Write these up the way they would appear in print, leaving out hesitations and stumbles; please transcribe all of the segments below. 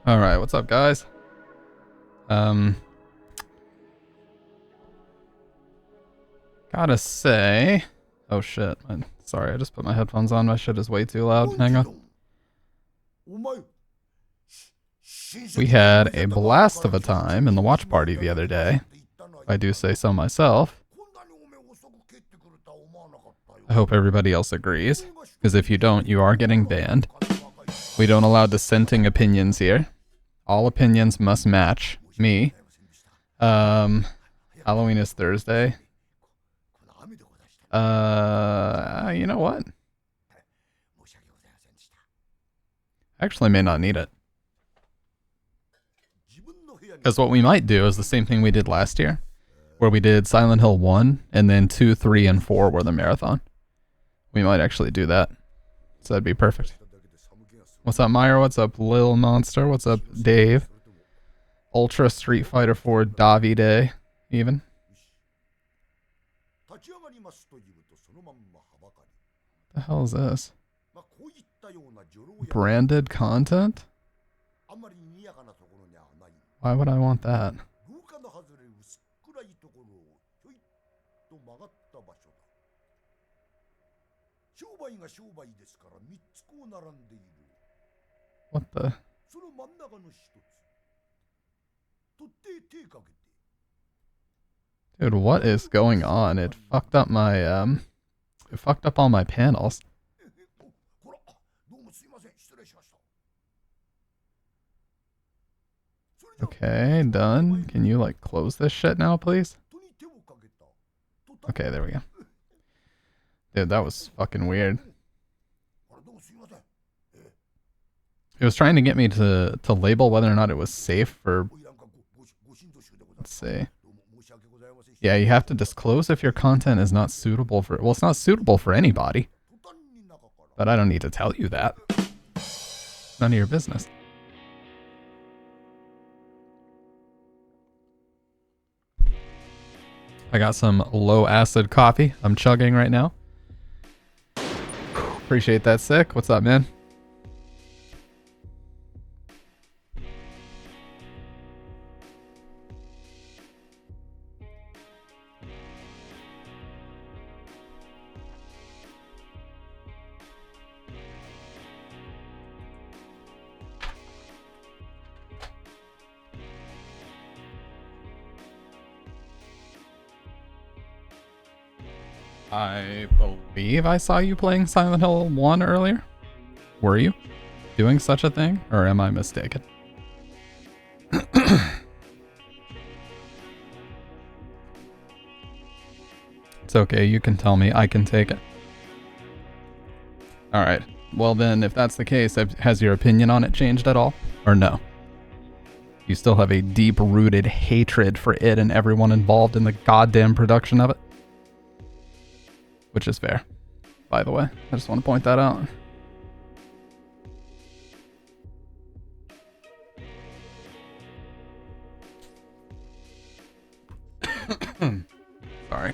Alright, what's up, guys? Gotta say... Oh shit, sorry, I just put my headphones on. My shit is way too loud. Hang on. We had a blast of a time in the watch party the other day. I do say so myself. I hope everybody else agrees, because if you don't, you are getting banned. We don't allow dissenting opinions here. All opinions must match me. Halloween is Thursday. You know what? I actually may not need it. Because what we might do is the same thing we did last year, where we did Silent Hill 1, and then 2, 3, and 4 were the marathon. We might actually do that. So that'd be perfect. What's up, Meyer? What's up, Lil Monster? What's up, Dave? Ultra Street Fighter 4 Davide, even. What the hell is this? Branded content? Why would I want that? What the? Dude, what is going on? It fucked up my, it fucked up all my panels. Okay, done. Can you, like, close this shit now, please? Okay, there we go. Dude, that was fucking weird. It was trying to get me to label whether or not it was safe for... Let's see. Yeah, you have to disclose if your content is not suitable for... Well, it's not suitable for anybody. But I don't need to tell you that. None of your business. I got some low acid coffee I'm chugging right now. Appreciate that, Sick. What's up, man? I believe I saw you playing Silent Hill 1 earlier. Were you doing such a thing, or am I mistaken? It's okay, you can tell me. I can take it. Alright. Well then, if that's the case, has your opinion on it changed at all? Or no? You still have a deep-rooted hatred for it and everyone involved in the goddamn production of it? Which is fair, by the way. I just want to point that out. Sorry.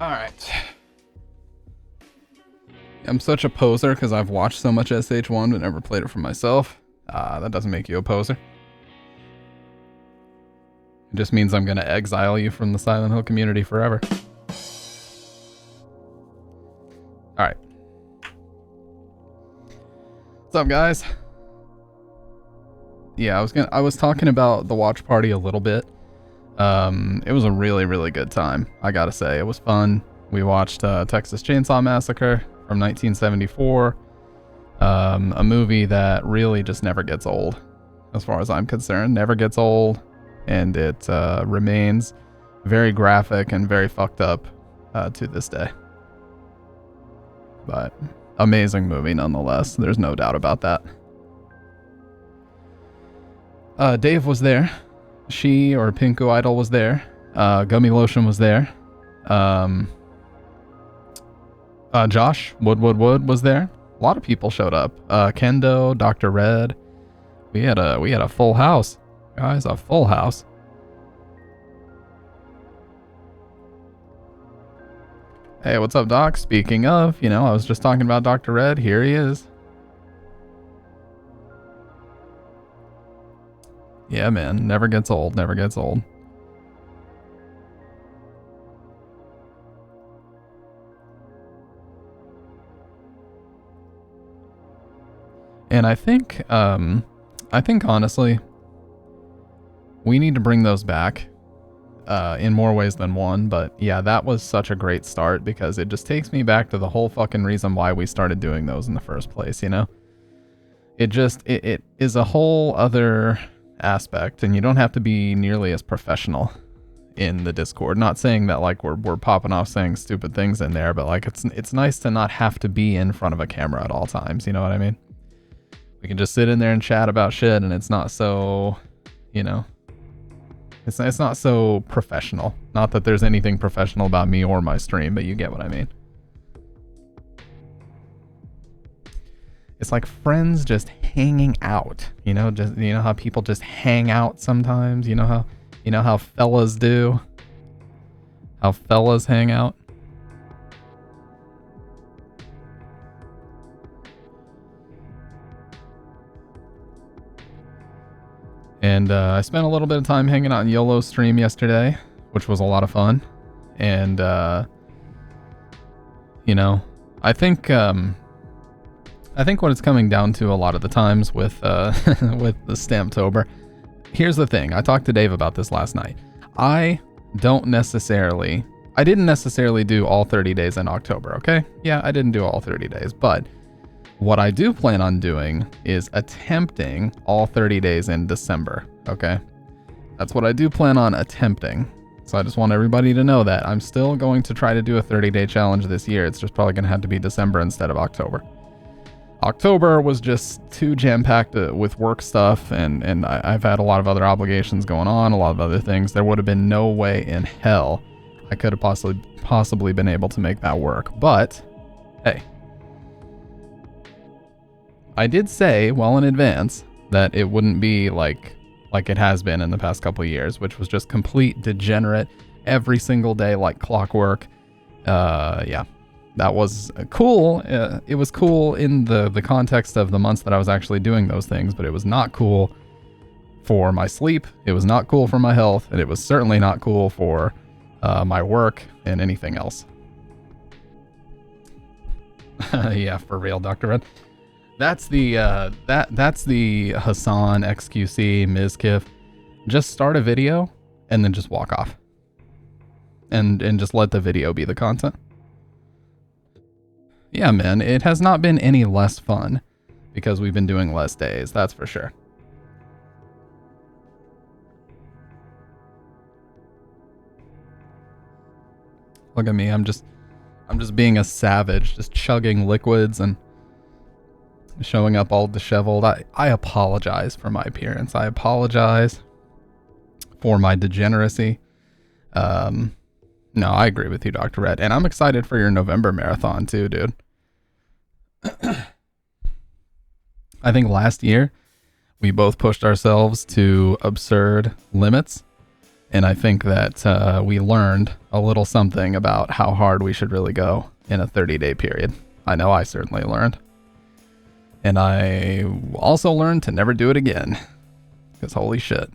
Alright. I'm such a poser because I've watched so much SH1 but never played it for myself. That doesn't make you a poser. It just means I'm gonna exile you from the Silent Hill community forever. Alright. What's up, guys? Yeah, I was talking about the watch party a little bit. It was a really, really good time, I gotta say. It was fun. We watched Texas Chainsaw Massacre from 1974. A movie that really just never gets old, as far as I'm concerned. Never gets old. And it remains very graphic and very fucked up to this day. But amazing movie nonetheless. There's no doubt about that. Dave was there. She, or Pinku Idol, was there. Gummy Lotion was there. Josh Wood was there. A lot of people showed up. Kendo, Dr. Red. We had a full house. Guys, a full house. Hey, what's up, Doc? Speaking of, I was just talking about Dr. Red. Here he is. Yeah, man. Never gets old. Never gets old. And I think honestly, we need to bring those back in more ways than one. But yeah, that was such a great start because it just takes me back to the whole fucking reason why we started doing those in the first place, It is a whole other aspect, and you don't have to be nearly as professional in the Discord. Not saying that like we're popping off saying stupid things in there, but like it's nice to not have to be in front of a camera at all times, you know what I mean? We can just sit in there and chat about shit, and it's not so, it's not so professional. Not that there's anything professional about me or my stream, but you get what I mean. It's like friends just hanging out, just how people just hang out sometimes, how fellas do, how fellas hang out. And I spent a little bit of time hanging out in YOLO's stream yesterday, which was a lot of fun. And, I think what it's coming down to a lot of the times with with the Stamptober. Here's the thing. I talked to Dave about this last night. I didn't necessarily do all 30 days in October, okay? Yeah, I didn't do all 30 days, but what I do plan on doing is attempting all 30 days in December, okay? That's what I do plan on attempting. So I just want everybody to know that I'm still going to try to do a 30-day challenge this year. It's just probably going to have to be December instead of October. October was just too jam-packed with work stuff, and I've had a lot of other obligations going on, a lot of other things. There would have been no way in hell I could have possibly been able to make that work. But, hey, I did say well in advance that it wouldn't be like it has been in the past couple of years, which was just complete degenerate every single day like clockwork. Yeah, that was cool. It was cool in the context of the months that I was actually doing those things, but it was not cool for my sleep. It was not cool for my health, and it was certainly not cool for my work and anything else. Yeah, for real, Dr. Red. That's the that's the Hassan XQC Mizkif. Just start a video and then just walk off. And just let the video be the content. Yeah, man, it has not been any less fun because we've been doing less days, that's for sure. Look at me, I'm just being a savage, just chugging liquids and showing up all disheveled. I apologize for my appearance. I apologize for my degeneracy. No, I agree with you, Dr. Red. And I'm excited for your November marathon too, dude. I think last year we both pushed ourselves to absurd limits. And I think that we learned a little something about how hard we should really go in a 30-day period. I know I certainly learned. And I also learned to never do it again. Because holy shit.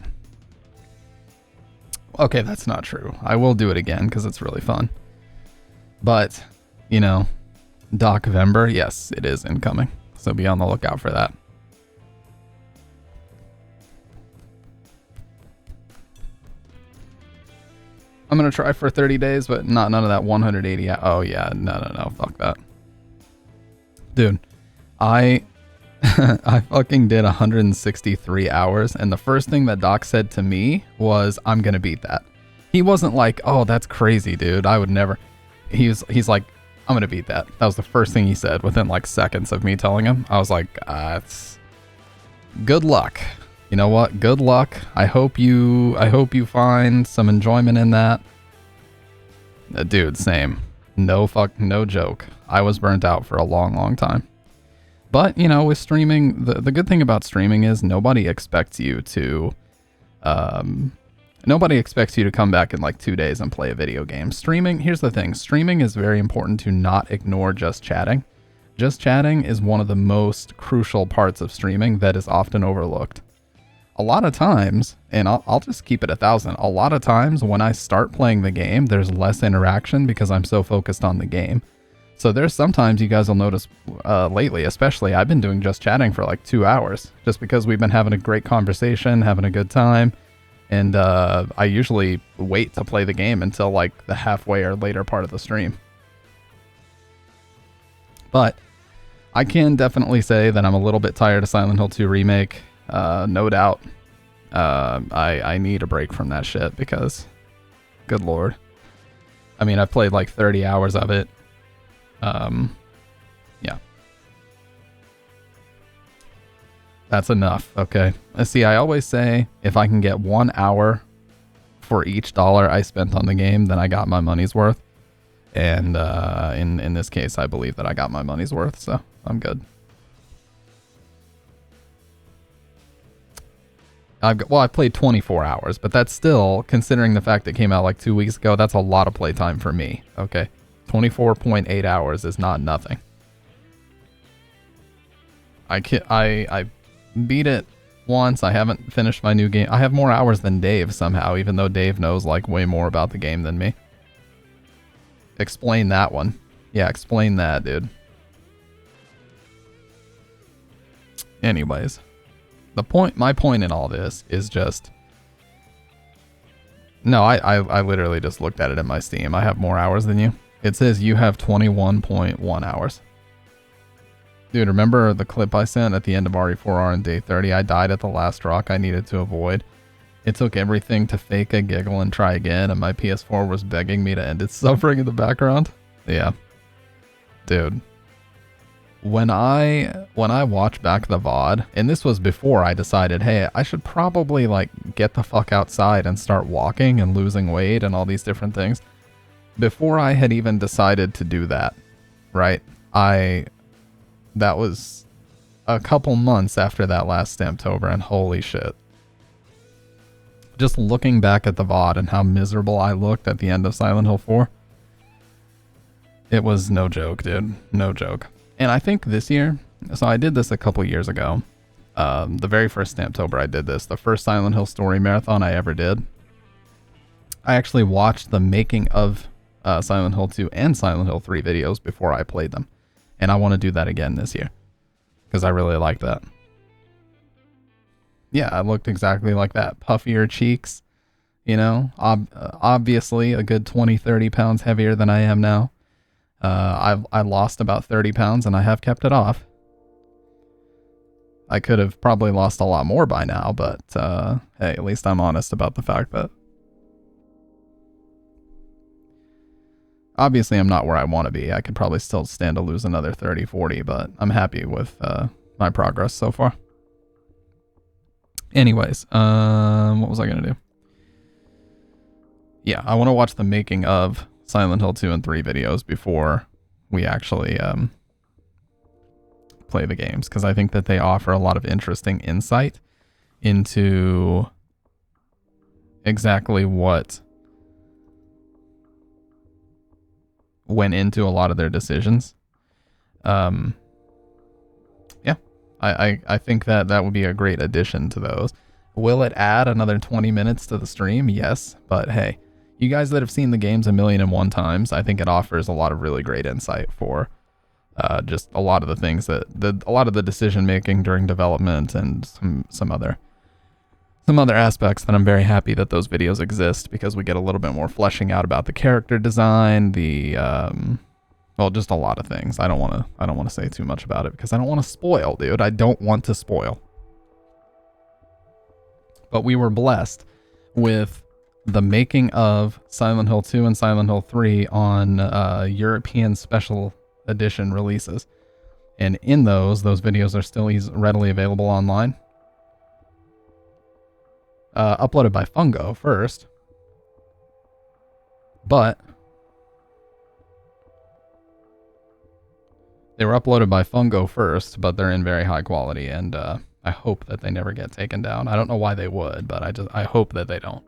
Okay, that's not true. I will do it again because it's really fun. But, Doc-vember, yes, it is incoming. So be on the lookout for that. I'm going to try for 30 days, but none of that 180. Oh, yeah. No. Fuck that. Dude, I fucking did 163 hours, and the first thing that Doc said to me was, I'm gonna beat that. He wasn't like, oh, that's crazy, dude, I would never. He's like, I'm gonna beat that. That was the first thing he said within like seconds of me telling him. I was like, it's good luck. You know what? Good luck. I hope you find some enjoyment in that. Dude, same. No joke. I was burnt out for a long time. But, with streaming, the good thing about streaming is nobody expects you to Nobody expects you to come back in like 2 days and play a video game. Streaming, here's the thing. Streaming is very important to not ignore just chatting. Just chatting is one of the most crucial parts of streaming that is often overlooked. A lot of times, and I'll just keep it 1,000, a lot of times when I start playing the game, there's less interaction because I'm so focused on the game. So there's sometimes you guys will notice lately, especially, I've been doing just chatting for like 2 hours, just because we've been having a great conversation, having a good time. And I usually wait to play the game until like the halfway or later part of the stream. But I can definitely say that I'm a little bit tired of Silent Hill 2 Remake. No doubt. I need a break from that shit because, good lord. I mean, I've played like 30 hours of it. Yeah. That's enough, okay? See, I always say if I can get 1 hour for each dollar I spent on the game, then I got my money's worth. And in this case, I believe that I got my money's worth, so I'm good. I played 24 hours, but that's still, considering the fact it came out like 2 weeks ago, that's a lot of playtime for me, okay? 24.8 hours is not nothing. I beat it once. I haven't finished my new game. I have more hours than Dave somehow, even though Dave knows like way more about the game than me. Explain that one. Yeah, explain that, dude. Anyways, my point in all this is just, no, I literally just looked at it in my Steam. I have more hours than you. It says you have 21.1 hours. Dude, remember the clip I sent at the end of RE4R on day 30? I died at the last rock I needed to avoid. It took everything to fake a giggle and try again, and my PS4 was begging me to end its suffering in the background. Yeah. Dude. When I watch back the VOD, and this was before I decided, hey, I should probably like get the fuck outside and start walking and losing weight and all these different things. Before I had even decided to do that, right? That was a couple months after that last Stamptober, and holy shit. Just looking back at the VOD and how miserable I looked at the end of Silent Hill 4, it was no joke, dude. No joke. And I think this year, so I did this a couple years ago. The very first Stamptober I did this, the first Silent Hill story marathon I ever did. I actually watched the making of Silent Hill 2 and Silent Hill 3 videos before I played them. And I want to do that again this year, because I really like that. Yeah, I looked exactly like that. Puffier cheeks, you know, obviously a good 20, 30 pounds heavier than I am now. I lost about 30 pounds and I have kept it off. I could have probably lost a lot more by now, but hey, at least I'm honest about the fact that obviously I'm not where I want to be. I could probably still stand to lose another 30, 40, but I'm happy with my progress so far. Anyways, what was I going to do? Yeah, I want to watch the making of Silent Hill 2 and 3 videos before we actually play the games, because I think that they offer a lot of interesting insight into exactly what went into a lot of their decisions. Yeah, I think that would be a great addition to those. Will it add another 20 minutes to the stream? Yes, but hey, you guys that have seen the games 1,000,001 times, I think it offers a lot of really great insight for just a lot of the things that a lot of the decision making during development and some other aspects that I'm very happy that those videos exist, because we get a little bit more fleshing out about the character design, the well, just a lot of things. I don't want to say too much about it because I don't want to spoil, dude. I don't want to spoil. But we were blessed with the making of Silent Hill 2 and Silent Hill 3 on European special edition releases. And in those videos are still readily available online. Uploaded by Fungo first. But they were uploaded by Fungo first, but they're in very high quality, and I hope that they never get taken down. I don't know why they would, but I hope that they don't.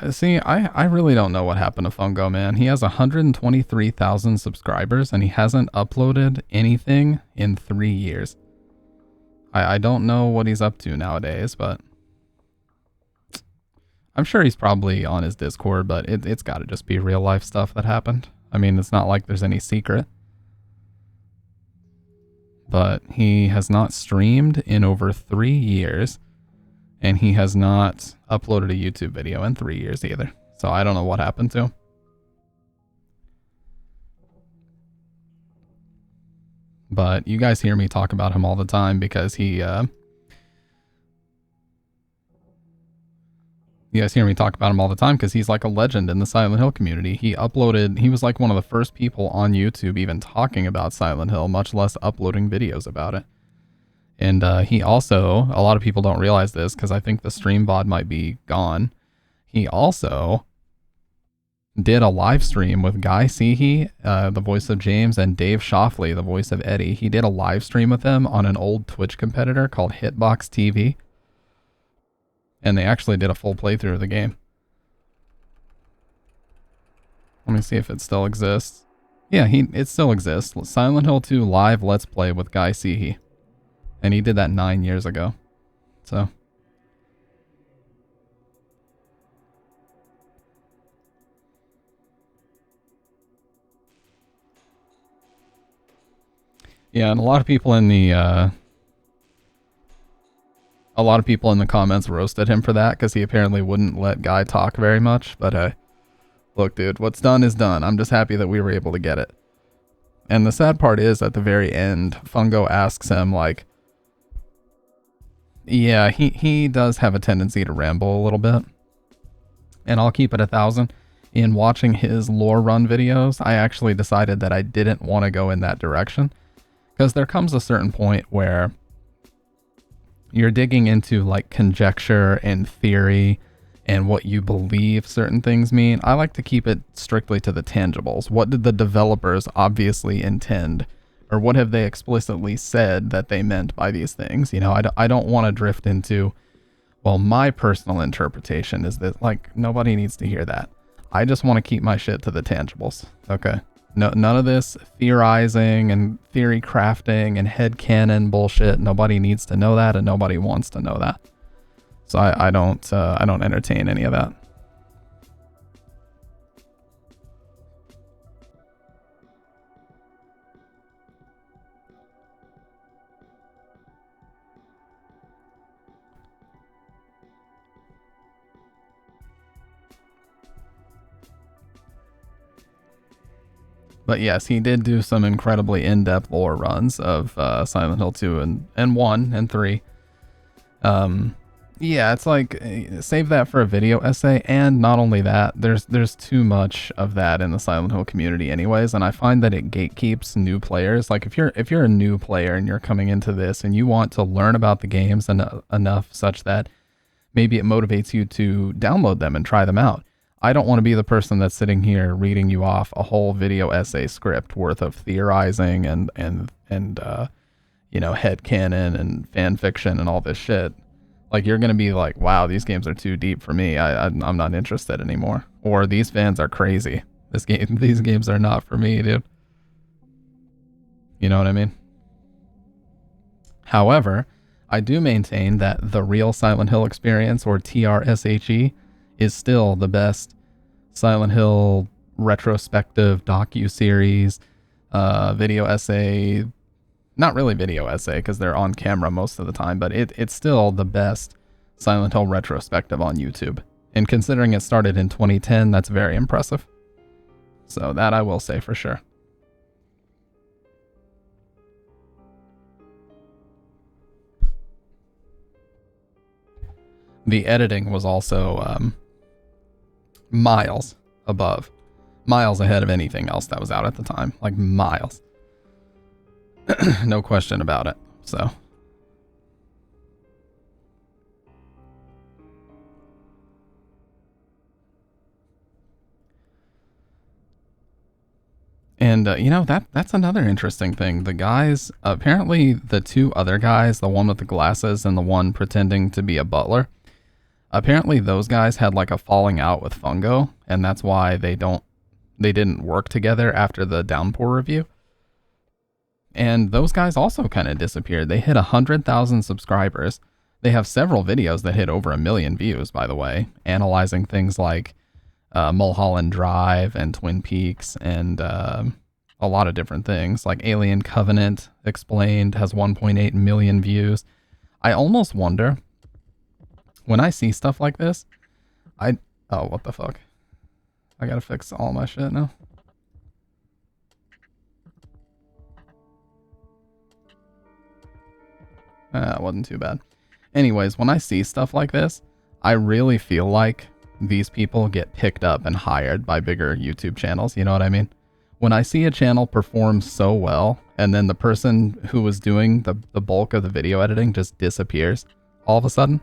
See, I really don't know what happened to Fungo, man. He has 123,000 subscribers and he hasn't uploaded anything in 3 years. I don't know what he's up to nowadays, but I'm sure he's probably on his Discord, but it's got to just be real life stuff that happened. I mean, it's not like there's any secret. But he has not streamed in over 3 years, and he has not uploaded a YouTube video in 3 years either. So I don't know what happened to him. But you guys hear me talk about him all the time because he, you guys hear me talk about him all the time because he's like a legend in the Silent Hill community. He was like one of the first people on YouTube even talking about Silent Hill, much less uploading videos about it. And he also, a lot of people don't realize this because I think the stream VOD might be gone. He also did a live stream with Guy Seehee, the voice of James, and Dave Shoffley, the voice of Eddie. He did a live stream with them on an old Twitch competitor called Hitbox TV. And they actually did a full playthrough of the game. Let me see if it still exists. Yeah, it still exists. Silent Hill 2 live Let's Play with Guy Seehee. And he did that 9 years ago. So. Yeah, and a lot of people in the comments roasted him for that because he apparently wouldn't let Guy talk very much. But look, dude, what's done is done. I'm just happy that we were able to get it. And the sad part is at the very end, Fungo asks him like, yeah, he does have a tendency to ramble a little bit. And I'll keep it 1,000. In watching his lore run videos, I actually decided that I didn't want to go in that direction. Because there comes a certain point where you're digging into like conjecture and theory and what you believe certain things mean. I like to keep it strictly to the tangibles. What did the developers obviously intend? Or what have they explicitly said that they meant by these things? You know, I don't want to drift into, well, my personal interpretation is that, like, nobody needs to hear that. I just want to keep my shit to the tangibles, okay? No, none of this theorizing and theory crafting and headcanon bullshit. Nobody needs to know that, and nobody wants to know that. So I don't entertain any of that. But yes, he did do some incredibly in-depth lore runs of Silent Hill 2 and 1 and 3. Yeah, it's like, save that for a video essay, and not only that, there's too much of that in the Silent Hill community anyways, and I find that it gatekeeps new players. Like, if you're a new player and you're coming into this and you want to learn about the games enough such that maybe it motivates you to download them and try them out. I don't want to be the person that's sitting here reading you off a whole video essay script worth of theorizing and you know, headcanon and fan fiction and all this shit. Like, you're gonna be like, wow, these games are too deep for me. I'm not interested anymore. Or these fans are crazy. These games are not for me, dude. You know what I mean? However, I do maintain that the real Silent Hill experience, or TRSHE, is still the best Silent Hill retrospective docu-series, video essay. Not really video essay because they're on camera most of the time, but it's still the best Silent Hill retrospective on YouTube. And considering it started in 2010, that's very impressive. So that I will say for sure. The editing was also miles ahead of anything else that was out at the time. Like, miles. No question about it. So. And, you know, that's another interesting thing. The guys, apparently the two other guys, the one with the glasses and the one pretending to be a butler, Apparently those guys had like a falling out with Fungo, and that's why they didn't work together after the Downpour review. And those guys also kind of disappeared. They hit 100,000 subscribers. They have several videos that hit over 1 million views, by the way, analyzing things like Mulholland Drive and Twin Peaks and a lot of different things, like Alien Covenant Explained has 1.8 million views. I almost wonder, when I see stuff like this, oh, what the fuck? I gotta fix all my shit now. It wasn't too bad. Anyways, when I see stuff like this, I really feel like these people get picked up and hired by bigger YouTube channels. You know what I mean? When I see a channel perform so well, and then the person who was doing the bulk of the video editing just disappears all of a sudden,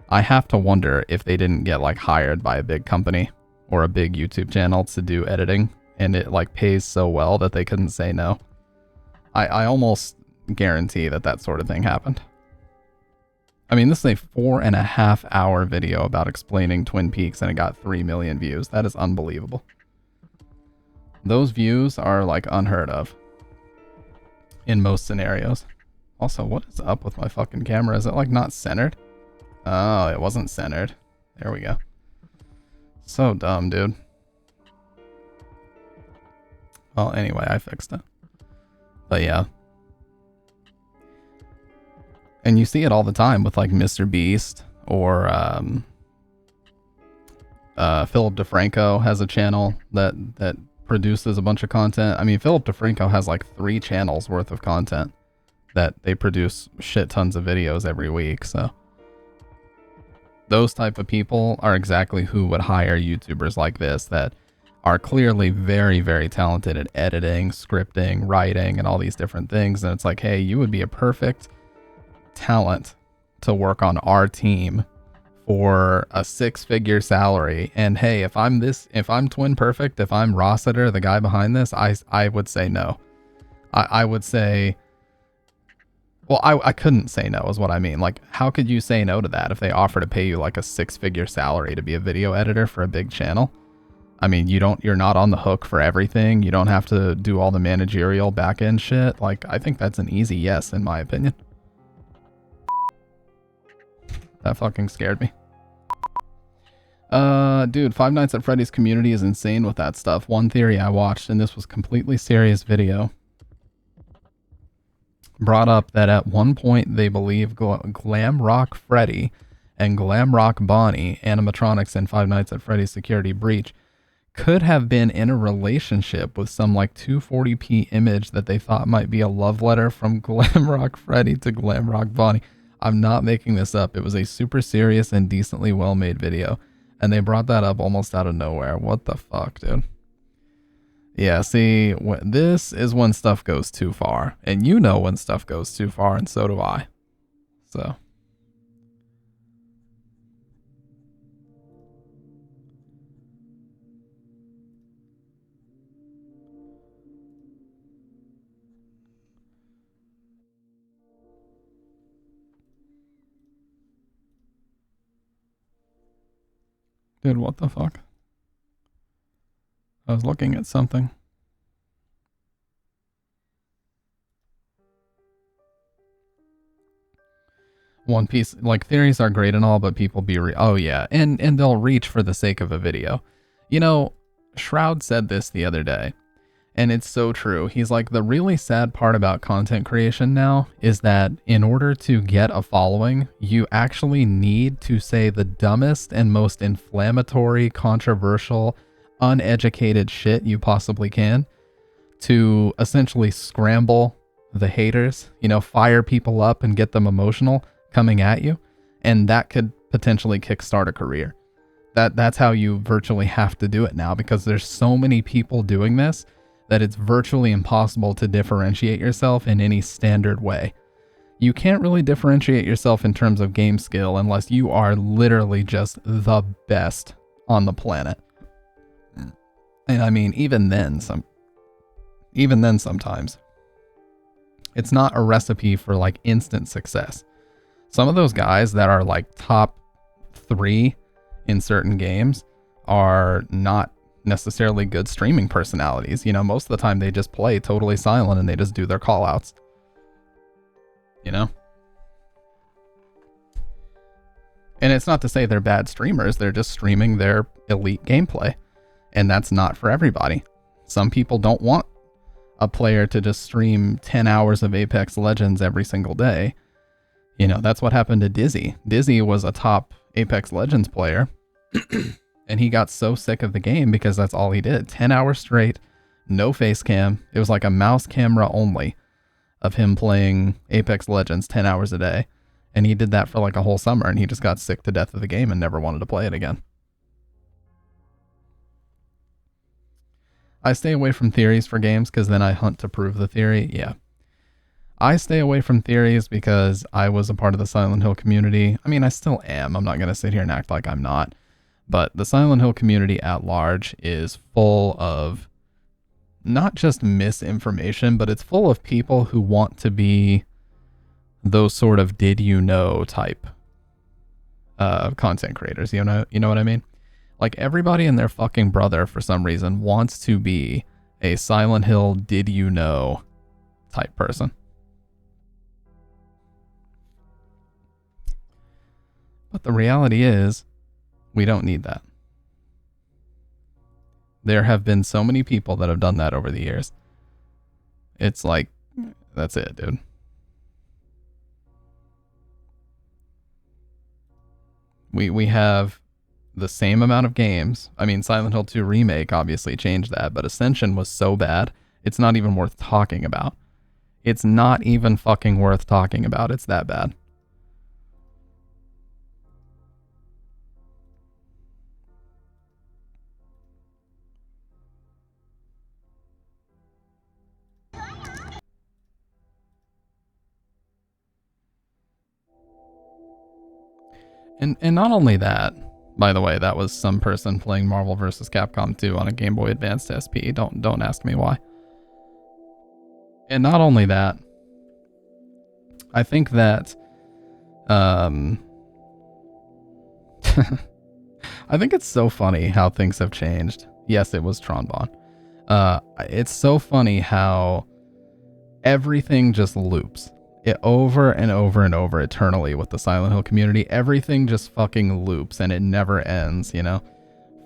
I have to wonder if they didn't get like hired by a big company or a big YouTube channel to do editing, and it like pays so well that they couldn't say no. I almost guarantee that sort of thing happened. I mean, this is a 4.5-hour video about explaining Twin Peaks and it got 3 million views. That is unbelievable. Those views are like unheard of in most scenarios. Also, what is up with my fucking camera? Is it like not centered? Oh, it wasn't centered. There we go. So dumb, dude. Well, anyway, I fixed it. But yeah. And you see it all the time with like Mr. Beast or Philip DeFranco has a channel that produces a bunch of content. I mean, Philip DeFranco has like 3 channels worth of content that they produce shit tons of videos every week. So those type of people are exactly who would hire YouTubers like this that are clearly very, very talented at editing, scripting, writing, and all these different things. And it's like, hey, you would be a perfect talent to work on our team for a 6-figure salary. And hey, if I'm Twin Perfect, if I'm Rossiter, the guy behind this, I would say no. I would say, well, I couldn't say no is what I mean. Like, how could you say no to that if they offer to pay you like a 6-figure salary to be a video editor for a big channel? I mean, you're not on the hook for everything. You don't have to do all the managerial back end shit. Like, I think that's an easy yes, in my opinion. That fucking scared me. Dude, Five Nights at Freddy's community is insane with that stuff. One theory I watched, and this was completely serious video, brought up that at one point they believe Glam Rock Freddy and Glam Rock Bonnie, animatronics in Five Nights at Freddy's Security Breach, could have been in a relationship with some like 240p image that they thought might be a love letter from Glam Rock Freddy to Glam Rock Bonnie. I'm not making this up. It was a super serious and decently well-made video, and they brought that up almost out of nowhere. What the fuck, dude? Yeah, see, this is when stuff goes too far, and you know when stuff goes too far, and so do I. So. Dude, what the fuck? I was looking at something. One Piece, like, theories are great and all, but people be oh yeah, and they'll reach for the sake of a video. You know, Shroud said this the other day, and it's so true. He's like, the really sad part about content creation now is that in order to get a following, you actually need to say the dumbest and most inflammatory, controversial, uneducated shit you possibly can to essentially scramble the haters, you know, fire people up and get them emotional coming at you, and that could potentially kickstart a career. That's how you virtually have to do it now, because there's so many people doing this that it's virtually impossible to differentiate yourself in any standard way. You can't really differentiate yourself in terms of game skill unless you are literally just the best on the planet. And I mean, even then sometimes it's not a recipe for like instant success. Some of those guys that are like top 3 in certain games are not necessarily good streaming personalities. You know, most of the time they just play totally silent and they just do their call outs. You know? And it's not to say they're bad streamers, they're just streaming their elite gameplay. And that's not for everybody. Some people don't want a player to just stream 10 hours of Apex Legends every single day. You know, that's what happened to Dizzy. Dizzy was a top Apex Legends player, and he got so sick of the game because that's all he did. 10 hours straight, no face cam. It was like a mouse camera only of him playing Apex Legends 10 hours a day. And he did that for like a whole summer, and he just got sick to death of the game and never wanted to play it again. I stay away from theories for games because then I hunt to prove the theory. Yeah. I stay away from theories because I was a part of the Silent Hill community. I mean, I still am. I'm not going to sit here and act like I'm not. But the Silent Hill community at large is full of not just misinformation, but it's full of people who want to be those sort of did you know type content creators. You know what I mean? Like everybody and their fucking brother for some reason wants to be a Silent Hill did you know type person. But the reality is, we don't need that. There have been so many people that have done that over the years. It's like, that's it, dude. We have the same amount of games. I mean, Silent Hill 2 Remake obviously changed that, but Ascension was so bad, it's not even worth talking about. It's not even fucking worth talking about. It's that bad. And not only that, by the way, that was some person playing Marvel vs. Capcom 2 on a Game Boy Advanced SP. Don't ask me why. And not only that, I think that I think it's so funny how things have changed. Yes, it was Tronbon. It's so funny how everything just loops. It over and over and over eternally with the Silent Hill community. Everything just fucking loops and it never ends, you know?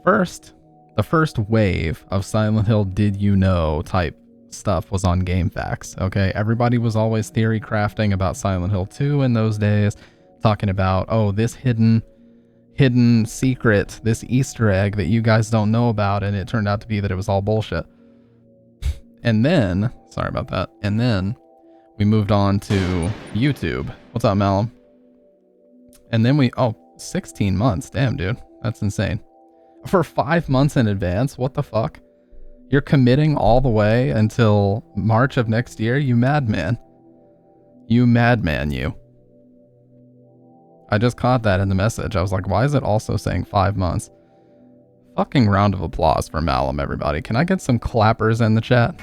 The first wave of Silent Hill did you know type stuff was on GameFAQs, okay? Everybody was always theory crafting about Silent Hill 2 in those days, talking about, oh, this hidden secret, this Easter egg that you guys don't know about, and it turned out to be that it was all bullshit. And then, sorry about that, and then we moved on to YouTube. What's up, Malum? And then 16 months. Damn, dude. That's insane. For 5 months in advance? What the fuck? You're committing all the way until March of next year? You madman. You madman, you. I just caught that in the message. I was like, why is it also saying 5 months? Fucking round of applause for Malum, everybody. Can I get some clappers in the chat?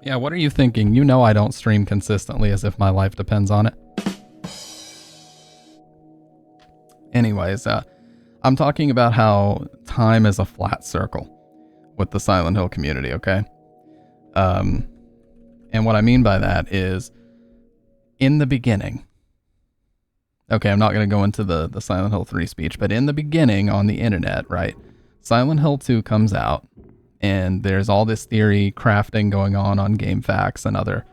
Yeah, what are you thinking? You know I don't stream consistently as if my life depends on it. Anyways, I'm talking about how time is a flat circle with the Silent Hill community, okay? And what I mean by that is, in the beginning, okay, I'm not going to go into the Silent Hill 3 speech, but in the beginning on the internet, right, Silent Hill 2 comes out, and there's all this theory crafting going on GameFAQs and other,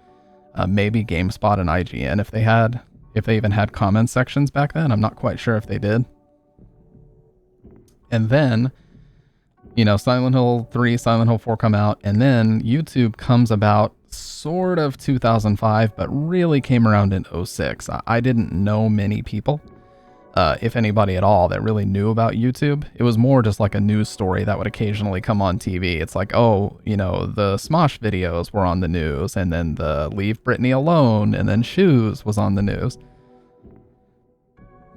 maybe GameSpot and IGN if they even had comment sections back then. I'm not quite sure if they did. And then, you know, Silent Hill 3, Silent Hill 4 come out, and then YouTube comes about sort of 2005, but really came around in 06. I didn't know many people, if anybody at all, that really knew about YouTube. It was more just like a news story that would occasionally come on TV. It's like, oh, you know, the Smosh videos were on the news, and then the Leave Britney Alone, and then Shoes was on the news.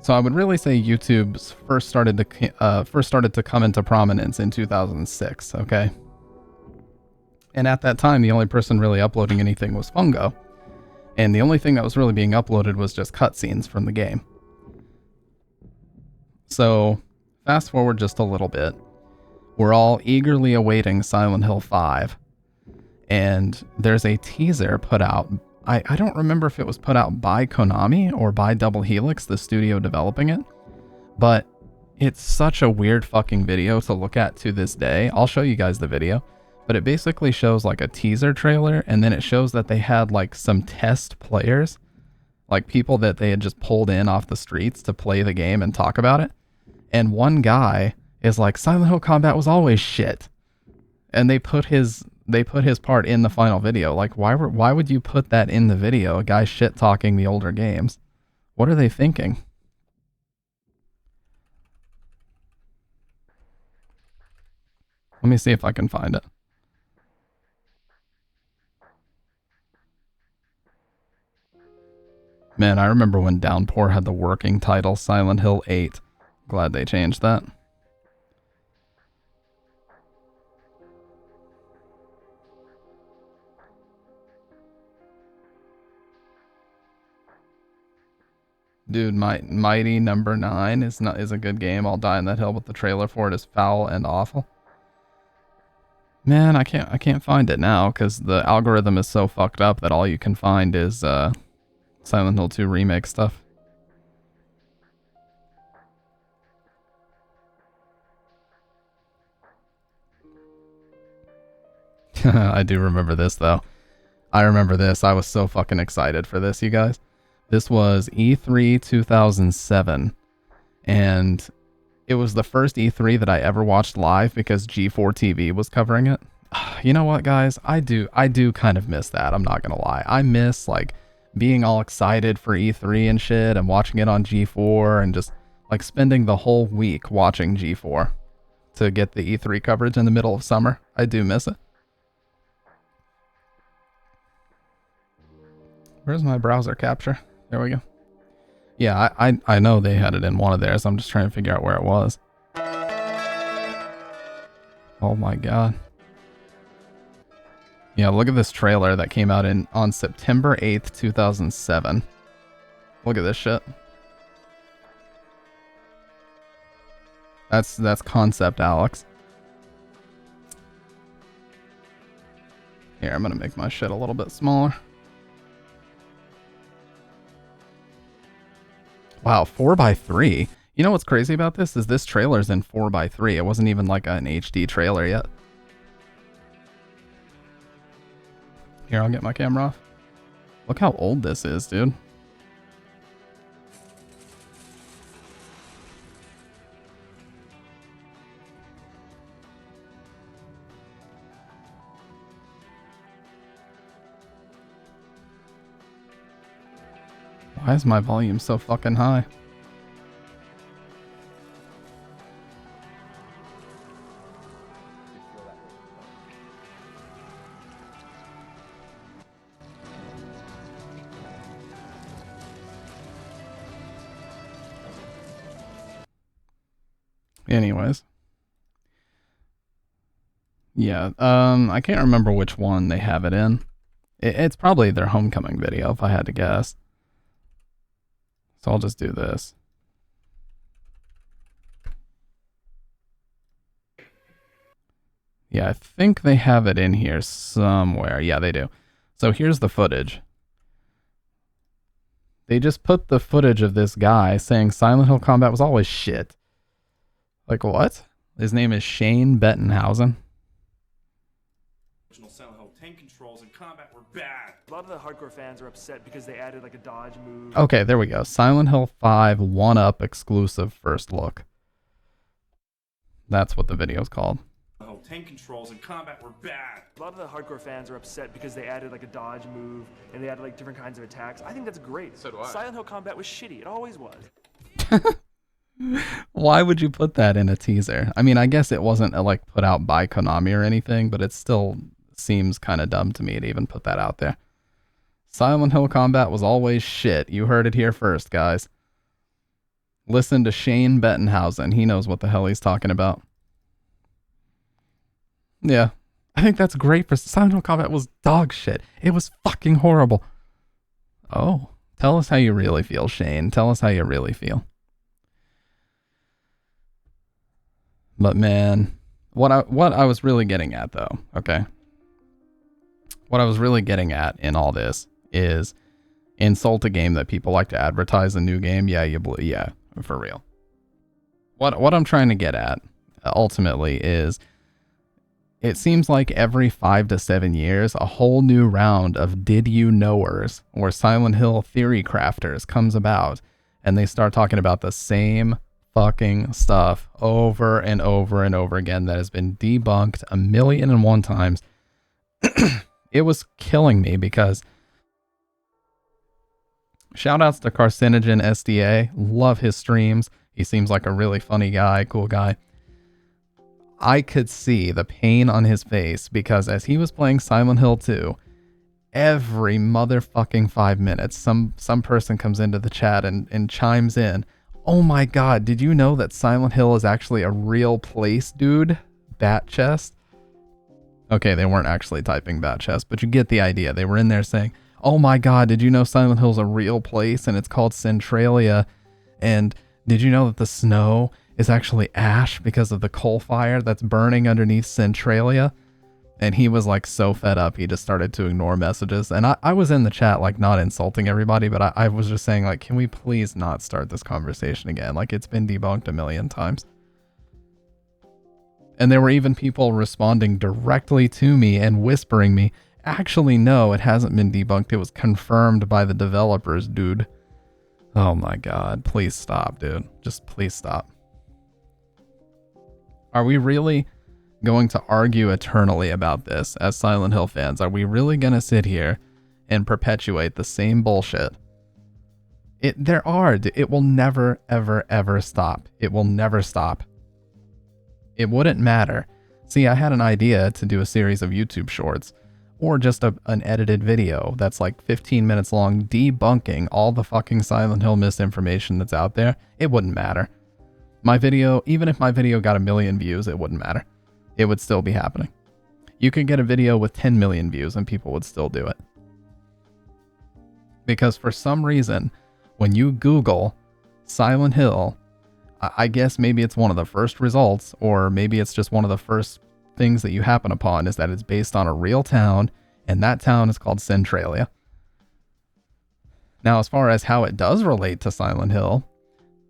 So I would really say YouTube first started to come into prominence in 2006, okay? And at that time, the only person really uploading anything was Fungo. And the only thing that was really being uploaded was just cutscenes from the game. So, fast forward just a little bit. We're all eagerly awaiting Silent Hill 5. And there's a teaser put out. I don't remember if it was put out by Konami or by Double Helix, the studio developing it. But it's such a weird fucking video to look at to this day. I'll show you guys the video. But it basically shows like a teaser trailer, and then it shows that they had like some test players. Like people that they had just pulled in off the streets to play the game and talk about it. And one guy is like, Silent Hill combat was always shit. And they put his part in the final video. Like, why would you put that in the video? A guy shit talking the older games. What are they thinking? Let me see if I can find it. Man, I remember when Downpour had the working title Silent Hill 8. Glad they changed that. Dude, Mighty Number 9 is a good game. I'll die on that hill, but the trailer for it is foul and awful. Man, I can't find it now because the algorithm is so fucked up that all you can find is Silent Hill 2 remake stuff. I do remember this though. I remember this. I was so fucking excited for this, you guys. This was E3 2007, and it was the first E3 that I ever watched live because G4 TV was covering it. You know what, guys? I do kind of miss that. I'm not gonna lie. I miss like being all excited for E3 and shit and watching it on G4 and just like spending the whole week watching G4 to get the E3 coverage in the middle of summer. I do miss it. Where's my browser capture? There we go. Yeah, I know they had it in one of theirs. I'm just trying to figure out where it was. Oh my god. Yeah, look at this trailer that came out on September 8th, 2007. Look at this shit. That's concept, Alex. Here, I'm gonna make my shit a little bit smaller. Wow, 4:3. You know what's crazy about this is this trailer's in 4:3. It wasn't even like an HD trailer yet. Here, I'll get my camera off. Look how old this is, dude. Why is my volume so fucking high? Anyways. Yeah, I can't remember which one they have it in. It's probably their homecoming video, if I had to guess. So I'll just do this. Yeah, I think they have it in here somewhere. Yeah, they do. So here's the footage. They just put the footage of this guy saying Silent Hill combat was always shit. Like what? His name is Shane Bettenhausen. Original Silent Hill tank controls and combat were bad. A lot of the hardcore fans are upset because they added like a dodge move. Okay, there we go. Silent Hill 5 1-up exclusive first look. That's what the video's called. Tank controls and combat were bad. A lot of the hardcore fans are upset because they added like a dodge move and they added like different kinds of attacks. I think that's great. So do I. Silent Hill combat was shitty. It always was. Why would you put that in a teaser? I mean, I guess it wasn't like put out by Konami or anything, but it still seems kind of dumb to me to even put that out there. Silent Hill combat was always shit. You heard it here first, guys. Listen to Shane Bettenhausen. He knows what the hell he's talking about. Yeah. I think that's great for Silent Hill combat was dog shit. It was fucking horrible. Oh, tell us how you really feel, Shane. Tell us how you really feel. But man, what I was really getting at though, okay? What I was really getting at in all this is insult a game that people like to advertise a new game. Yeah, yeah, for real. What I'm trying to get at ultimately is it seems like every 5 to 7 years, a whole new round of did you knowers or Silent Hill theory crafters comes about and they start talking about the same fucking stuff over and over and over again that has been debunked 1,000,001 times. It was killing me because shout outs to Carcinogen SDA. Love his streams. He seems like a really funny guy, cool guy. I could see the pain on his face because as he was playing Silent Hill 2, every motherfucking 5 minutes, some person comes into the chat and chimes in. Oh my god, did you know that Silent Hill is actually a real place, dude? Bat chest? Okay, they weren't actually typing bat chest, but you get the idea. They were in there saying, oh my god, did you know Silent Hill's a real place and it's called Centralia? And did you know that the snow is actually ash because of the coal fire that's burning underneath Centralia? And he was like so fed up, he just started to ignore messages. And I was in the chat, like not insulting everybody, but I was just saying like, can we please not start this conversation again? Like it's been debunked 1,000,000 times. And there were even people responding directly to me and whispering me, actually, no, it hasn't been debunked. It was confirmed by the developers, dude. Oh my god, please stop, dude. Just please stop. Are we really going to argue eternally about this as Silent Hill fans? Are we really going to sit here and perpetuate the same bullshit? It will never, ever, ever stop. It will never stop. It wouldn't matter. See, I had an idea to do a series of YouTube shorts or just an edited video that's like 15 minutes long debunking all the fucking Silent Hill misinformation that's out there. It wouldn't matter. My video, even if my video got 1,000,000 views, it wouldn't matter. It would still be happening. You could get a video with 10 million views and people would still do it. Because for some reason, when you Google Silent Hill, I guess maybe it's one of the first results, or maybe it's just one of the first things that you happen upon is that it's based on a real town, and that town is called Centralia. Now, as far as how it does relate to Silent Hill,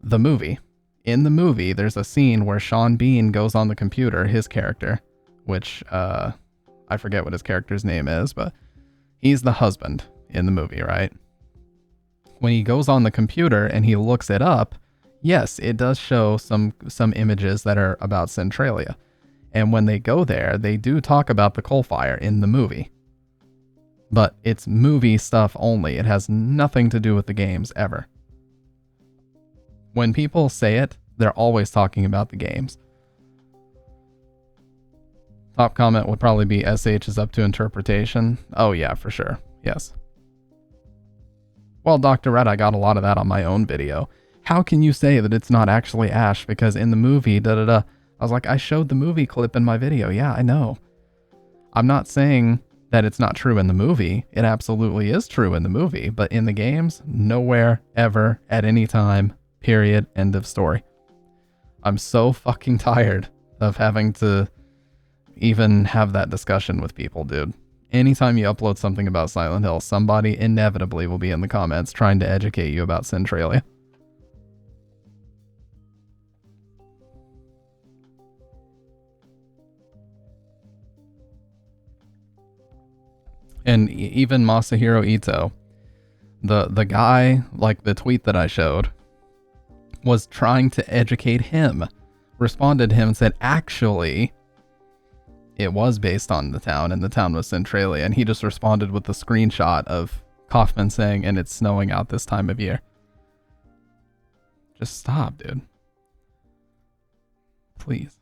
the movie. In the movie, there's a scene where Sean Bean goes on the computer, his character, which, I forget what his character's name is, but he's the husband in the movie, right? When he goes on the computer and he looks it up, yes, it does show some images that are about Centralia. And when they go there, they do talk about the coal fire in the movie. But it's movie stuff only. It has nothing to do with the games ever. When people say it, they're always talking about the games. Top comment would probably be SH is up to interpretation. Oh yeah, for sure. Yes. Well, Dr. Red, I got a lot of that on my own video. How can you say that it's not actually Ash? Because in the movie, I was like, I showed the movie clip in my video. Yeah, I know. I'm not saying that it's not true in the movie. It absolutely is true in the movie. But in the games, nowhere, ever, at any time, period, end of story. I'm so fucking tired of having to even have that discussion with people, dude. Anytime you upload something about Silent Hill, somebody inevitably will be in the comments trying to educate you about Centralia. And even Masahiro Ito, the guy, like the tweet that I showed, was trying to educate him, responded to him and said, actually, it was based on the town, and the town was Centralia, and he just responded with the screenshot of Kaufman saying, and it's snowing out this time of year. Just stop, dude. Please.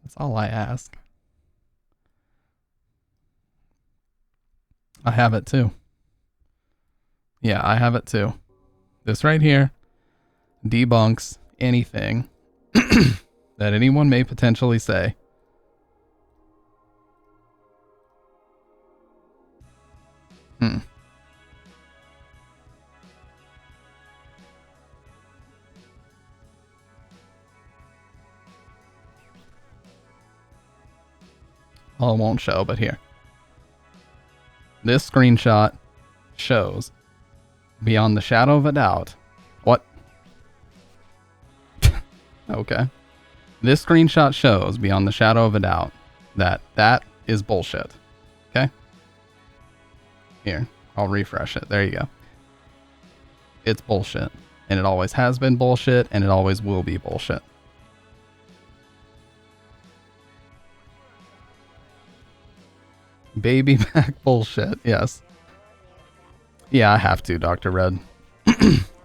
That's all I ask. I have it too. Yeah, I have it too. This right here debunks anything that anyone may potentially say. Hmm. Well, it won't show, but here. This screenshot shows, beyond the shadow of a doubt, what? Okay. This screenshot shows, beyond the shadow of a doubt, that that is bullshit. Okay? Here, I'll refresh it. There you go. It's bullshit. And it always has been bullshit, and it always will be bullshit. Baby back bullshit, yes. Yeah, I have to, Dr. Red.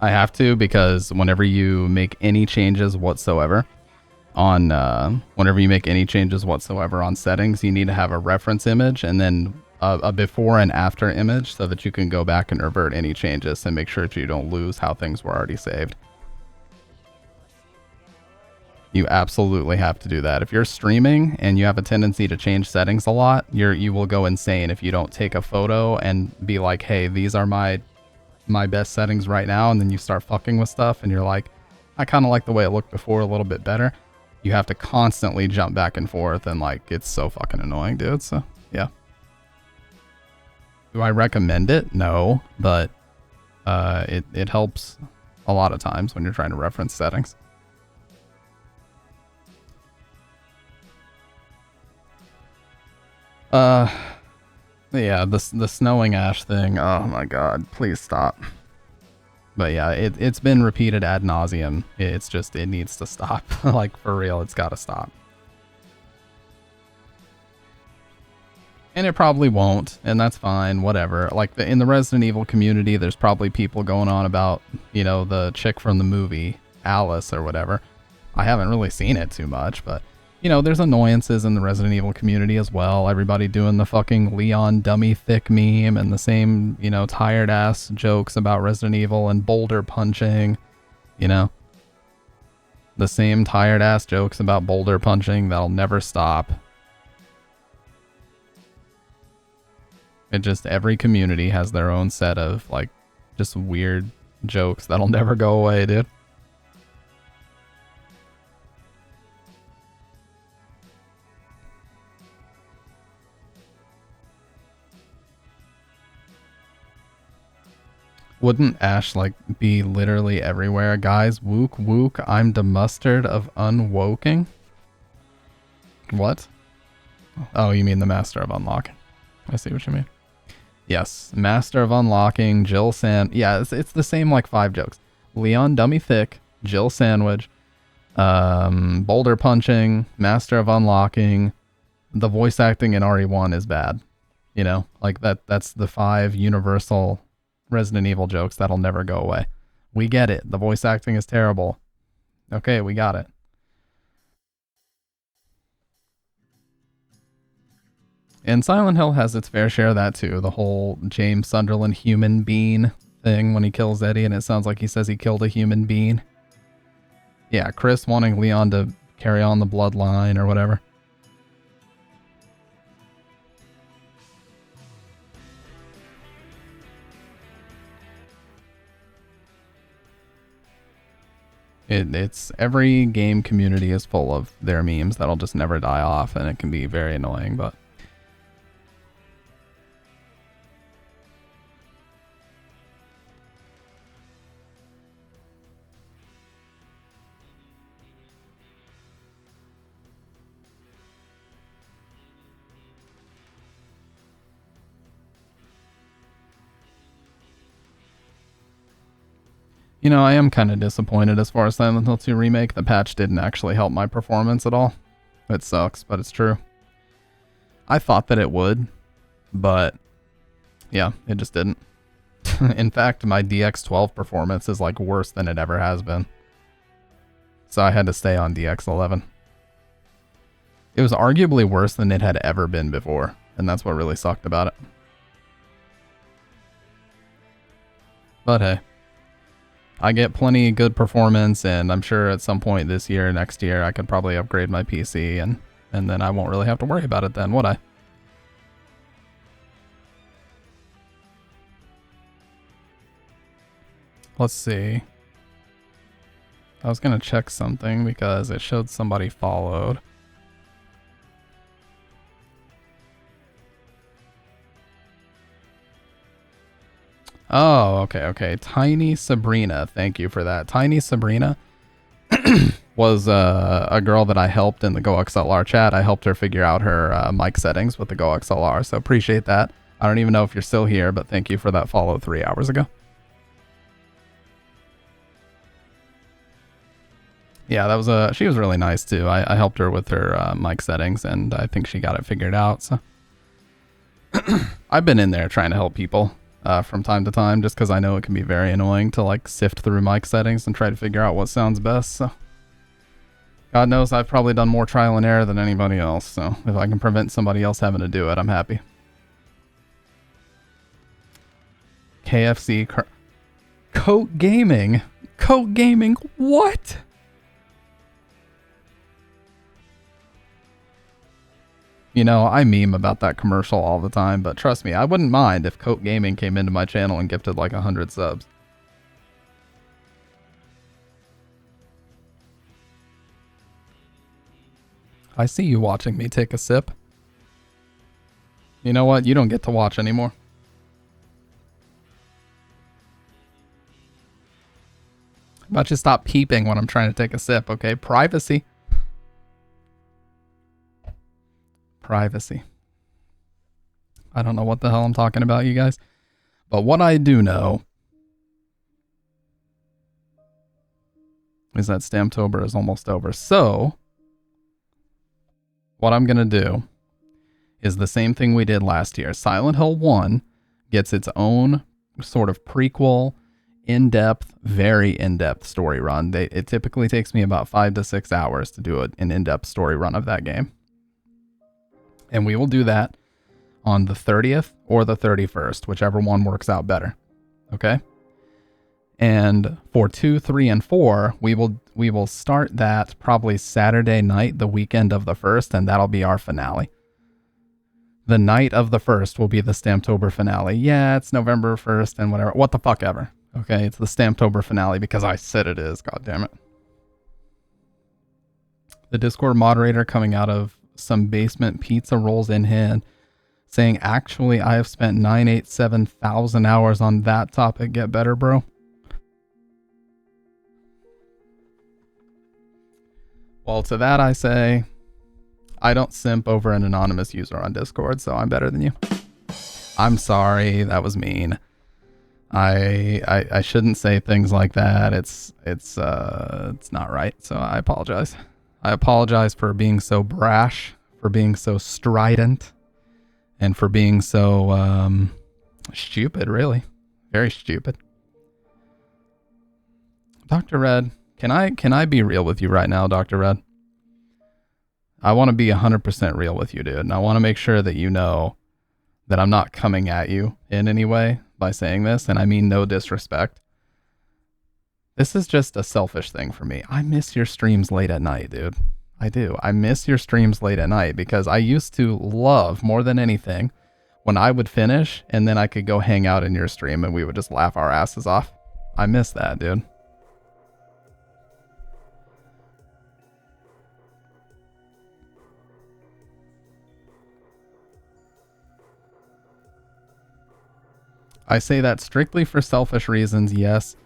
I have to, because whenever you make any changes whatsoever on settings, you need to have a reference image and then a before and after image so that you can go back and revert any changes and make sure that you don't lose how things were already saved. You absolutely have to do that. If you're streaming and you have a tendency to change settings a lot, you will go insane if you don't take a photo and be like, hey, these are my best settings right now, and then you start fucking with stuff and you're like, I kind of like the way it looked before a little bit better. You have to constantly jump back and forth, and like, it's so fucking annoying, dude. So yeah. Do I recommend it? No, but it helps a lot of times when you're trying to reference settings. Yeah, the snowing ash thing. Oh my god, please stop. But yeah, it's been repeated ad nauseum. It's just, it needs to stop. Like, for real, it's gotta stop. And it probably won't, and that's fine, whatever. Like, in the Resident Evil community, there's probably people going on about, you know, the chick from the movie, Alice or whatever. I haven't really seen it too much, but, you know, there's annoyances in the Resident Evil community as well. Everybody doing the fucking Leon dummy thick meme and the same, you know, tired ass jokes about Resident Evil and boulder punching, you know. The same tired ass jokes about boulder punching that'll never stop. It just, every community has their own set of, like, just weird jokes that'll never go away, dude. Wouldn't Ash, like, be literally everywhere? Guys, wook wook, I'm the mustard of unwoking? What? Oh, you mean the master of unlocking. I see what you mean. Yes, master of unlocking, Jill yeah, it's the same, like, 5 jokes. Leon dummy thick, Jill sandwich, boulder punching, master of unlocking. The voice acting in RE1 is bad. You know, like, that's the 5 universal Resident Evil jokes that'll never go away. We get it. The voice acting is terrible. Okay, we got it. And Silent Hill has its fair share of that too. The whole James Sunderland human being thing when he kills Eddie, and it sounds like he says he killed a human being. Yeah, Chris wanting Leon to carry on the bloodline or whatever. It's every game community is full of their memes that'll just never die off, and it can be very annoying, but you know, I am kind of disappointed as far as Silent Hill 2 Remake. The patch didn't actually help my performance at all. It sucks, but it's true. I thought that it would, but yeah, it just didn't. In fact, my DX12 performance is like worse than it ever has been. So I had to stay on DX11. It was arguably worse than it had ever been before, and that's what really sucked about it. But hey. I get plenty good performance, and I'm sure at some point this year, next year, I could probably upgrade my PC, and then I won't really have to worry about it then, would I? Let's see. I was gonna check something because it showed somebody followed. Oh, okay. Tiny Sabrina, thank you for that. Tiny Sabrina was a girl that I helped in the GoXLR chat. I helped her figure out her mic settings with the GoXLR, so appreciate that. I don't even know if you're still here, but thank you for that follow 3 hours ago. Yeah, that was she was really nice too. I helped her with her mic settings, and I think she got it figured out. So I've been in there trying to help people from time to time, just because I know it can be very annoying to like sift through mic settings and try to figure out what sounds best. So God knows I've probably done more trial and error than anybody else. So if I can prevent somebody else having to do it, I'm happy. KFC, Coke Gaming, what? You know, I meme about that commercial all the time, but trust me, I wouldn't mind if Coke Gaming came into my channel and gifted like 100 subs. I see you watching me take a sip. You know what? You don't get to watch anymore. How about you stop peeping when I'm trying to take a sip, okay? Privacy. Privacy. I don't know what the hell I'm talking about, you guys. But what I do know is that Stamptober is almost over. So what I'm going to do is the same thing we did last year. Silent Hill 1 gets its own sort of prequel, in-depth, very in-depth story run. It typically takes me about 5 to 6 hours to do an in-depth story run of that game. And we will do that on the 30th or the 31st, whichever one works out better. Okay? And for 2, 3, and 4, we will start that probably Saturday night, the weekend of the 1st, and that'll be our finale. The night of the 1st will be the Stamptober finale. Yeah, it's November 1st and whatever. What the fuck ever. Okay, it's the Stamptober finale because I said it is. God damn it. The Discord moderator coming out of some basement, pizza rolls in hand, saying, actually, I have spent 987,000 hours on that topic. Get better, bro. Well, to that I say, I don't simp over an anonymous user on Discord, so I'm better than you. I'm sorry, that was mean. I shouldn't say things like that. It's not right, so I apologize. I apologize for being so brash, for being so strident, and for being so stupid, really. Very stupid. Dr. Red, can I be real with you right now, Dr. Red? I want to be 100% real with you, dude. And I want to make sure that you know that I'm not coming at you in any way by saying this, and I mean no disrespect. This is just a selfish thing for me. I miss your streams late at night, dude. I do. I miss your streams late at night because I used to love more than anything when I would finish and then I could go hang out in your stream and we would just laugh our asses off. I miss that, dude. I say that strictly for selfish reasons, yes.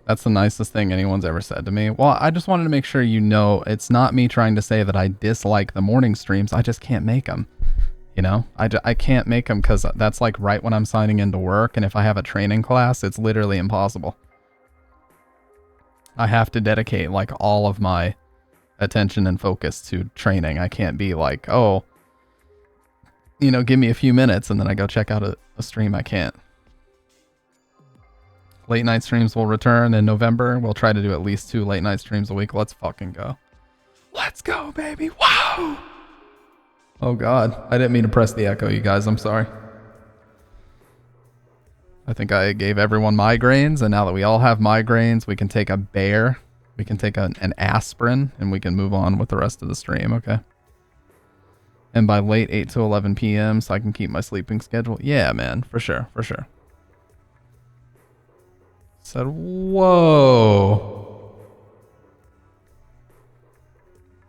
That's the nicest thing anyone's ever said to me. Well, I just wanted to make sure you know it's not me trying to say that I dislike the morning streams. I just can't make them. You know, I can't make them because that's like right when I'm signing into work. And if I have a training class, it's literally impossible. I have to dedicate like all of my attention and focus to training. I can't be like, oh, you know, give me a few minutes and then I go check out a stream. I can't. Late night streams will return in November. We'll try to do at least 2 late night streams a week. Let's fucking go. Let's go, baby. Wow. Oh, God. I didn't mean to press the echo, you guys. I'm sorry. I think I gave everyone migraines, and now that we all have migraines, we can take a bear. We can take an aspirin, and we can move on with the rest of the stream, okay? And by late 8 to 11 p.m. so I can keep my sleeping schedule. Yeah, man. For sure. For sure. said, whoa.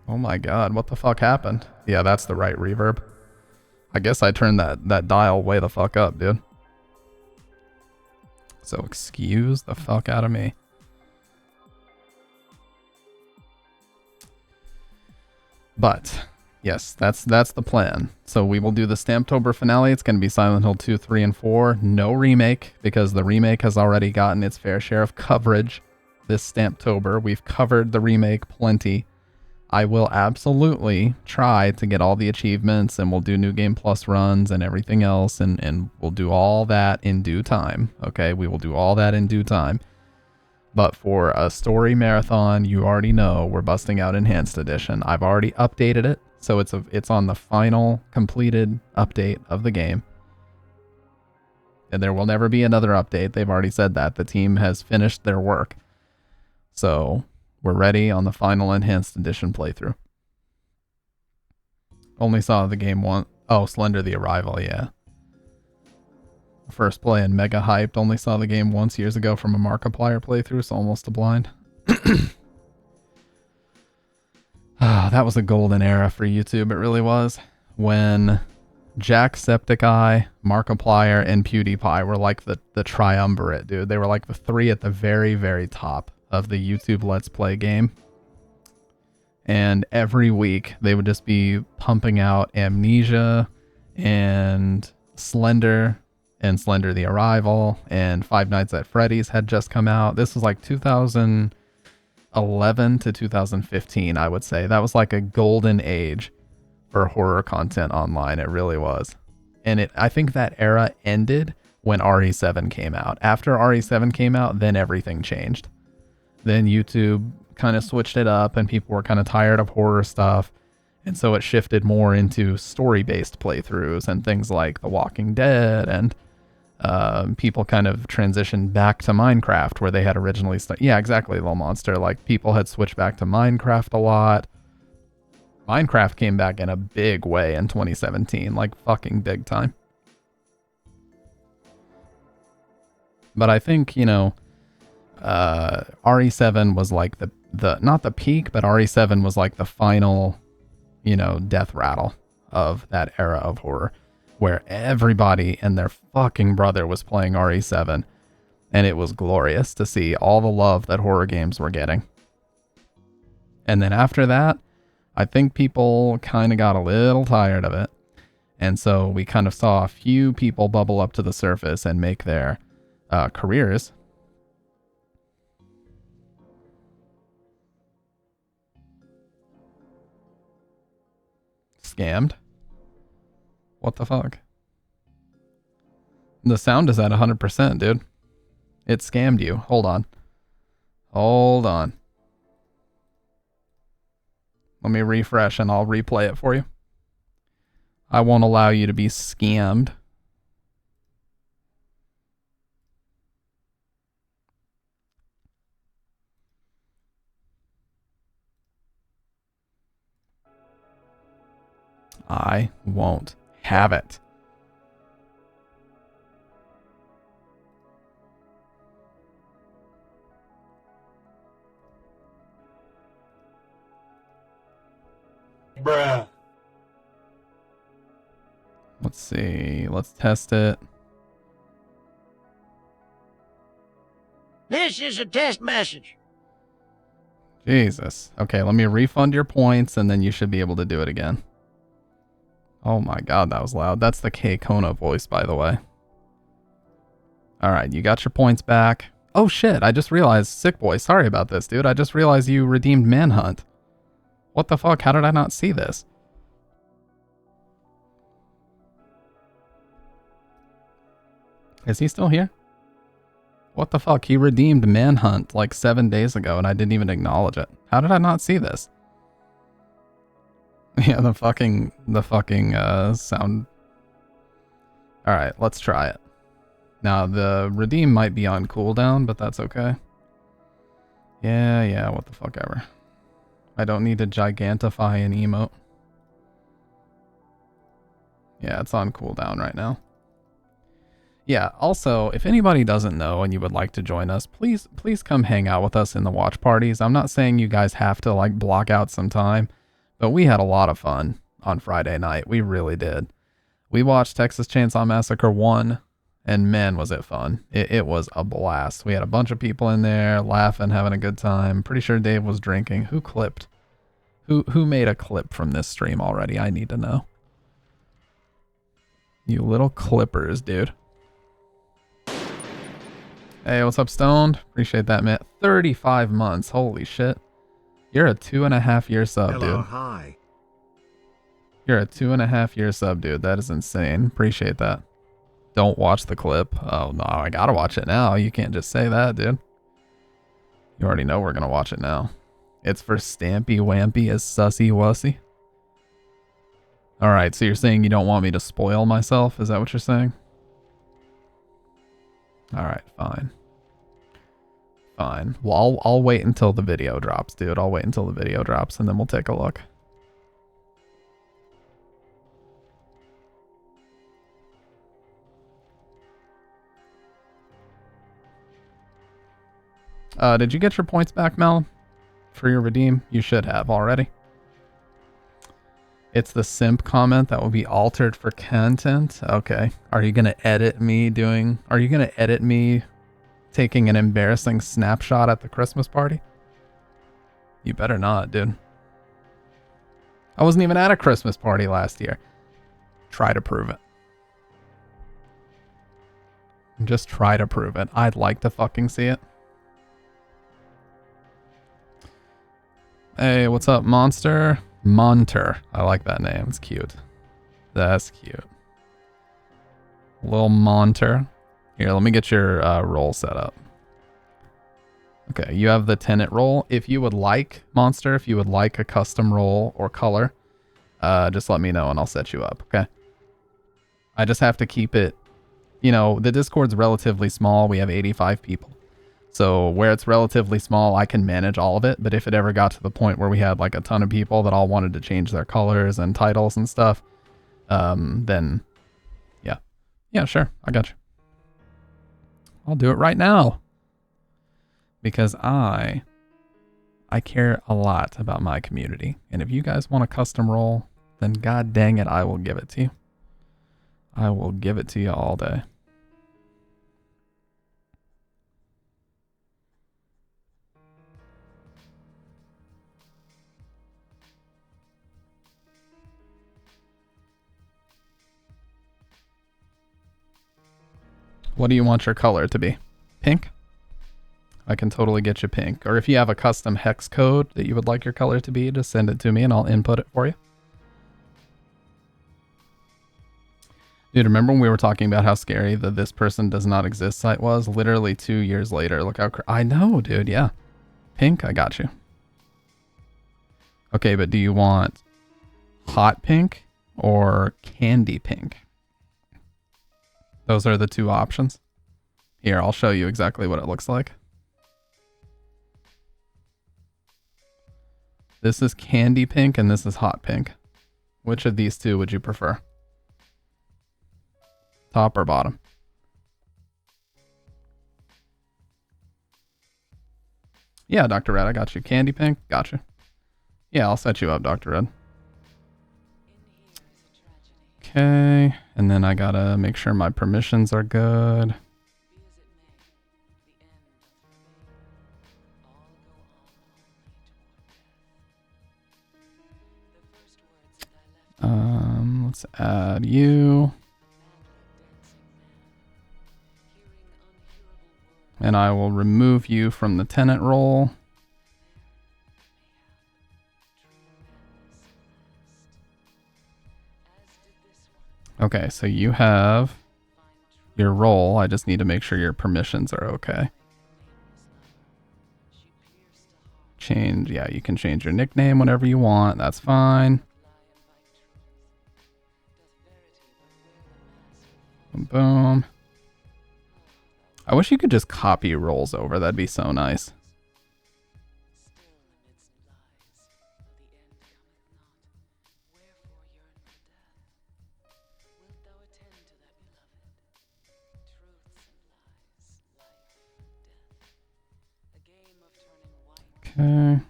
Oh my god, what the fuck happened? Yeah, that's the right reverb. I guess I turned that dial way the fuck up, dude. So excuse the fuck out of me. But yes, that's the plan. So we will do the Stamptober finale. It's going to be Silent Hill 2, 3, and 4. No remake, because the remake has already gotten its fair share of coverage this Stamptober. We've covered the remake plenty. I will absolutely try to get all the achievements, and we'll do New Game Plus runs and everything else, and we'll do all that in due time. Okay, we will do all that in due time. But for a story marathon, you already know we're busting out Enhanced Edition. I've already updated it, so it's on the final completed update of the game. And there will never be another update. They've already said that. The team has finished their work. So we're ready on the final Enhanced Edition playthrough. Only saw the game once. Oh, Slender the Arrival, yeah. First play and mega hyped. Only saw the game once years ago from a Markiplier playthrough, so almost a blind. That was a golden era for YouTube. It really was. When Jacksepticeye, Markiplier, and PewDiePie were like the triumvirate, dude. They were like the three at the very, very top of the YouTube Let's Play game. And every week they would just be pumping out Amnesia and Slender and Slender the Arrival, and Five Nights at Freddy's had just come out. This was like 2011 to 2015, I would say. That was like a golden age for horror content online. It really was. And I think that era ended when RE7 came out. After RE7 came out, then everything changed. Then YouTube kind of switched it up, and people were kind of tired of horror stuff. And so it shifted more into story-based playthroughs and things like The Walking Dead, and people kind of transitioned back to Minecraft, where they had originally yeah, exactly, Little Monster. Like, people had switched back to Minecraft a lot. Minecraft came back in a big way in 2017, like fucking big time. But I think, you know, RE7 was like the not the peak, but RE7 was like the final, you know, death rattle of that era of horror, where everybody and their fucking brother was playing RE7, and it was glorious to see all the love that horror games were getting. And then after that, I think people kind of got a little tired of it, and so we kind of saw a few people bubble up to the surface and make their careers. Scammed. What the fuck? The sound is at 100%, dude. It scammed you. Hold on. Hold on. Let me refresh and I'll replay it for you. I won't allow you to be scammed. I won't have it. Bruh. Let's see. Let's test it. This is a test message. Jesus. Okay, let me refund your points and then you should be able to do it again. Oh my god, that was loud. That's the K Kona voice, by the way. Alright, you got your points back. Oh shit, I just realized, Sick Boy, sorry about this, dude. I just realized you redeemed Manhunt. What the fuck? How did I not see this? Is he still here? What the fuck? He redeemed Manhunt like 7 days ago and I didn't even acknowledge it. How did I not see this? Yeah, the fucking sound. Alright, let's try it. Now, the redeem might be on cooldown, but that's okay. Yeah, what the fuck ever. I don't need to gigantify an emote. Yeah, it's on cooldown right now. Yeah, also, if anybody doesn't know and you would like to join us, please come hang out with us in the watch parties. I'm not saying you guys have to like block out some time, but we had a lot of fun on Friday night. We really did. We watched Texas Chainsaw Massacre 1, and man, was it fun. It was a blast. We had a bunch of people in there laughing, having a good time. Pretty sure Dave was drinking. Who clipped? Who made a clip from this stream already? I need to know. You little clippers, dude. Hey, what's up, Stoned? Appreciate that, man. 35 months. Holy shit. You're a 2.5-year sub, Hello, dude. hi. You're a 2.5-year sub, dude. That is insane. Appreciate that. Don't watch the clip. Oh, no, I gotta watch it now. You can't just say that, dude. You already know we're gonna watch it now. It's for Stampy Wampy as Sussy Wussy. Alright, so you're saying you don't want me to spoil myself? Is that what you're saying? Alright, fine. Fine. Well, I'll wait until the video drops, dude. I'll wait until the video drops and then we'll take a look. Did you get your points back, Mel? For your redeem? You should have already. It's the simp comment that will be altered for content. Okay. Are you gonna edit me taking an embarrassing snapshot at the Christmas party? You better not, dude. I wasn't even at a Christmas party last year. Try to prove it. Just try to prove it. I'd like to fucking see it. Hey, what's up, Monster? Monter. I like that name. It's cute. That's cute. Little Monter. Here, let me get your role set up. Okay, you have the tenant role. If you would like, Monster, if you would like a custom role or color, just let me know and I'll set you up, okay? I just have to keep it, you know, the Discord's relatively small. We have 85 people. So where it's relatively small, I can manage all of it. But if it ever got to the point where we had like a ton of people that all wanted to change their colors and titles and stuff, then yeah. Yeah, sure. I got you. I'll do it right now. Because I care a lot about my community. And if you guys want a custom role, then god dang it, I will give it to you. I will give it to you all day. What do you want your color to be? Pink? I can totally get you pink. Or if you have a custom hex code that you would like your color to be, just send it to me and I'll input it for you. Dude, remember when we were talking about how scary the "this person does not exist" site was? Literally 2 years later. Look how I know, dude. Yeah. Pink, I got you. Okay, but do you want hot pink or candy pink? Those are the two options. Here, I'll show you exactly what it looks like. This is candy pink and this is hot pink. Which of these two would you prefer? Top or bottom? Yeah, Dr. Red, I got you. Candy pink? Got you. Yeah, I'll set you up, Dr. Red. Okay, and then I gotta make sure my permissions are good. Let's add you. And I will remove you from the tenant role. Okay, so you have your role. I just need to make sure your permissions are okay. Change, yeah, you can change your nickname whenever you want. That's fine. Boom, boom. I wish you could just copy roles over. That'd be so nice. Okay.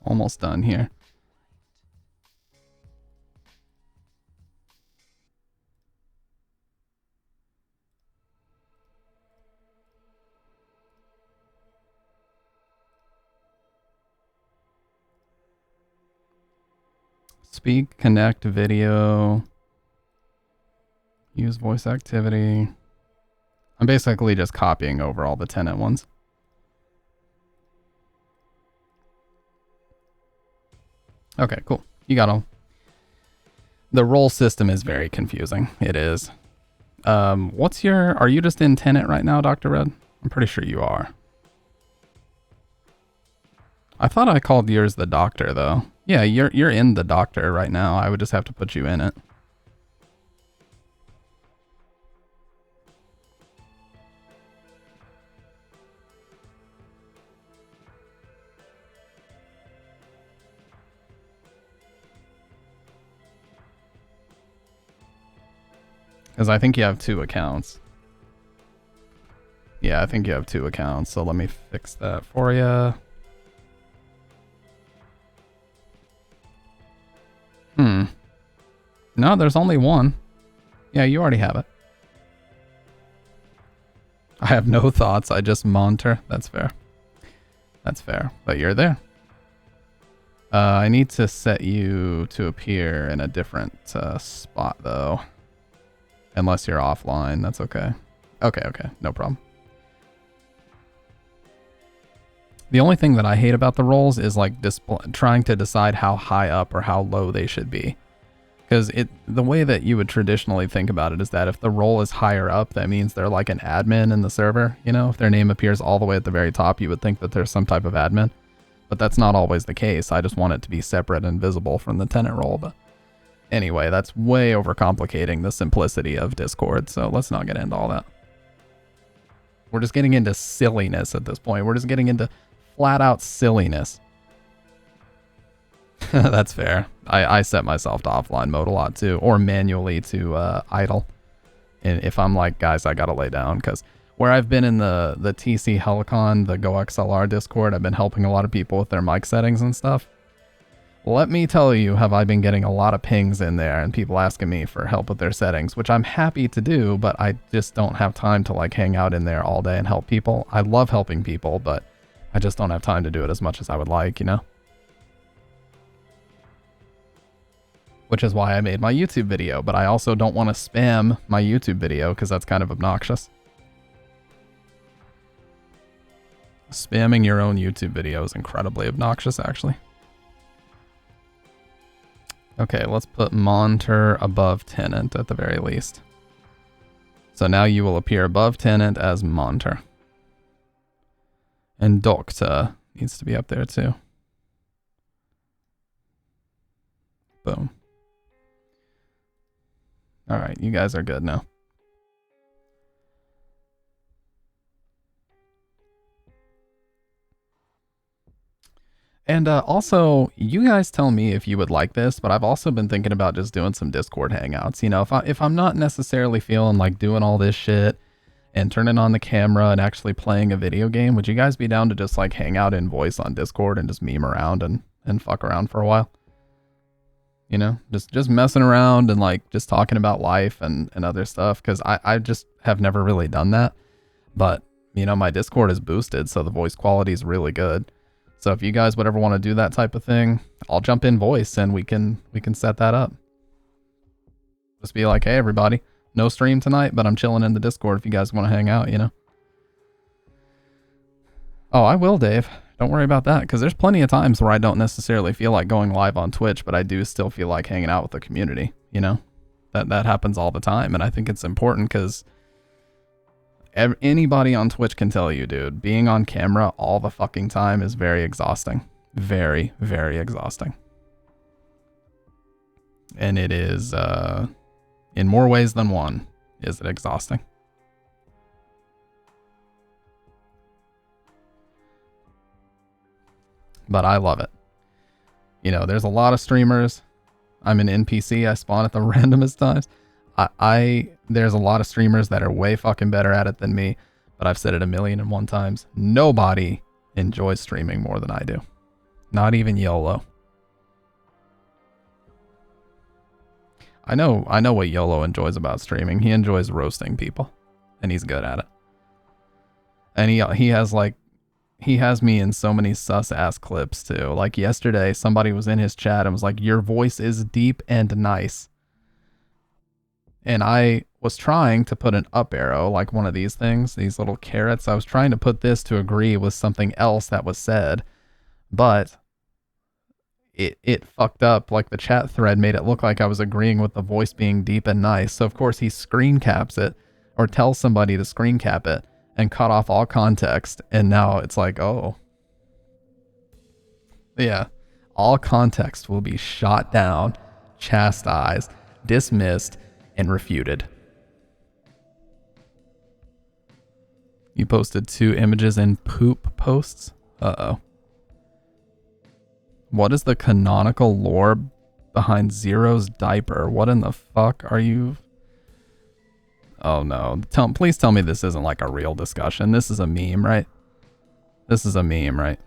Almost done here. Speak, connect, video, use voice activity. I'm basically just copying over all the tenant ones. Okay, cool. You got them. The role system is very confusing. It is. Are you just in tenant right now, Dr. Red? I'm pretty sure you are. I thought I called yours the doctor though. Yeah, you're in the doctor right now. I would just have to put you in it. Because I think you have 2 accounts. Yeah, I think you have 2 accounts. So let me fix that for you. No, there's only 1. Yeah, you already have it. I have no thoughts. I just monitor. That's fair. That's fair. But you're there. I need to set you to appear in a different spot, though. Unless you're offline. That's okay. Okay. No problem. The only thing that I hate about the roles is like trying to decide how high up or how low they should be. Because the way that you would traditionally think about it is that if the role is higher up, that means they're like an admin in the server. You know, if their name appears all the way at the very top, you would think that there's some type of admin. But that's not always the case. I just want it to be separate and visible from the tenant role. But anyway, that's way overcomplicating the simplicity of Discord. So let's not get into all that. We're just getting into silliness at this point. We're just getting into flat out silliness. That's fair. I set myself to offline mode a lot too, or manually to idle. And if I'm like, guys, I gotta lay down, because where I've been in the TC Helicon, the GoXLR Discord, I've been helping a lot of people with their mic settings and stuff. Let me tell you, have I been getting a lot of pings in there and people asking me for help with their settings, which I'm happy to do, but I just don't have time to like hang out in there all day and help people. I love helping people, but I just don't have time to do it as much as I would like, you know? Which is why I made my YouTube video, but I also don't want to spam my YouTube video because that's kind of obnoxious. Spamming your own YouTube video is incredibly obnoxious, actually. Okay, let's put monitor above tenant at the very least. So now you will appear above tenant as monitor. And doctor needs to be up there too. Boom. All right, you guys are good now. And also, you guys tell me if you would like this, but I've also been thinking about just doing some Discord hangouts. You know, if I'm not necessarily feeling like doing all this shit and turning on the camera and actually playing a video game, would you guys be down to just like hang out in voice on Discord and just meme around and fuck around for a while? You know, just messing around and like just talking about life and other stuff, because I just have never really done that. But, you know, my Discord is boosted, so the voice quality is really good. So if you guys would ever want to do that type of thing, I'll jump in voice and we can set that up. Just be like, hey everybody, no stream tonight, but I'm chilling in the Discord if you guys want to hang out, you know? Oh, I will, Dave. Don't worry about that, because there's plenty of times where I don't necessarily feel like going live on Twitch, but I do still feel like hanging out with the community, you know? That happens all the time, and I think it's important because anybody on Twitch can tell you, dude, being on camera all the fucking time is very exhausting. Very, very exhausting. And it is, in more ways than one, is it exhausting. But I love it. You know, there's a lot of streamers. I'm an NPC. I spawn at the randomest times. There's a lot of streamers that are way fucking better at it than me, but I've said it 1,000,001 times. Nobody enjoys streaming more than I do. Not even YOLO. I know what YOLO enjoys about streaming. He enjoys roasting people, and he's good at it. And he has me in so many sus ass clips too. Like yesterday, somebody was in his chat and was like, "Your voice is deep and nice." And I was trying to put an up arrow, like one of these things, these little carrots. I was trying to put this to agree with something else that was said, but it fucked up. Like the chat thread made it look like I was agreeing with the voice being deep and nice. So of course he screen caps it, or tells somebody to screen cap it and cut off all context. And now it's like, oh yeah, all context will be shot down, chastised, dismissed, and refuted. You posted 2 images in poop posts? Uh-oh. What is the canonical lore behind Zero's diaper? What in the fuck are you... Oh no. Please tell me this isn't like a real discussion. This is a meme, right? This is a meme, right?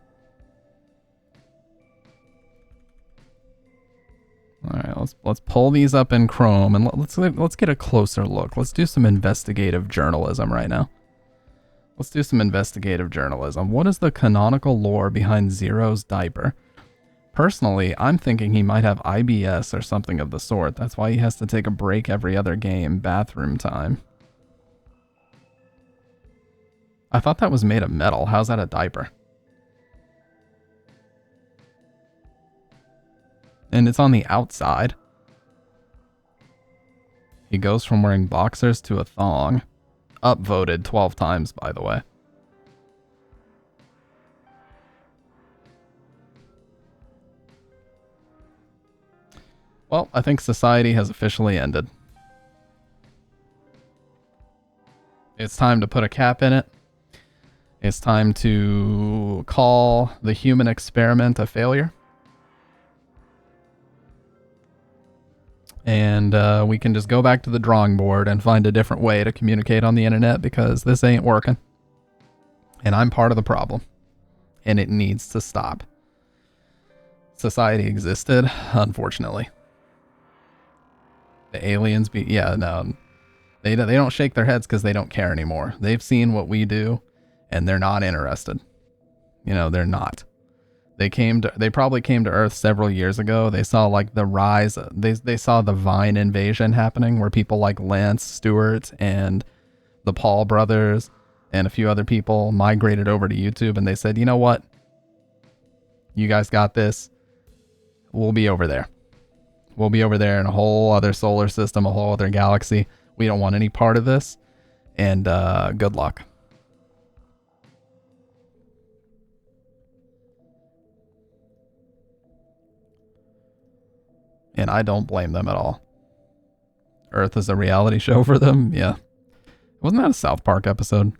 Alright, let's pull these up in Chrome and let's get a closer look. Let's do some investigative journalism right now. Let's do some investigative journalism. What is the canonical lore behind Zero's diaper? Personally, I'm thinking he might have IBS or something of the sort. That's why he has to take a break every other game. Bathroom time. I thought that was made of metal. How's that a diaper? And it's on the outside. He goes from wearing boxers to a thong. Upvoted 12 times, by the way. Well, I think society has officially ended. It's time to put a cap in it. It's time to call the human experiment a failure. And we can just go back to the drawing board and find a different way to communicate on the internet, because this ain't working. And I'm part of the problem. And it needs to stop. Society existed, unfortunately. The aliens yeah, no. They don't shake their heads because they don't care anymore. They've seen what we do, and they're not interested. You know, they're not. They probably came to Earth several years ago. They saw like the rise. They saw the Vine invasion happening, where people like Lance Stewart and the Paul brothers and a few other people migrated over to YouTube, and they said, you know what? You guys got this. We'll be over there. We'll be over there in a whole other solar system, a whole other galaxy. We don't want any part of this. And good luck. And I don't blame them at all. Earth is a reality show for them? Yeah. Wasn't that a South Park episode?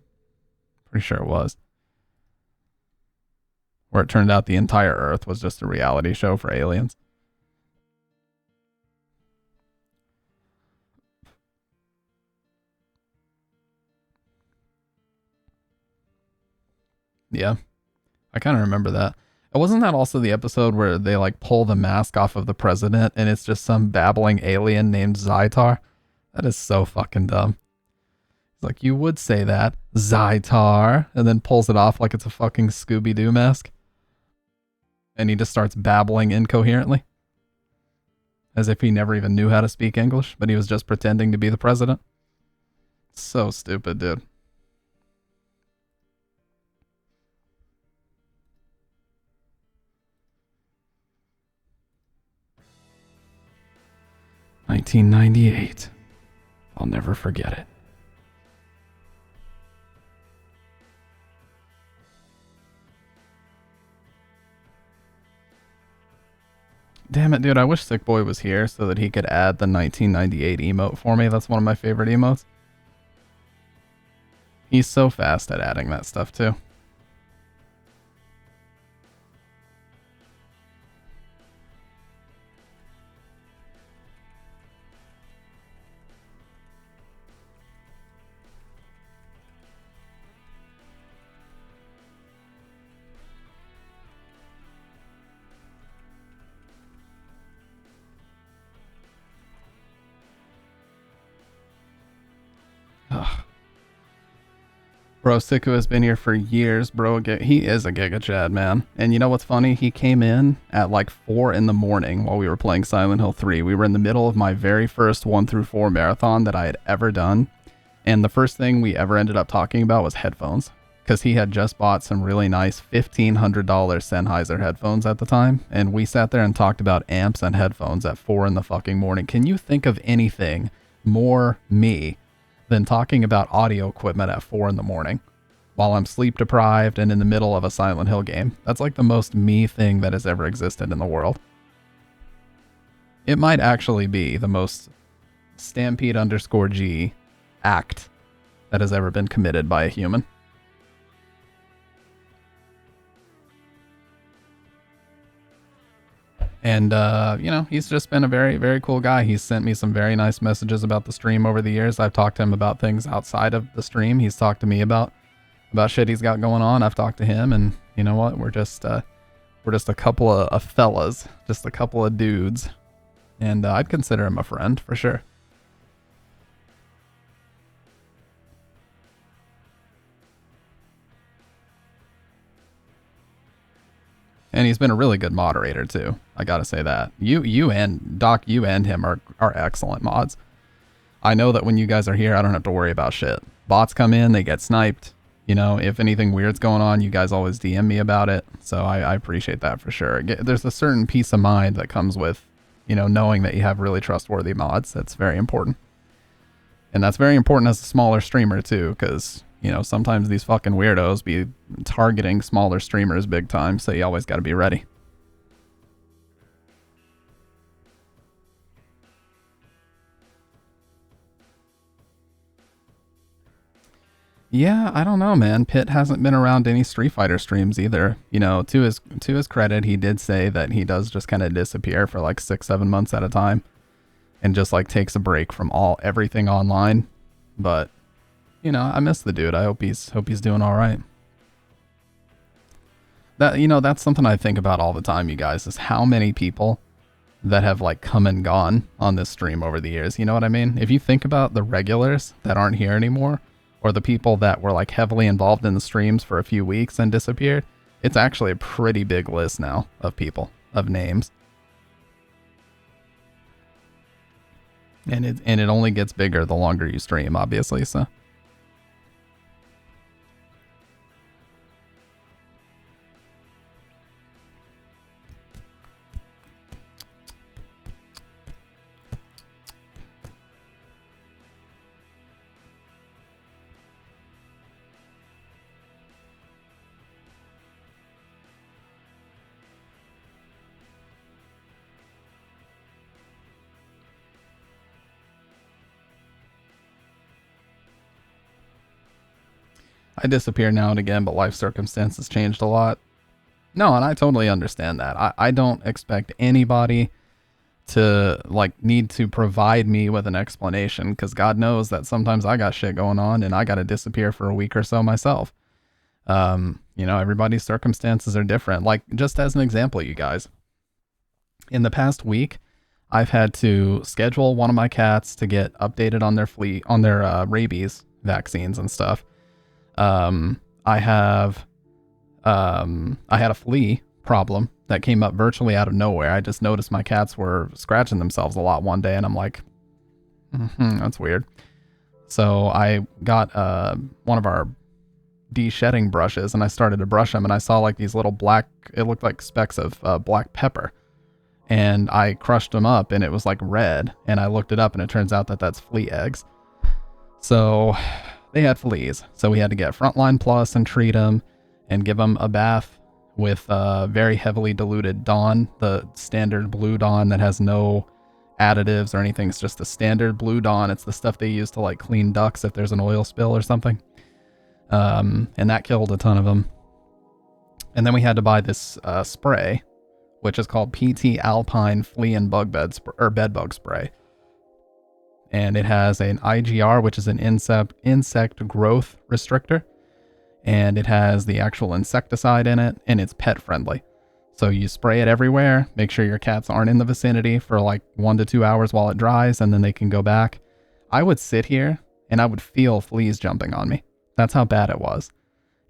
Pretty sure it was. Where it turned out the entire Earth was just a reality show for aliens. Yeah. I kind of remember that. Wasn't that also the episode where they like pull the mask off of the president and it's just some babbling alien named Zytar? That is so fucking dumb. It's like, you would say that, Zytar, and then pulls it off like it's a fucking Scooby-Doo mask. And he just starts babbling incoherently. As if he never even knew how to speak English, but he was just pretending to be the president. So stupid, dude. "1998. I'll never forget it." Damn it, dude. I wish Sick Boy was here so that he could add the 1998 emote for me. That's one of my favorite emotes. He's so fast at adding that stuff, too. Bro, Siku has been here for years, bro. He is a Giga Chad, man. And you know what's funny? He came in at like 4 in the morning while we were playing Silent Hill 3. We were in the middle of my very first 1 through 4 marathon that I had ever done. And the first thing we ever ended up talking about was headphones. Because he had just bought some really nice $1,500 Sennheiser headphones at the time. And we sat there and talked about amps and headphones at 4 in the fucking morning. Can you think of anything more me than talking about audio equipment at 4 in the morning while I'm sleep deprived and in the middle of a Silent Hill game? That's like the most me thing that has ever existed in the world. It might actually be the most Stampede_G act that has ever been committed by a human. And, you know, he's just been a very, very cool guy. He's sent me some very nice messages about the stream over the years. I've talked to him about things outside of the stream. He's talked to me about shit he's got going on. I've talked to him, and you know what? We're just a couple of fellas, just a couple of dudes. And I'd consider him a friend for sure. And he's been a really good moderator too. I gotta say that. You and Doc, you and him are excellent mods. I know that when you guys are here, I don't have to worry about shit. Bots come in, they get sniped. You know, if anything weird's going on, you guys always DM me about it. So I appreciate that for sure. There's a certain peace of mind that comes with, you know, knowing that you have really trustworthy mods. That's very important. And that's very important as a smaller streamer too, because, you know, sometimes these fucking weirdos be targeting smaller streamers big time, so you always got to be ready. Yeah, I don't know, man. Pitt hasn't been around any Street Fighter streams either. You know, to his credit, he did say that he does just kind of disappear for like 6-7 months at a time and just like takes a break from everything online. But you know, I miss the dude. I hope he's doing all right. That, you know, that's something I think about all the time, you guys, is how many people that have like come and gone on this stream over the years. You know what I mean? If you think about the regulars that aren't here anymore, or the people that were like heavily involved in the streams for a few weeks and disappeared, it's actually a pretty big list now of people, of names. And it only gets bigger the longer you stream, obviously, so. I disappear now and again, but life circumstances changed a lot. No, and I totally understand that. I don't expect anybody to like need to provide me with an explanation, because God knows that sometimes I got shit going on and I got to disappear for a week or so myself. You know, everybody's circumstances are different. Like, just as an example, you guys, in the past week, I've had to schedule one of my cats to get updated on their rabies vaccines and stuff. I had a flea problem that came up virtually out of nowhere. I just noticed my cats were scratching themselves a lot one day, and I'm like, that's weird. So I got one of our de-shedding brushes, and I started to brush them, and I saw like these little black, it looked like specks of black pepper, and I crushed them up, and it was like red, and I looked it up, and it turns out that that's flea eggs. So they had fleas, so we had to get Frontline Plus and treat them and give them a bath with very heavily diluted Dawn, the standard blue Dawn that has no additives or anything. It's just the standard blue Dawn. It's the stuff they use to like clean ducks if there's an oil spill or something. And that killed a ton of them. And then we had to buy this spray, which is called PT Alpine Flea and Bug Bed bug spray. And it has an IGR, which is an insect growth restrictor. And it has the actual insecticide in it, and it's pet friendly. So you spray it everywhere, make sure your cats aren't in the vicinity for like 1 to 2 hours while it dries, and then they can go back. I would sit here and I would feel fleas jumping on me. That's how bad it was.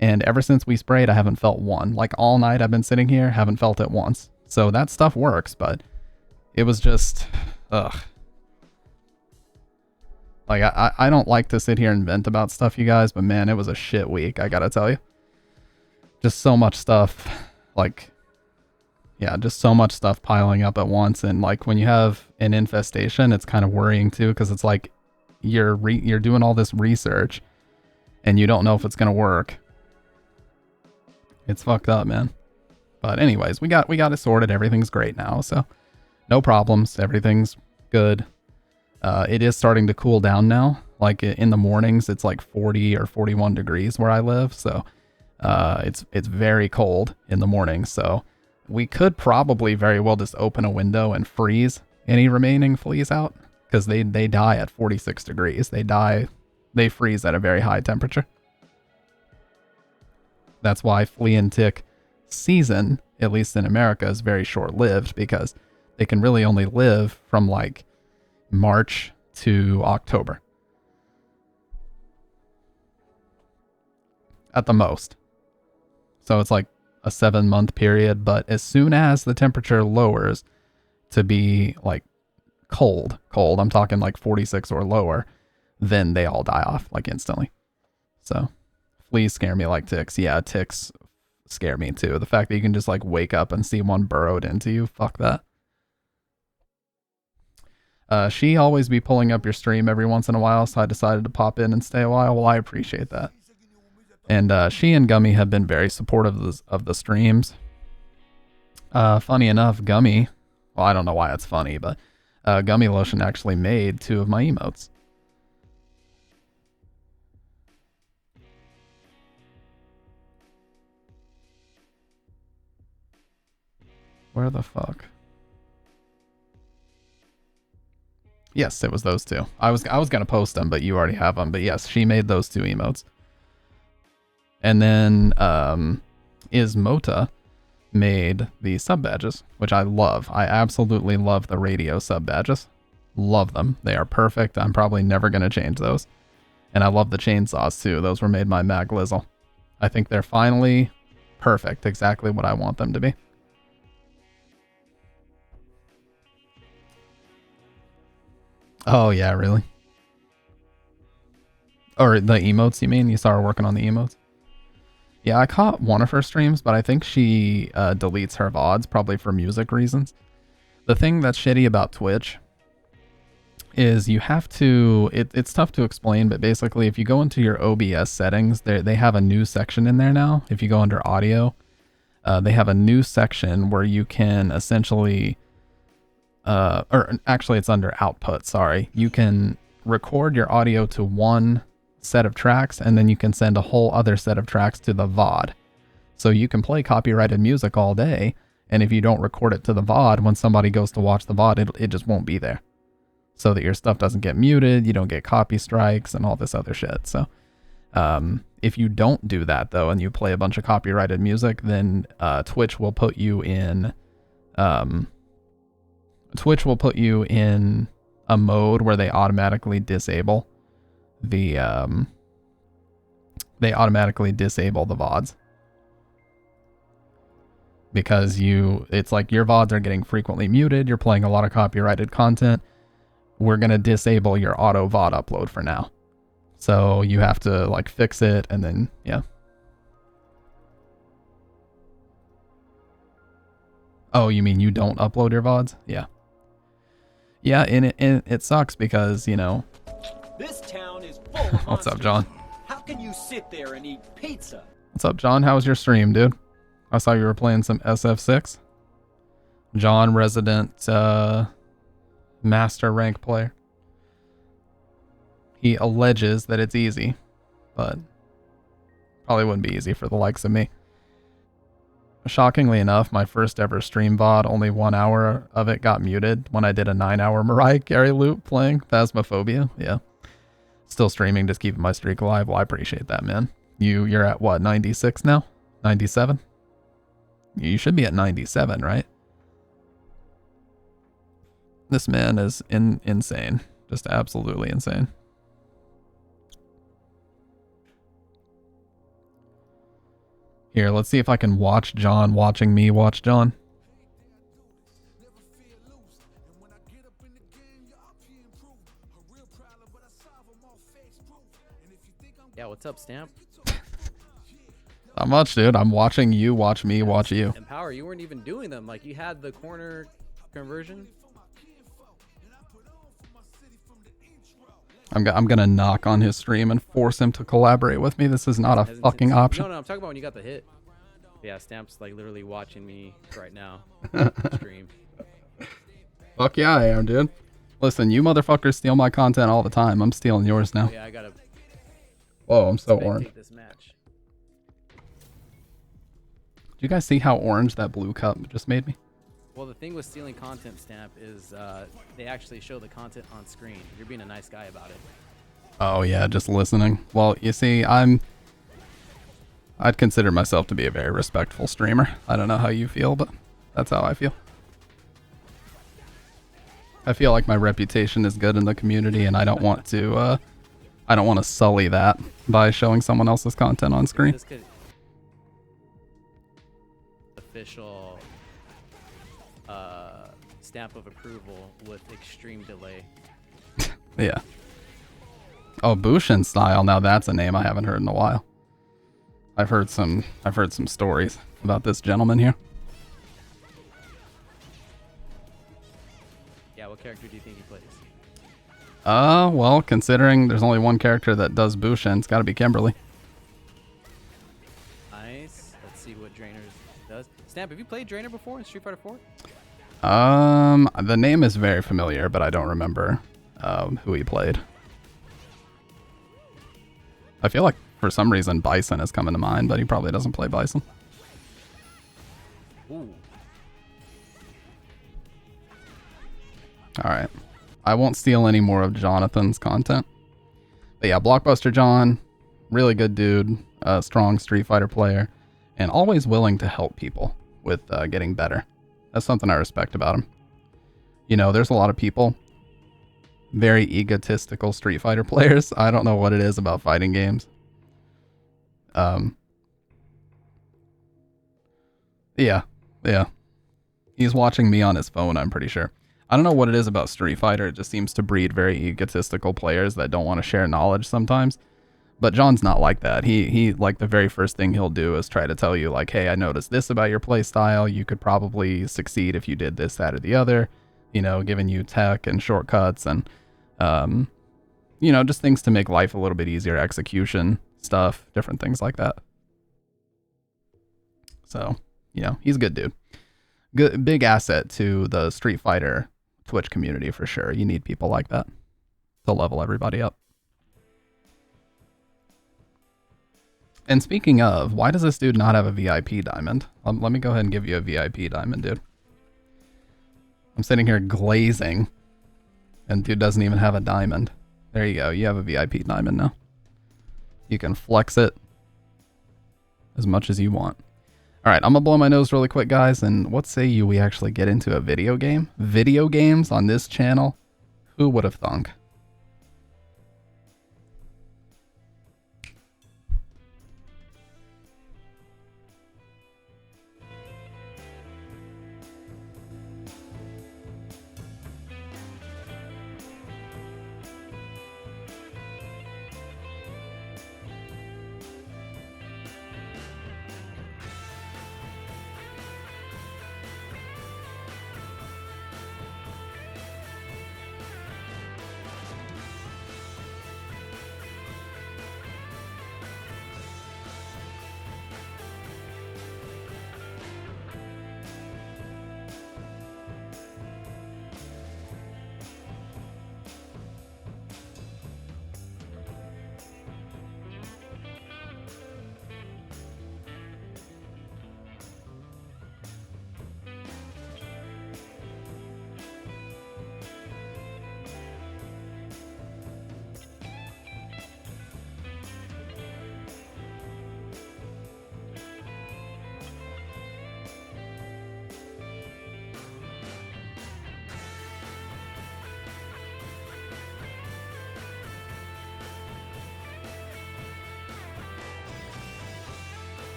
And ever since we sprayed, I haven't felt one. Like all night I've been sitting here, haven't felt it once. So that stuff works, but it was just, ugh. Like, I don't like to sit here and vent about stuff, you guys, but man, it was a shit week, I gotta tell you. Just so much stuff, like, yeah, just so much stuff piling up at once. And like when you have an infestation, it's kind of worrying too, because it's like you're doing all this research and you don't know if it's gonna work. It's fucked up, man. But anyways, we got it sorted. Everything's great now, so no problems. Everything's good. It is starting to cool down now. Like in the mornings, it's like 40 or 41 degrees where I live, so it's very cold in the morning. So we could probably very well just open a window and freeze any remaining fleas out, because they die at 46 degrees. They freeze at a very high temperature. That's why flea and tick season, at least in America, is very short-lived, because they can really only live from like March to October at the most. So it's like a 7-month period, but as soon as the temperature lowers to be like cold, I'm talking like 46 or lower, then they all die off like instantly. So fleas scare me like ticks. Yeah, ticks scare me too. The fact that you can just like wake up and see one burrowed into you, fuck that. She always be pulling up your stream every once in a while, so I decided to pop in and stay a while. Well, I appreciate that. And she and Gummy have been very supportive of the streams. Funny enough, Gummy, well, I don't know why it's funny, but Gummy Lotion actually made 2 of my emotes. Where the fuck? Yes, it was those 2. I was gonna post them, but you already have them. But yes, she made those 2 emotes. And then Ismota made the sub badges, which I love. I absolutely love the radio sub badges. Love them. They are perfect. I'm probably never gonna change those. And I love the chainsaws too. Those were made by Maglizzle. I think they're finally perfect. Exactly what I want them to be. Oh, yeah, really? Or the emotes, you mean? You saw her working on the emotes? Yeah, I caught one of her streams, but I think she deletes her VODs, probably for music reasons. The thing that's shitty about Twitch is you have to... It's tough to explain, but basically if you go into your OBS settings, they have a new section in there now. If you go under audio, they have a new section where you can essentially... or actually it's under output, sorry. You can record your audio to one set of tracks, and then you can send a whole other set of tracks to the VOD. So you can play copyrighted music all day, and if you don't record it to the VOD, when somebody goes to watch the VOD, it just won't be there. So that your stuff doesn't get muted, you don't get copy strikes, and all this other shit. So if you don't do that, though, and you play a bunch of copyrighted music, then Twitch will put you in... Twitch will put you in a mode where they automatically disable the VODs, because it's like your VODs are getting frequently muted, you're playing a lot of copyrighted content. We're gonna disable your auto VOD upload for now, so you have to like fix it, and then yeah. Oh, you mean you don't upload your VODs? Yeah. Yeah, and it sucks because, you know... This town is full of What's up, John? How can you sit there and eat pizza? What's up, John? How was your stream, dude? I saw you were playing some SF6. John, resident master rank player. He alleges that it's easy, but probably wouldn't be easy for the likes of me. Shockingly enough, my first ever stream VOD, only 1 hour of it got muted when I did a 9-hour Mariah Carey loop playing Phasmophobia. Yeah. Still streaming, just keeping my streak alive. Well, I appreciate that, man. You're at what, 96 now? 97? You should be at 97, right? This man is insane. Just absolutely insane. Here, let's see if I can watch John watching me watch John. Yeah, what's up, Stamp? Not much, dude. I'm watching you watch me watch you. And Power, you weren't even doing them. Like, you had the corner conversion. I'm gonna knock on his stream and force him to collaborate with me. This is not a fucking option. No, I'm talking about when you got the hit. Yeah, Stamp's like literally watching me right now. Stream. Fuck yeah, I am, dude. Listen, you motherfuckers steal my content all the time. I'm stealing yours now. Oh, yeah, I gotta. Whoa, I'm so orange. This match. Do you guys see how orange that blue cup just made me? Well, the thing with stealing content, Stamp, is they actually show the content on screen. You're being a nice guy about it. Oh yeah, just listening. Well, you see, I'd consider myself to be a very respectful streamer. I don't know how you feel, but that's how I feel. I feel like my reputation is good in the community, and I don't want to sully that by showing someone else's content on screen. This could official stamp of approval with extreme delay. Yeah. Oh, Bushin style. Now that's a name I haven't heard in a while. I've heard some stories about this gentleman here. Yeah, what character do you think he plays? Well, considering there's only one character that does Bushin, it's got to be Kimberly. Nice. Let's see what Drainer does. Stamp, have you played Drainer before in Street Fighter 4? The name is very familiar, but I don't remember who he played. I feel like for some reason Bison is coming to mind, but he probably doesn't play Bison. Ooh. Alright. I won't steal any more of Jonathan's content. But yeah, Blockbuster John, really good dude, strong Street Fighter player, and always willing to help people with getting better. That's something I respect about him. You know, there's a lot of people, very egotistical Street Fighter players. I don't know what it is about fighting games. Yeah. He's watching me on his phone, I'm pretty sure. I don't know what it is about Street Fighter. It just seems to breed very egotistical players that don't want to share knowledge sometimes. But John's not like that. He like the very first thing he'll do is try to tell you like, hey, I noticed this about your play style. You could probably succeed if you did this, that, or the other. You know, giving you tech and shortcuts and, you know, just things to make life a little bit easier, execution stuff, different things like that. So, you know, he's a good dude. Good, big asset to the Street Fighter Twitch community for sure. You need people like that to level everybody up. And speaking of, why does this dude not have a VIP diamond? Let me go ahead and give you a VIP diamond, dude. I'm sitting here glazing, and dude doesn't even have a diamond. There you go. You have a VIP diamond now. You can flex it as much as you want. All right, I'm gonna blow my nose really quick, guys, and what say you we actually get into a video game? Video games on this channel? Who would have thunk?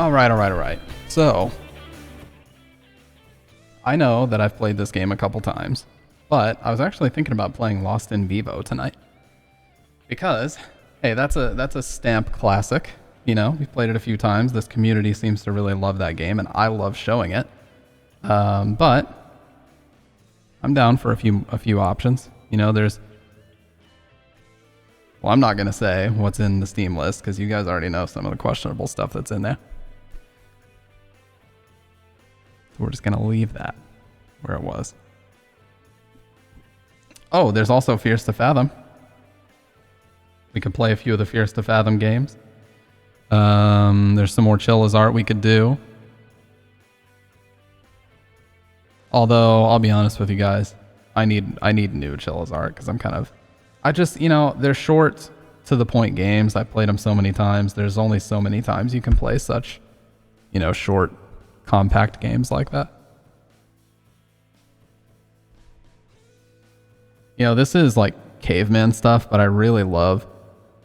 All right. So, I know that I've played this game a couple times, but I was actually thinking about playing Lost in Vivo tonight. Because, hey, that's a Stamp classic. You know, we've played it a few times. This community seems to really love that game, and I love showing it. But I'm down for a few options. You know, there's... Well, I'm not going to say what's in the Steam list, because you guys already know some of the questionable stuff that's in there. So we're just going to leave that where it was. Oh, there's also Fierce to Fathom. We could play a few of the Fierce to Fathom games. There's some more Chill as Art we could do. Although, I'll be honest with you guys, I need new Chill as Art, because I just, you know, they're short to the point games. I've played them so many times. There's only so many times you can play such, you know, short, compact games like that. You know, this is like caveman stuff, but I really love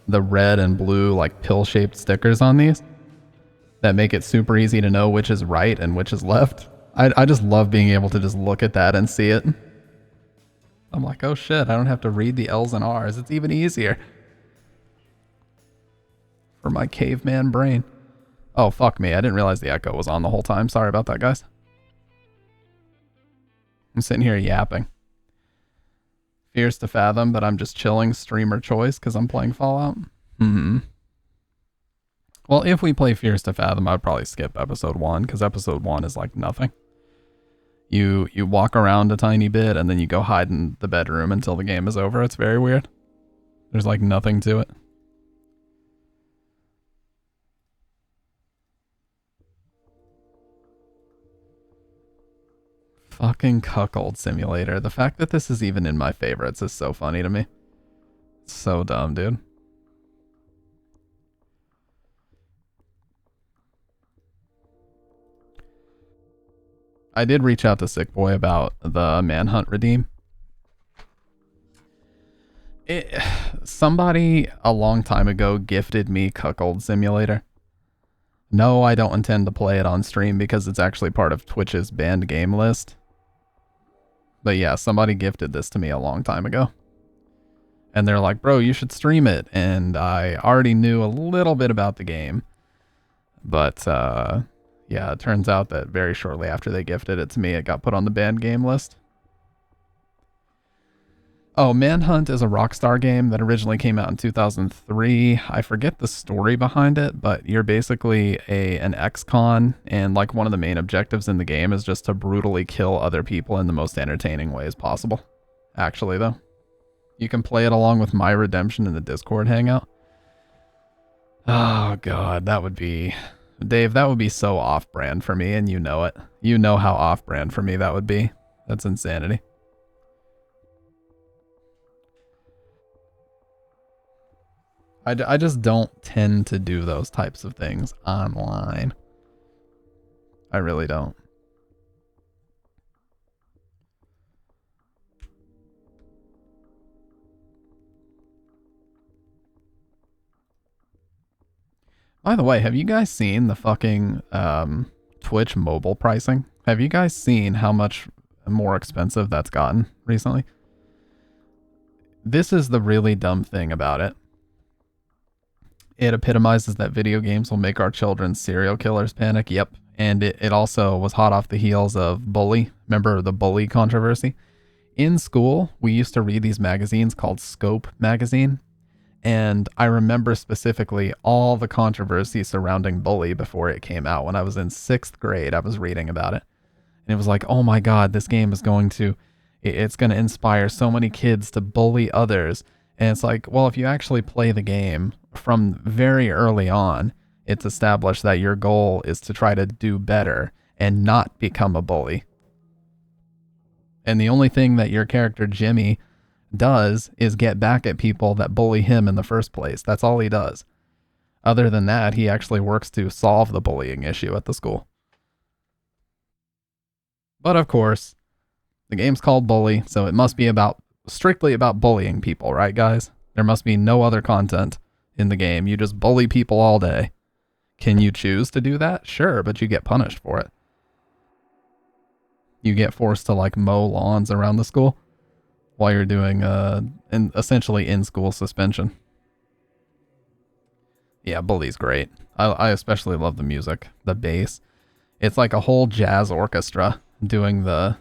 the red and blue like pill-shaped stickers on these that make it super easy to know which is right and which is left. I just love being able to just look at that and see it. I'm like, oh shit, I don't have to read the L's and R's. It's even easier for my caveman brain. Oh, fuck me. I didn't realize the echo was on the whole time. Sorry about that, guys. I'm sitting here yapping. Fierce to Fathom, but I'm just chilling streamer choice because I'm playing Fallout. Well, if we play Fierce to Fathom, I'd probably skip episode 1 because episode 1 is like nothing. You walk around a tiny bit and then you go hide in the bedroom until the game is over. It's very weird. There's like nothing to it. Fucking Cuckold Simulator. The fact that this is even in my favorites is so funny to me. It's so dumb, dude. I did reach out to Sick Boy about the Manhunt Redeem. Somebody a long time ago gifted me Cuckold Simulator. No, I don't intend to play it on stream because it's actually part of Twitch's banned game list. But yeah, somebody gifted this to me a long time ago. And they're like, bro, you should stream it. And I already knew a little bit about the game. But yeah, it turns out that very shortly after they gifted it to me, it got put on the banned game list. Oh, Manhunt is a Rockstar game that originally came out in 2003. I forget the story behind it, but you're basically an ex-con, and like one of the main objectives in the game is just to brutally kill other people in the most entertaining ways possible. Actually, though. You can play it along with My Redemption in the Discord hangout. Oh, God, that would be... Dave, that would be so off-brand for me, and you know it. You know how off-brand for me that would be. That's insanity. I just don't tend to do those types of things online. I really don't. By the way, have you guys seen the fucking Twitch mobile pricing? Have you guys seen how much more expensive that's gotten recently? This is the really dumb thing about it. It epitomizes that video games will make our children serial killers panic. Yep. And it also was hot off the heels of Bully. Remember the Bully controversy? In school, we used to read these magazines called Scope magazine. And I remember specifically all the controversy surrounding Bully before it came out. When I was in 6th grade, I was reading about it. And it was like, oh my God, this game is it's going to inspire so many kids to bully others. And it's like, well, if you actually play the game from very early on, it's established that your goal is to try to do better and not become a bully. And the only thing that your character Jimmy does is get back at people that bully him in the first place. That's all he does. Other than that, he actually works to solve the bullying issue at the school. But of course, the game's called Bully, so it must be strictly about bullying people, right guys? There must be no other content in the game. You just bully people all day. Can you choose to do that? Sure, but you get punished for it. You get forced to like mow lawns around the school while you're doing essentially in-school suspension. Yeah, Bully's great. I especially love the music, the bass. It's like a whole jazz orchestra doing the...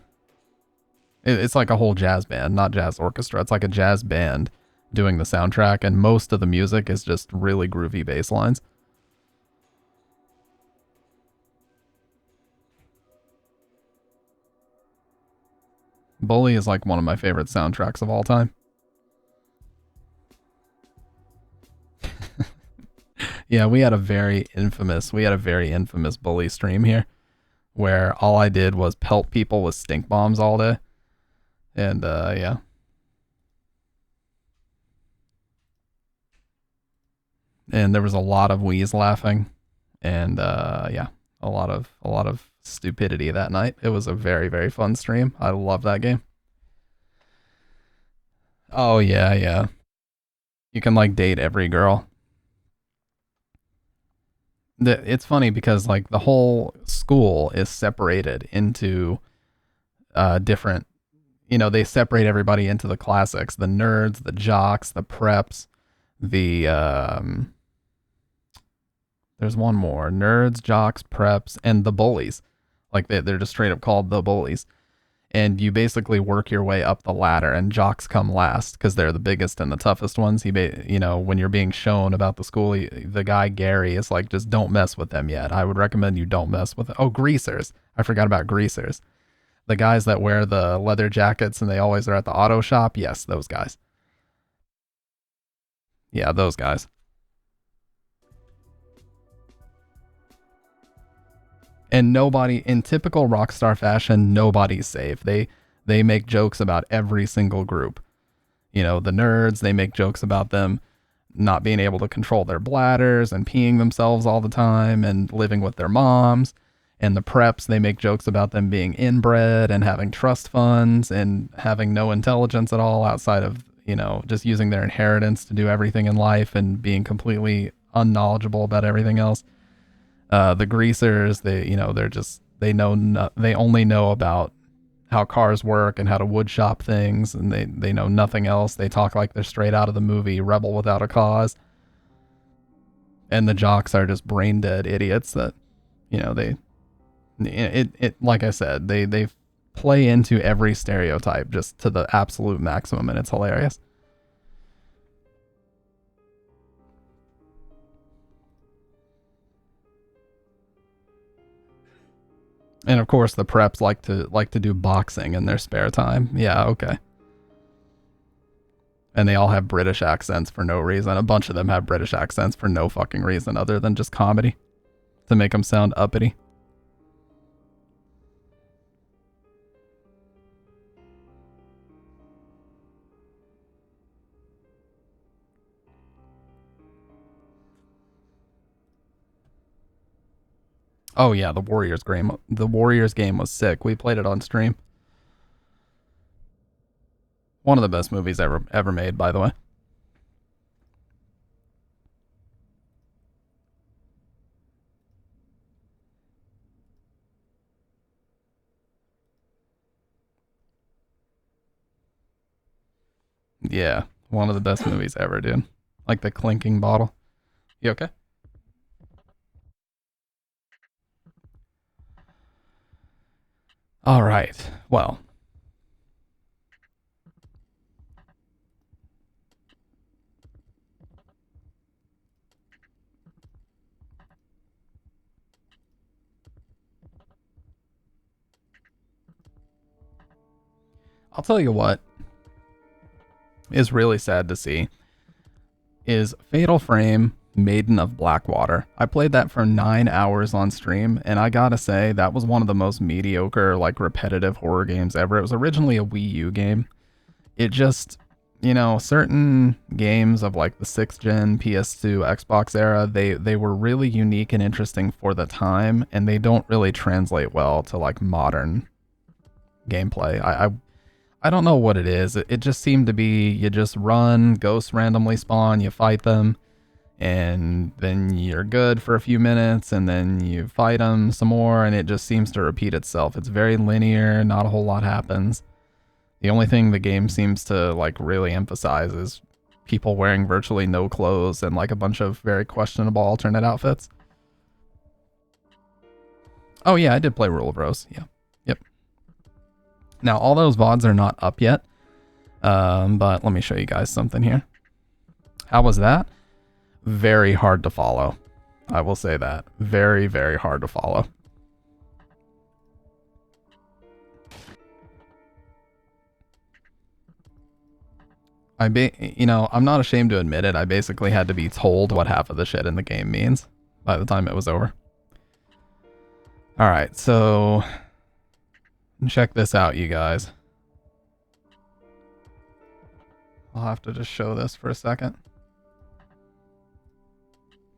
It's like a whole jazz band, not jazz orchestra. It's like a jazz band doing the soundtrack, and most of the music is just really groovy bass lines. Bully is like one of my favorite soundtracks of all time. Yeah, we had a very infamous Bully stream here where all I did was pelt people with stink bombs all day. And yeah. And there was a lot of wheeze laughing and yeah, a lot of stupidity that night. It was a very, very fun stream. I love that game. Oh yeah, yeah. You can like date every girl. It's funny because like the whole school is separated into different, you know, they separate everybody into the classics, the nerds, the jocks, the preps, the there's one more, nerds, jocks, preps, and the bullies. Like they're just straight up called the bullies. And you basically work your way up the ladder, and jocks come last because they're the biggest and the toughest ones. You know, when you're being shown about the school, the guy Gary is like, just don't mess with them yet. I would recommend you don't mess with them. Oh, greasers. I forgot about greasers. The guys that wear the leather jackets and they always are at the auto shop. Yes, those guys. Yeah, those guys. And nobody, in typical Rockstar fashion, nobody's safe. They make jokes about every single group. You know, the nerds, they make jokes about them not being able to control their bladders and peeing themselves all the time and living with their moms. And the preps, they make jokes about them being inbred and having trust funds and having no intelligence at all outside of, you know, just using their inheritance to do everything in life and being completely unknowledgeable about everything else. The greasers, they only know about how cars work and how to wood shop things, and they know nothing else. They talk like they're straight out of the movie Rebel Without a Cause. And the jocks are just brain dead idiots that, you know, like I said, they play into every stereotype just to the absolute maximum, and it's hilarious. And of course, the preps like to do boxing in their spare time. Yeah, okay. And they all have British accents for no reason. A bunch of them have British accents for no fucking reason other than just comedy to make them sound uppity. Oh yeah, the Warriors game. The Warriors game was sick. We played it on stream. One of the best movies ever made, by the way. Yeah, one of the best movies ever, dude. Like the clinking bottle. You okay? All right. Well. I'll tell you what is really sad to see is Fatal Frame Maiden of Blackwater. I played that for 9 hours on stream, and I gotta say, that was one of the most mediocre, like, repetitive horror games ever. It was originally a Wii U game. It just, you know, certain games of, like, the 6th gen, PS2, Xbox era, they were really unique and interesting for the time, and they don't really translate well to, like, modern gameplay. I don't know what it is. It just seemed to be, you just run, ghosts randomly spawn, you fight them. and then you're good for a few minutes, and then you fight them some more, and it just seems to repeat itself. It's very linear, not a whole lot happens. The only thing the game seems to like really emphasize is people wearing virtually no clothes and like a bunch of very questionable alternate outfits. Oh yeah, I did play Rule of Rose. Yeah. Yep. Now all those VODs are not up yet. But let me show you guys something here. How was that? Very hard to follow. I will say that. Very, very hard to follow. I'm not ashamed to admit it. I basically had to be told what half of the shit in the game means by the time it was over. All right, so check this out, you guys. I'll have to just show this for a second.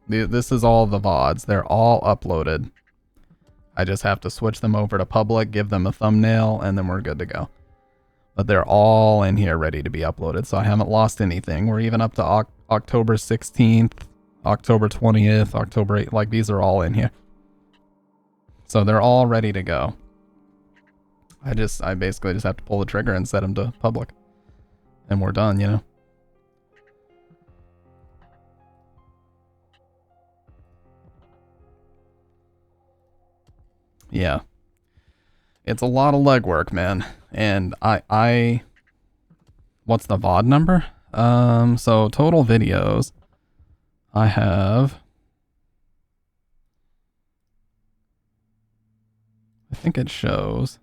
This is all the VODs. They're all uploaded. I just have to switch them over to public, give them a thumbnail, and then we're good to go. But they're all in here ready to be uploaded, so I haven't lost anything. We're even up to October 16th, October 20th, October 8th. Like, these are all in here. So they're all ready to go. I basically just have to pull the trigger and set them to public. And we're done, you know? Yeah. It's a lot of legwork, man. And what's the VOD number? So total videos, I have, I think it shows.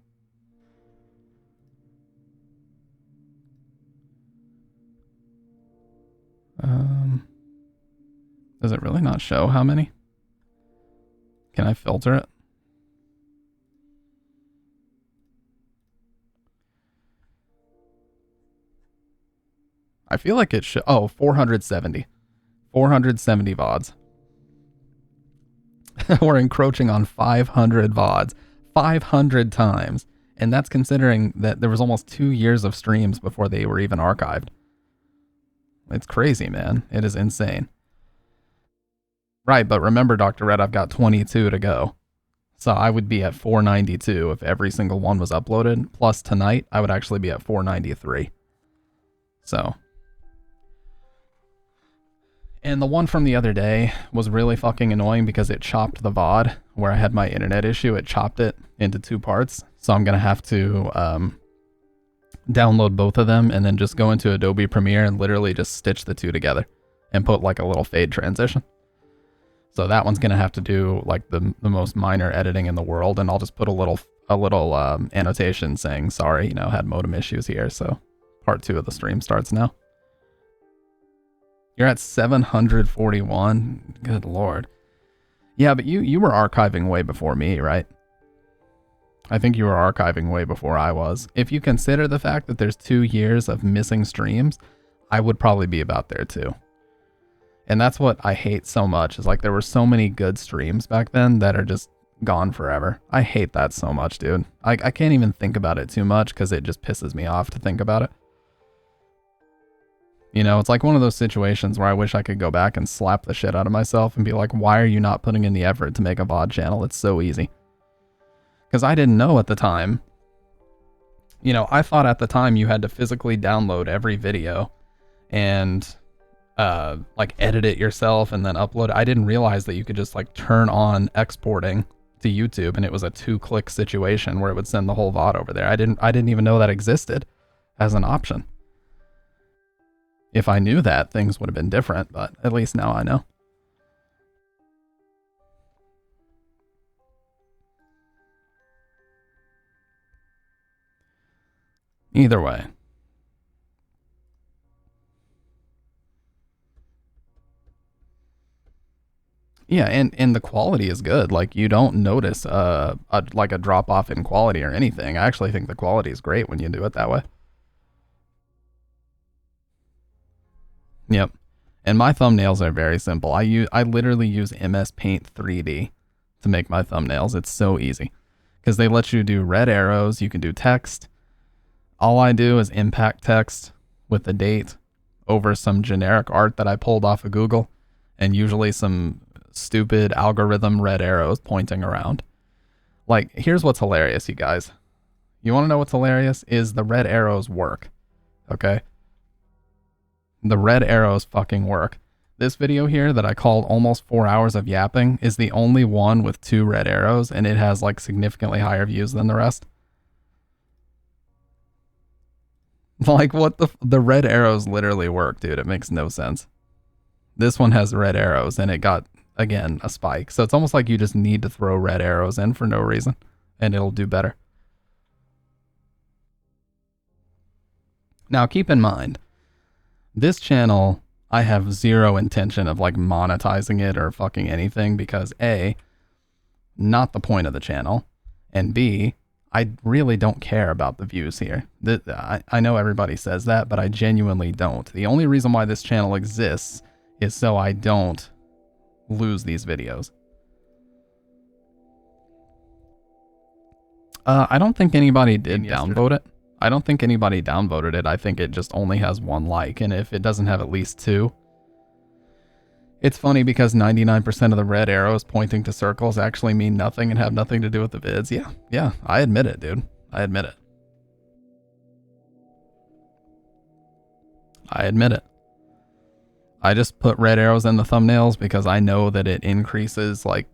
Does it really not show how many? Can I filter it? I feel like it should. Oh, 470. 470 VODs. We're encroaching on 500 VODs. 500 times. And that's considering that there was almost 2 years of streams before they were even archived. It's crazy, man. It is insane. Right, but remember, Dr. Red, I've got 22 to go. So I would be at 492 if every single one was uploaded. Plus tonight, I would actually be at 493. So. And the one from the other day was really fucking annoying because it chopped the VOD. Where I had my internet issue, it chopped it into 2 parts. So I'm going to have to download both of them and then just go into Adobe Premiere and literally just stitch the 2 together and put like a little fade transition. So that one's going to have to do like the most minor editing in the world, and I'll just put a little annotation saying, sorry, had modem issues here. So part 2 of the stream starts now. You're at 741. Good Lord. Yeah, but you were archiving way before me, right? I think you were archiving way before I was. If you consider the fact that there's 2 years of missing streams, I would probably be about there too. And that's what I hate so much, is like there were so many good streams back then that are just gone forever. I hate that so much, dude. I can't even think about it too much because it just pisses me off to think about it. It's like one of those situations where I wish I could go back and slap the shit out of myself and be like, why are you not putting in the effort to make a VOD channel? It's so easy. Because I didn't know at the time. I thought at the time you had to physically download every video and like edit it yourself and then upload it. I didn't realize that you could just like turn on exporting to YouTube and it was a 2-click situation where it would send the whole VOD over there. I didn't even know that existed as an option. If I knew that, things would have been different, but at least now I know. Either way. Yeah, and the quality is good. Like, you don't notice like a drop off in quality or anything. I actually think the quality is great when you do it that way. Yep. And my thumbnails are very simple. I literally use MS Paint 3D to make my thumbnails. It's so easy because they let you do red arrows. You can do text. All I do is impact text with the date over some generic art that I pulled off of Google, and usually some stupid algorithm red arrows pointing around. Like, here's what's hilarious, you guys. You want to know what's hilarious? Is the red arrows work. Okay? The red arrows fucking work. This video here that I called almost 4 hours of yapping is the only one with 2 red arrows, and it has like significantly higher views than the rest. Like, what the red arrows literally work, dude. It makes no sense. This one has red arrows, and it got, again, a spike. So it's almost like you just need to throw red arrows in for no reason, and it'll do better. Now, keep in mind, this channel, I have zero intention of like monetizing it or fucking anything because A, not the point of the channel, and B, I really don't care about the views here. I know everybody says that, but I genuinely don't. The only reason why this channel exists is so I don't lose these videos. I don't think anybody did downvote it. I don't think anybody downvoted it. I think it just only has 1 like, and if it doesn't have at least 2, it's funny because 99% of the red arrows pointing to circles actually mean nothing and have nothing to do with the vids. Yeah, I admit it, dude. I admit it. I admit it. I just put red arrows in the thumbnails because I know that it increases like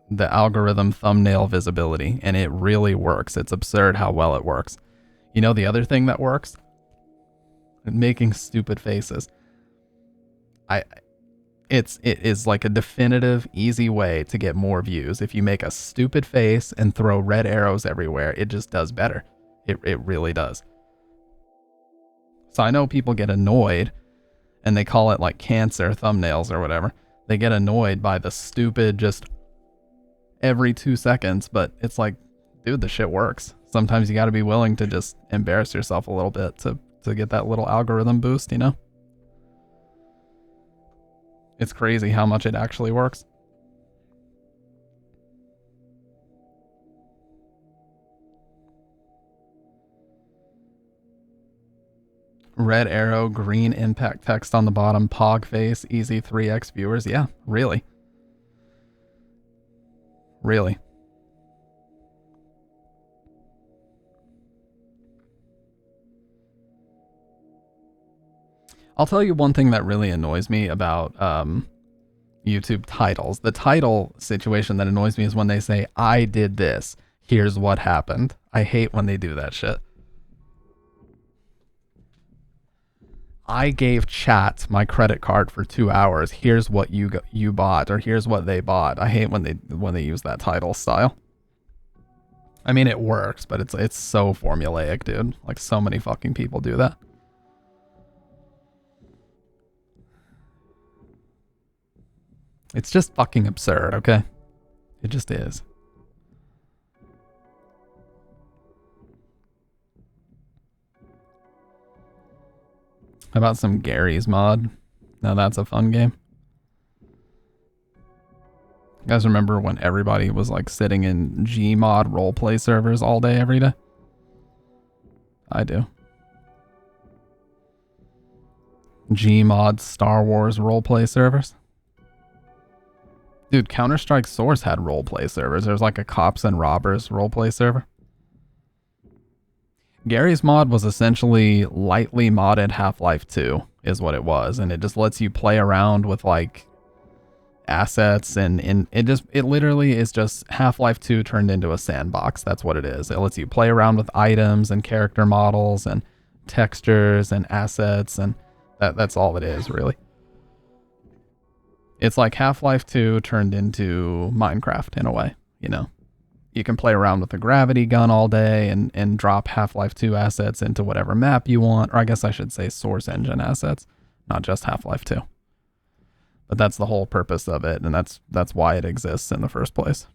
the algorithm thumbnail visibility, and it really works. It's absurd how well it works. You know the other thing that works? Making stupid faces. It is like a definitive, easy way to get more views. If you make a stupid face and throw red arrows everywhere, it just does better. It really does. So I know people get annoyed, and they call it like cancer thumbnails or whatever. They get annoyed by the stupid just every 2 seconds, but it's like, dude, the shit works. Sometimes you got to be willing to just embarrass yourself a little bit to get that little algorithm boost, you know? It's crazy how much it actually works. Red arrow, green impact text on the bottom, pog face, easy 3x viewers. Yeah, really. Really. I'll tell you one thing that really annoys me about YouTube titles. The title situation that annoys me is when they say, I did this, here's what happened. I hate when they do that shit. I gave chat my credit card for 2 hours. Here's what you bought, or here's what they bought. I hate when they use that title style. I mean, it works, but it's so formulaic, dude. Like, so many fucking people do that. It's just fucking absurd, okay? It just is. How about some Gary's mod? Now that's a fun game. You guys remember when everybody was like sitting in Gmod roleplay servers all day, every day? I do. Gmod Star Wars roleplay servers. Dude, Counter-Strike Source had roleplay servers. There's like a cops and robbers roleplay server. Gary's mod was essentially lightly modded Half-Life 2 is what it was, and it just lets you play around with like assets, and it literally is just Half-Life 2 turned into a sandbox. That's what it is. It lets you play around with items and character models and textures and assets, and that's all it is, really. It's like Half-Life 2 turned into Minecraft in a way, you know. You can play around with the gravity gun all day and drop Half-Life 2 assets into whatever map you want, or I guess I should say Source Engine assets, not just Half-Life 2. But that's the whole purpose of it, and that's why it exists in the first place.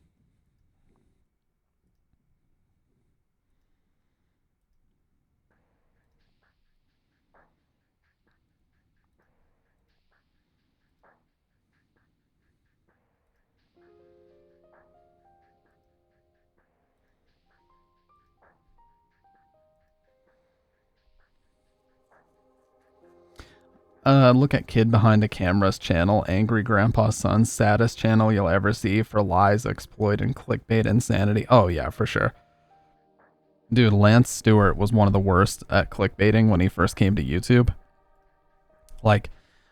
Look at Kid Behind a Camera's channel, Angry Grandpa's Son, saddest channel you'll ever see for lies, exploit, and clickbait insanity. Oh yeah, for sure. Dude, Lance Stewart was one of the worst at clickbaiting when he first came to YouTube. Like,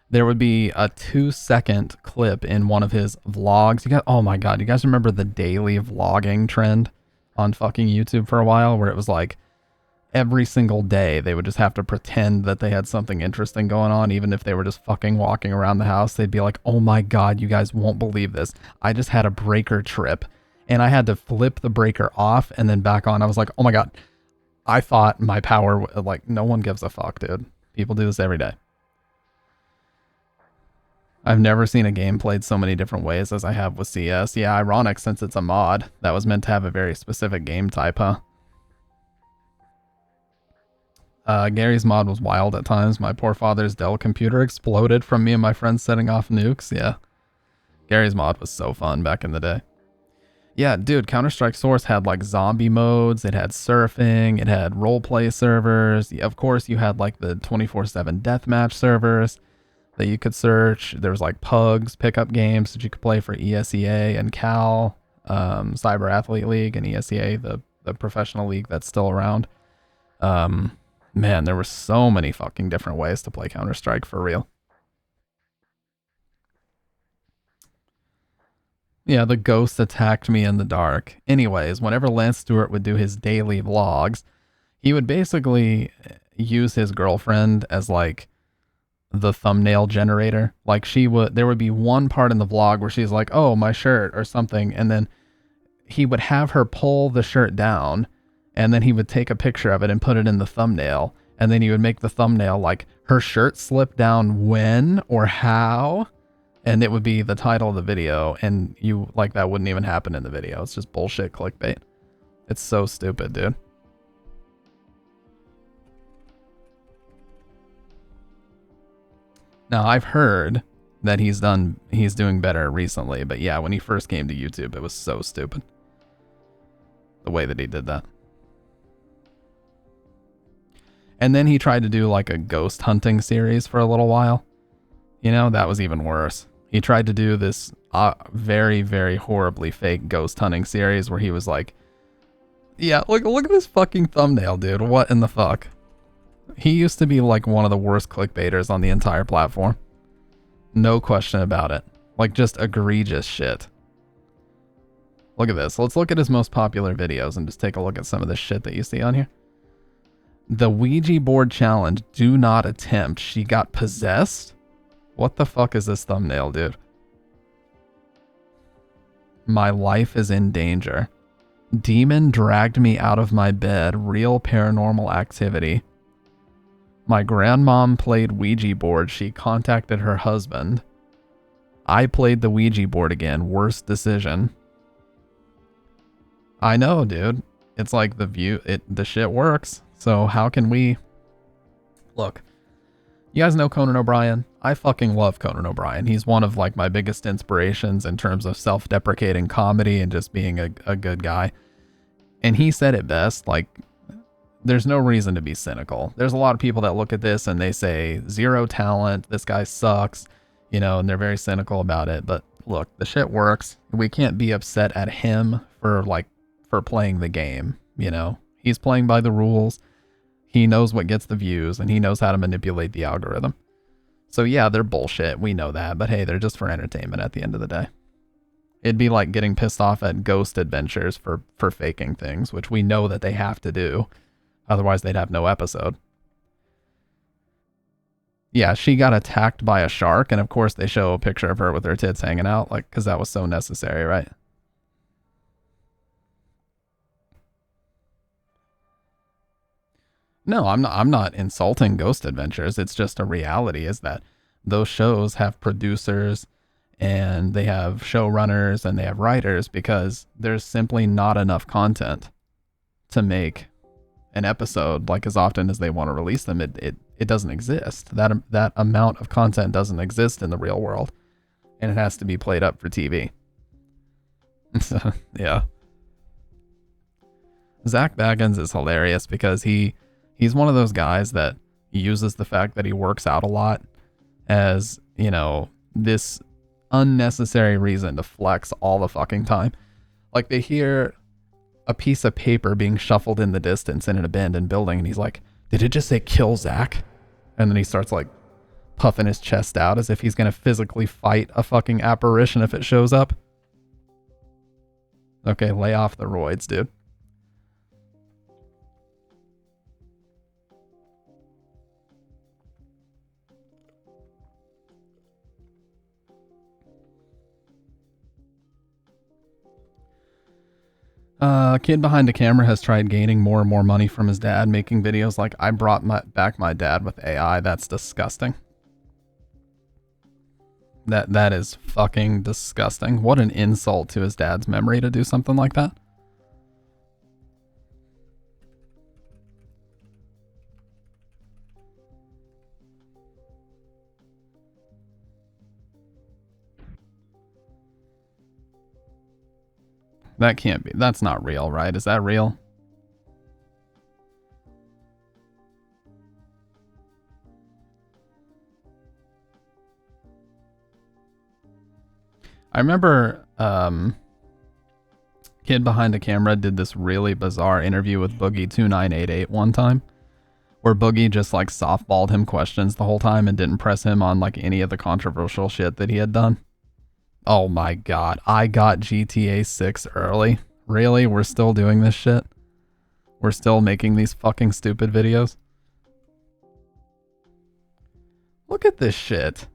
there would be a 2-second clip in one of his vlogs. Oh my god, you guys remember the daily vlogging trend on fucking YouTube for a while, where it was like every single day they would just have to pretend that they had something interesting going on, even if they were just fucking walking around the house. They'd be like, oh my god, you guys won't believe this. I just had a breaker trip and I had to flip the breaker off and then back on. I was like, oh my god, I thought my power, like, no one gives a fuck, dude. People do this every day. I've never seen a game played so many different ways as I have with CS. Yeah, ironic since it's a mod that was meant to have a very specific game type, huh? Gary's mod was wild at times. My poor father's Dell computer exploded from me and my friends setting off nukes. Yeah. Gary's mod was so fun back in the day. Yeah, dude, Counter-Strike Source had like zombie modes, it had surfing, it had roleplay servers. Of course, you had like the 24/7 deathmatch servers that you could search. There was like pugs, pickup games that you could play for ESEA and Cal, Cyber Athlete League and ESEA, the professional league that's still around. Man, there were so many fucking different ways to play Counter-Strike for real. Yeah, the ghost attacked me in the dark. Anyways, whenever Lance Stewart would do his daily vlogs, he would basically use his girlfriend as like the thumbnail generator. Like there would be one part in the vlog where she's like, oh, my shirt or something. And then he would have her pull the shirt down and then he would take a picture of it and put it in the thumbnail. And then he would make the thumbnail like her shirt slipped down when or how. And it would be the title of the video. And you like that wouldn't even happen in the video. It's just bullshit clickbait. It's so stupid, dude. Now, I've heard that he's doing better recently, but yeah, when he first came to YouTube, it was so stupid. The way that he did that. And then he tried to do like a ghost hunting series for a little while. You know, that was even worse. He tried to do this very, very horribly fake ghost hunting series where he was like, yeah, look at this fucking thumbnail, dude. What in the fuck? He used to be like one of the worst clickbaiters on the entire platform. No question about it. Like just egregious shit. Look at this. Let's look at his most popular videos and just take a look at some of the shit that you see on here. The Ouija board challenge. Do not attempt. She got possessed? What the fuck is this thumbnail, dude? My life is in danger. Demon dragged me out of my bed. Real paranormal activity. My grandmom played Ouija board. She contacted her husband. I played the Ouija board again. Worst decision. I know, dude. It's like the shit works. So how can we... Look, you guys know Conan O'Brien? I fucking love Conan O'Brien. He's one of like my biggest inspirations in terms of self-deprecating comedy and just being a good guy. And he said it best, like, there's no reason to be cynical. There's a lot of people that look at this and they say, zero talent, this guy sucks, you know, and they're very cynical about it. But look, the shit works. We can't be upset at him for playing the game, you know. He's playing by the rules. He knows what gets the views and he knows how to manipulate the algorithm. So yeah, they're bullshit. We know that, but hey, they're just for entertainment at the end of the day. It'd be like getting pissed off at Ghost Adventures for faking things, which we know that they have to do. Otherwise, they'd have no episode. Yeah, she got attacked by a shark, and of course they show a picture of her with her tits hanging out, like, because that was so necessary, right? No, I'm not insulting Ghost Adventures. It's just a reality is that those shows have producers and they have showrunners and they have writers because there's simply not enough content to make an episode like as often as they want to release them. It doesn't exist. That amount of content doesn't exist in the real world, and it has to be played up for TV. So, yeah. Zach Baggins is hilarious because he's one of those guys that uses the fact that he works out a lot as, you know, this unnecessary reason to flex all the fucking time. Like, they hear a piece of paper being shuffled in the distance in an abandoned building, and he's like, did it just say kill Zach? And then he starts like puffing his chest out as if he's gonna physically fight a fucking apparition if it shows up. Okay, lay off the roids, dude. Kid behind the camera has tried gaining more and more money from his dad, making videos like, I brought back my dad with AI. That's disgusting. That is fucking disgusting. What an insult to his dad's memory to do something like that. That can't be. That's not real, right? Is that real? I remember kid behind the camera did this really bizarre interview with Boogie2988 one time, where Boogie just like softballed him questions the whole time and didn't press him on like any of the controversial shit that he had done. Oh my god, I got GTA 6 early. Really? We're still doing this shit? We're still making these fucking stupid videos? Look at this shit.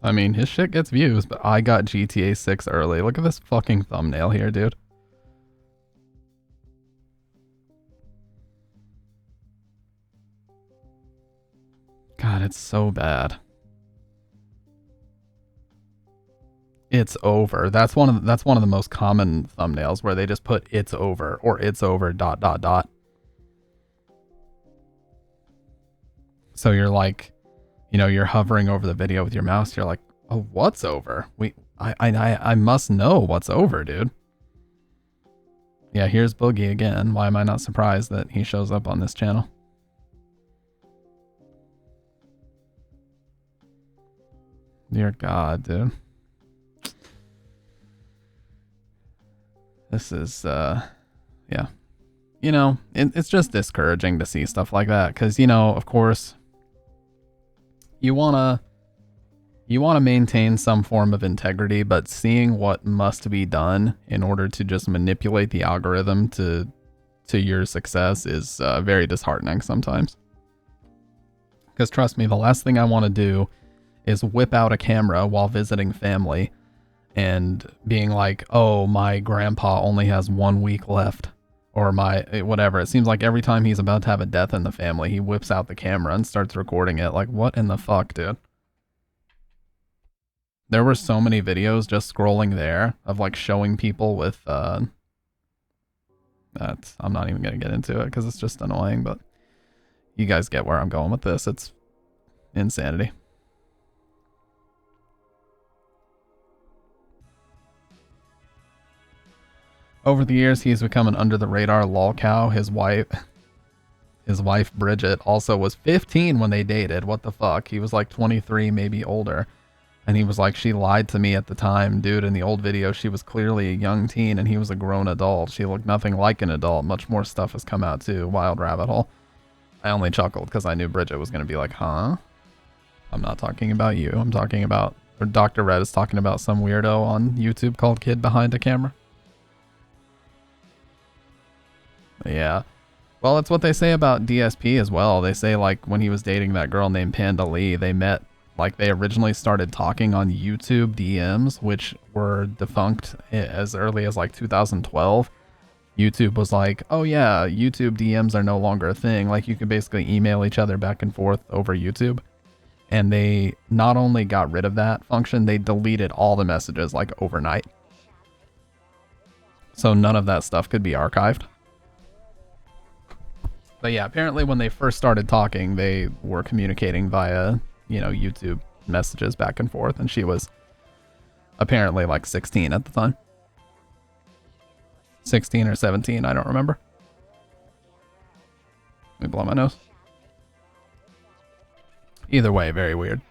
I mean, his shit gets views, but I got GTA 6 early. Look at this fucking thumbnail here, dude. God, it's so bad. It's over. That's one of the most common thumbnails where they just put it's over or it's over ... So you're like, you know, you're hovering over the video with your mouse. You're like, oh, what's over? I must know what's over, dude. Yeah, here's Boogie again. Why am I not surprised that he shows up on this channel? Dear God, dude. This is, yeah. You know, it's just discouraging to see stuff like that. Because, you know, of course, you want to maintain some form of integrity, but seeing what must be done in order to just manipulate the algorithm to your success is very disheartening sometimes. Because trust me, the last thing I want to do is whip out a camera while visiting family and being like, oh, my grandpa only has 1 week left, or my whatever. It seems like every time he's about to have a death in the family, he whips out the camera and starts recording it. Like, what in the fuck, dude? There were so many videos just scrolling there of like showing people with that. I'm not even gonna get into it because it's just annoying, but you guys get where I'm going with this. It's insanity. Over the years, he's become an under-the-radar lolcow. His wife Bridget also was 15 when they dated. What the fuck? He was like 23, maybe older. And he was like, she lied to me at the time. Dude, in the old video, she was clearly a young teen and he was a grown adult. She looked nothing like an adult. Much more stuff has come out too. Wild rabbit hole. I only chuckled because I knew Bridget was going to be like, huh? I'm not talking about you. I'm talking about, or Dr. Red is talking about some weirdo on YouTube called Kid Behind a Camera. Yeah. Well, it's what they say about DSP as well. They say like when he was dating that girl named Panda Lee, they met, like they originally started talking on YouTube DMs, which were defunct as early as like 2012. YouTube was like, oh yeah, YouTube DMs are no longer a thing. Like you could basically email each other back and forth over YouTube. And they not only got rid of that function, they deleted all the messages like overnight. So none of that stuff could be archived. But yeah, apparently when they first started talking, they were communicating via, you know, YouTube messages back and forth. And she was apparently like 16 at the time. 16 or 17, I don't remember. Let me blow my nose. Either way, very weird.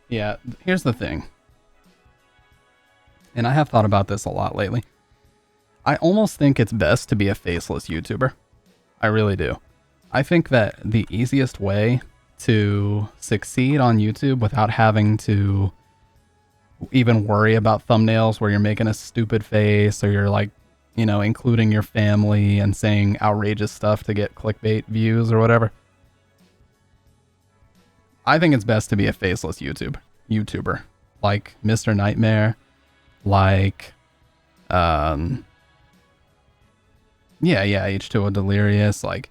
Yeah, here's the thing. And I have thought about this a lot lately. I almost think it's best to be a faceless YouTuber. I really do. I think that the easiest way to succeed on YouTube without having to even worry about thumbnails where you're making a stupid face or you're like, you know, including your family and saying outrageous stuff to get clickbait views or whatever. I think it's best to be a faceless YouTuber, like Mr. Nightmare, like, H2O Delirious, like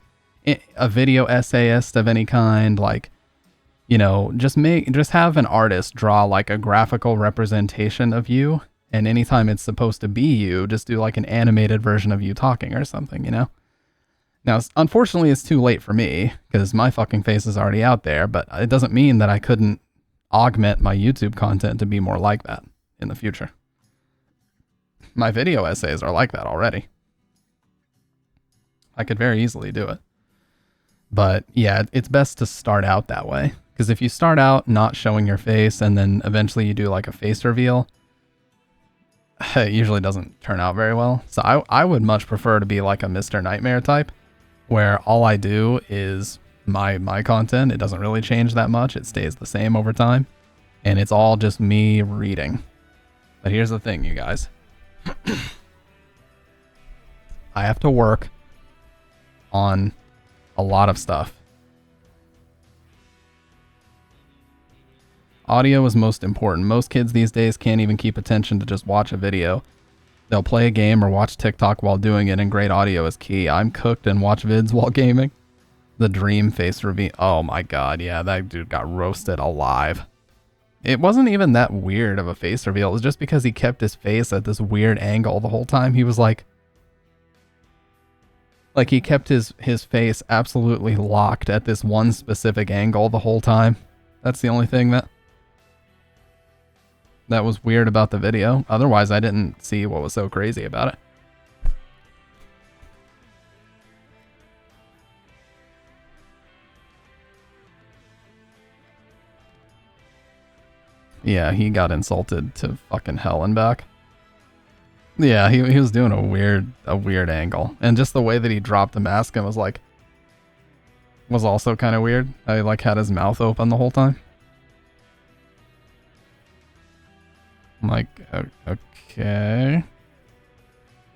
a video essayist of any kind, like, you know, just have an artist draw like a graphical representation of you, and anytime it's supposed to be you, just do like an animated version of you talking or something, you know? Now, unfortunately, it's too late for me because my fucking face is already out there, but it doesn't mean that I couldn't augment my YouTube content to be more like that in the future. My video essays are like that already. I could very easily do it. But yeah, it's best to start out that way. Because if you start out not showing your face and then eventually you do like a face reveal, it usually doesn't turn out very well. So I would much prefer to be like a Mr. Nightmare type, where all I do is my content. It doesn't really change that much. It stays the same over time. And it's all just me reading. But here's the thing, you guys. I have to work on a lot of stuff. Audio is most important. Most kids these days can't even keep attention to just watch a video. They'll play a game or watch TikTok while doing it, and great audio is key. I'm cooked and watch vids while gaming. The dream face reveal. Oh my god, yeah, that dude got roasted alive. It wasn't even that weird of a face reveal. It was just because he kept his face at this weird angle the whole time. He was like he kept his face absolutely locked at this one specific angle the whole time. That's the only thing that was weird about the video. Otherwise, I didn't see what was so crazy about it. Yeah, he got insulted to fucking hell and back. Yeah, he was doing a weird angle. And just the way that he dropped the mask and was also kind of weird. I like had his mouth open the whole time. I'm like, okay.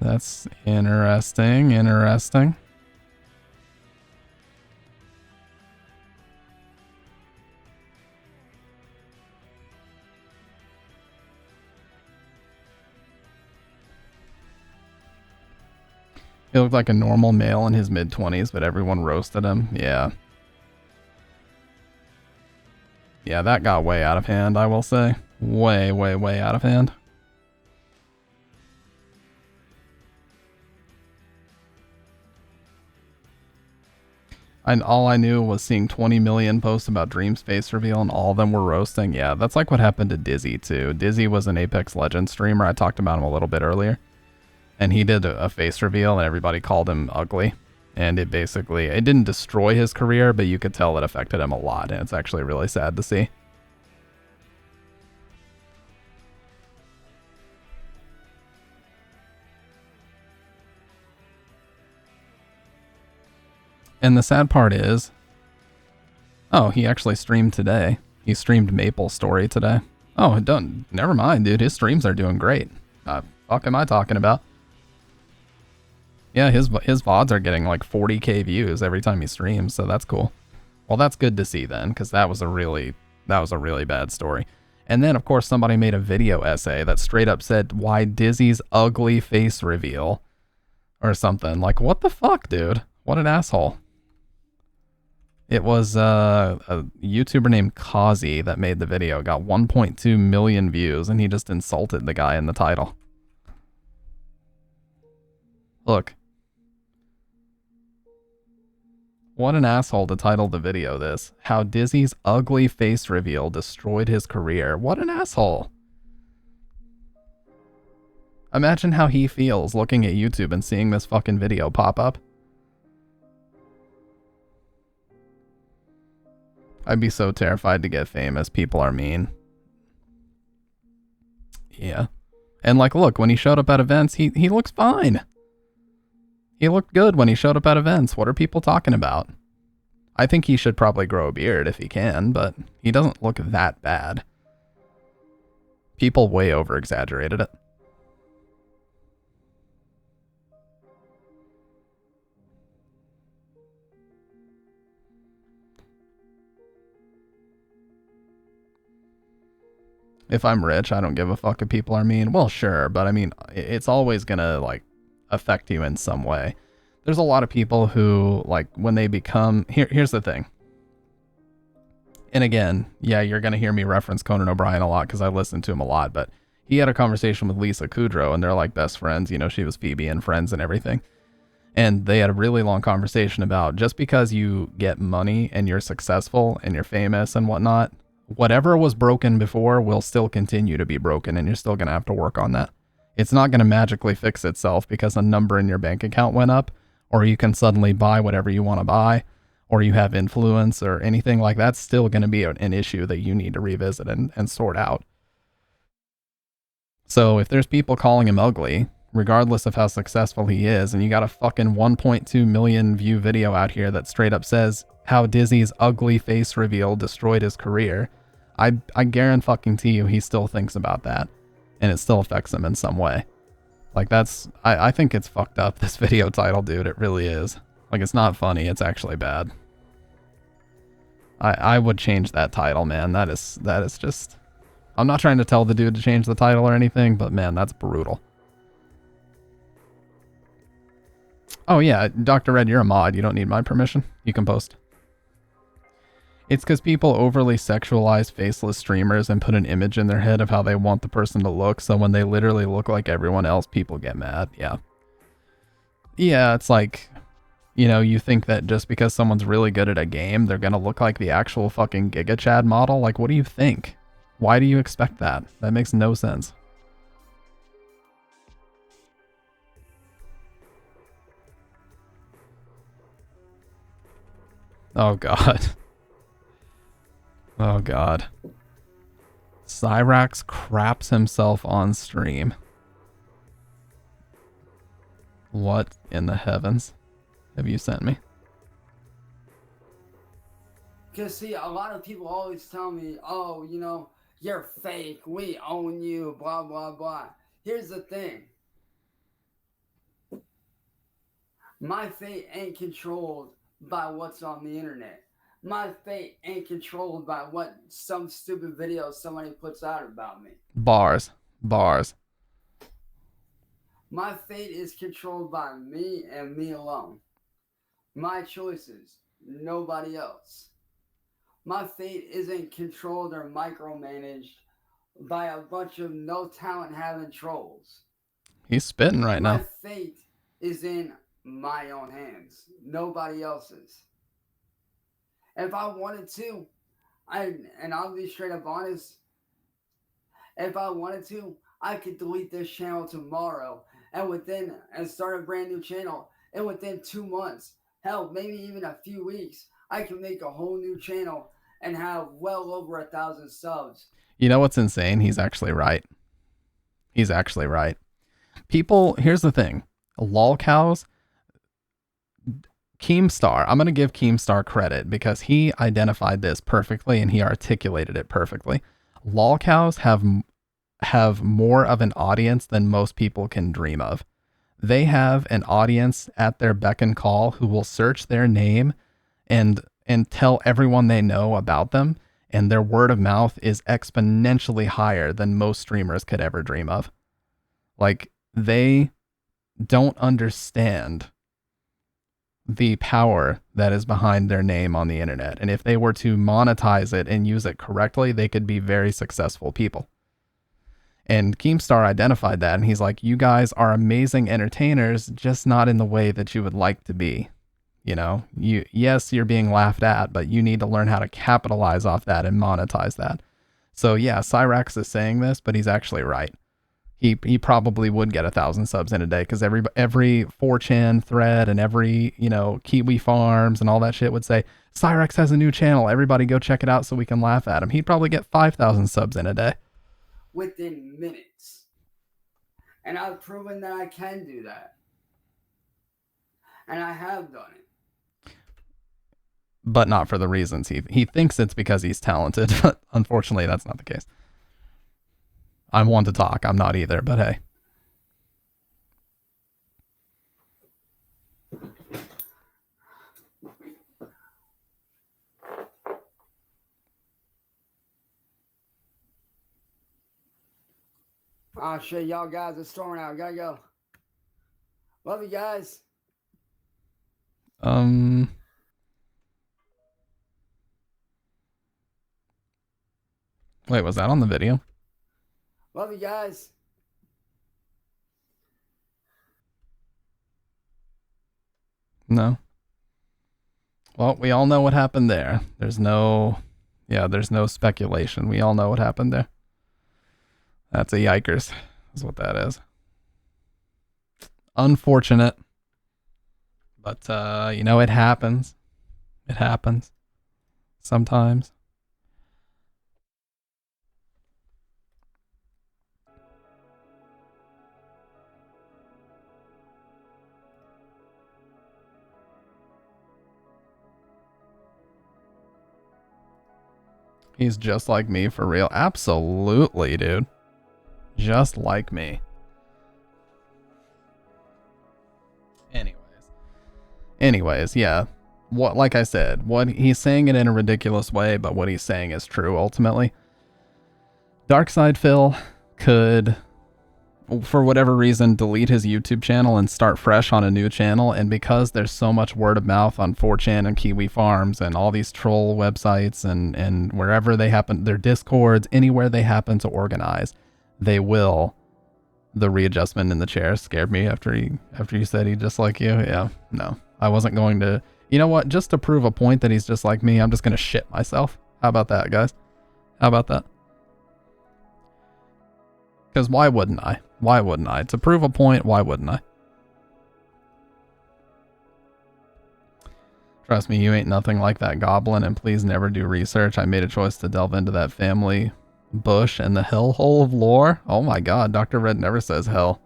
That's interesting. He looked like a normal male in his mid-20s, but everyone roasted him. Yeah. Yeah, that got way out of hand, I will say. Way, way, way out of hand. And all I knew was seeing 20 million posts about Dream's face reveal, and all of them were roasting. Yeah, that's like what happened to Dizzy, too. Dizzy was an Apex Legends streamer. I talked about him a little bit earlier. And he did a face reveal, and everybody called him ugly. And it didn't destroy his career, but you could tell it affected him a lot, and it's actually really sad to see. And the sad part is, oh, he actually streamed today. He streamed Maple Story today. Oh, never mind, dude. His streams are doing great. Fuck am I talking about? Yeah, his VODs are getting like 40k views every time he streams, so that's cool. Well, that's good to see then, because that was a really bad story. And then, of course, somebody made a video essay that straight up said, why Dizzy's ugly face reveal, or something. Like, what the fuck, dude? What an asshole. It was a YouTuber named Kazi that made the video, got 1.2 million views, and he just insulted the guy in the title. Look. What an asshole to title the video this. How Dizzy's ugly face reveal destroyed his career. What an asshole. Imagine how he feels looking at YouTube and seeing this fucking video pop up. I'd be so terrified to get famous. People are mean. Yeah. And like, look, when he showed up at events, he looks fine. He looked good when he showed up at events. What are people talking about? I think he should probably grow a beard if he can, but he doesn't look that bad. People way over exaggerated it. If I'm rich, I don't give a fuck if people are mean. Well, sure, but I mean, it's always gonna, like, affect you in some way. There's a lot of people who, like, when they become... Here's the thing. And again, yeah, you're gonna hear me reference Conan O'Brien a lot because I listen to him a lot, but he had a conversation with Lisa Kudrow, and they're, like, best friends. You know, she was Phoebe and Friends and everything. And they had a really long conversation about just because you get money and you're successful and you're famous and whatnot, whatever was broken before will still continue to be broken, and you're still going to have to work on that. It's not going to magically fix itself because a number in your bank account went up, or you can suddenly buy whatever you want to buy, or you have influence or anything like that. Still going to be an issue that you need to revisit and sort out. So if there's people calling him ugly, regardless of how successful he is, and you got a fucking 1.2 million view video out here that straight up says how Dizzy's ugly face reveal destroyed his career, I guarantee you he still thinks about that, and it still affects him in some way. Like, I think it's fucked up, this video title, dude. It really is. Like, it's not funny, it's actually bad. I would change that title, man. That is just... I'm not trying to tell the dude to change the title or anything, but man, that's brutal. Oh yeah, Dr. Red, you're a mod. You don't need my permission. You can post. It's because people overly sexualize faceless streamers and put an image in their head of how they want the person to look, so when they literally look like everyone else, people get mad. Yeah. Yeah, it's like, you know, you think that just because someone's really good at a game, they're gonna look like the actual fucking Giga Chad model? Like, what do you think? Why do you expect that? That makes no sense. Oh god. Oh god. Cyrax craps himself on stream. What in the heavens have you sent me? Because, see, a lot of people always tell me, oh, you know, you're fake, we own you, blah, blah, blah. Here's the thing. My fate ain't controlled by what's on the internet. My fate ain't controlled by what some stupid video somebody puts out about me. Bars. Bars. My fate is controlled by me and me alone. My choices, nobody else. My fate isn't controlled or micromanaged by a bunch of no talent having trolls. He's spitting right now. My fate is in my own hands, nobody else's. If I wanted to, and I'll be straight up honest, if I wanted to, I could delete this channel tomorrow and start a brand new channel. And within 2 months, hell, maybe even a few weeks, I can make a whole new channel and have well over 1,000 subs. You know what's insane? He's actually right. He's actually right. People, here's the thing. Lolcows Keemstar, I'm going to give Keemstar credit because he identified this perfectly and he articulated it perfectly. Lolcows have more of an audience than most people can dream of. They have an audience at their beck and call who will search their name and tell everyone they know about them, and their word of mouth is exponentially higher than most streamers could ever dream of. Like, they don't understand the power that is behind their name on the internet. And if they were to monetize it and use it correctly, they could be very successful people. And Keemstar identified that, and he's like, you guys are amazing entertainers, just not in the way that you would like to be. You know, yes, you're being laughed at, but you need to learn how to capitalize off that and monetize that. So yeah, Cyrax is saying this, but he's actually right. He probably would get 1,000 subs in a day, because every 4chan thread and every, you know, Kiwi Farms and all that shit would say, Cyrax has a new channel, everybody go check it out so we can laugh at him. He'd probably get 5,000 subs in a day. Within minutes. And I've proven that I can do that. And I have done it. But not for the reasons he thinks it's because he's talented, but unfortunately that's not the case. I'm one to talk, I'm not either, but hey. Oh shit, y'all guys are storming out. Gotta go. Love you guys. Wait, was that on the video? Love you guys. No. Well, we all know what happened there. There's no speculation. We all know what happened there. That's a yikers, is what that is. Unfortunate. But, you know, it happens. It happens. Sometimes. He's just like me for real. Absolutely, dude. Just like me. Anyways, yeah. What, like I said, what he's saying it in a ridiculous way, but what he's saying is true ultimately. Darkside Phil could, for whatever reason, delete his YouTube channel and start fresh on a new channel, and because there's so much word of mouth on 4chan and Kiwi Farms and all these troll websites and wherever they happen, their Discords, anywhere they happen to organize, they will. The readjustment in the chair scared me after you said he just like you. Yeah, no. I wasn't going to, you know what, just to prove a point that he's just like me, I'm just going to shit myself. How about that, guys? How about that? Because why wouldn't I? Why wouldn't I? To prove a point, why wouldn't I? Trust me, you ain't nothing like that goblin, and please never do research. I made a choice to delve into that family bush and the hellhole of lore. Oh my god, Dr. Red never says hell.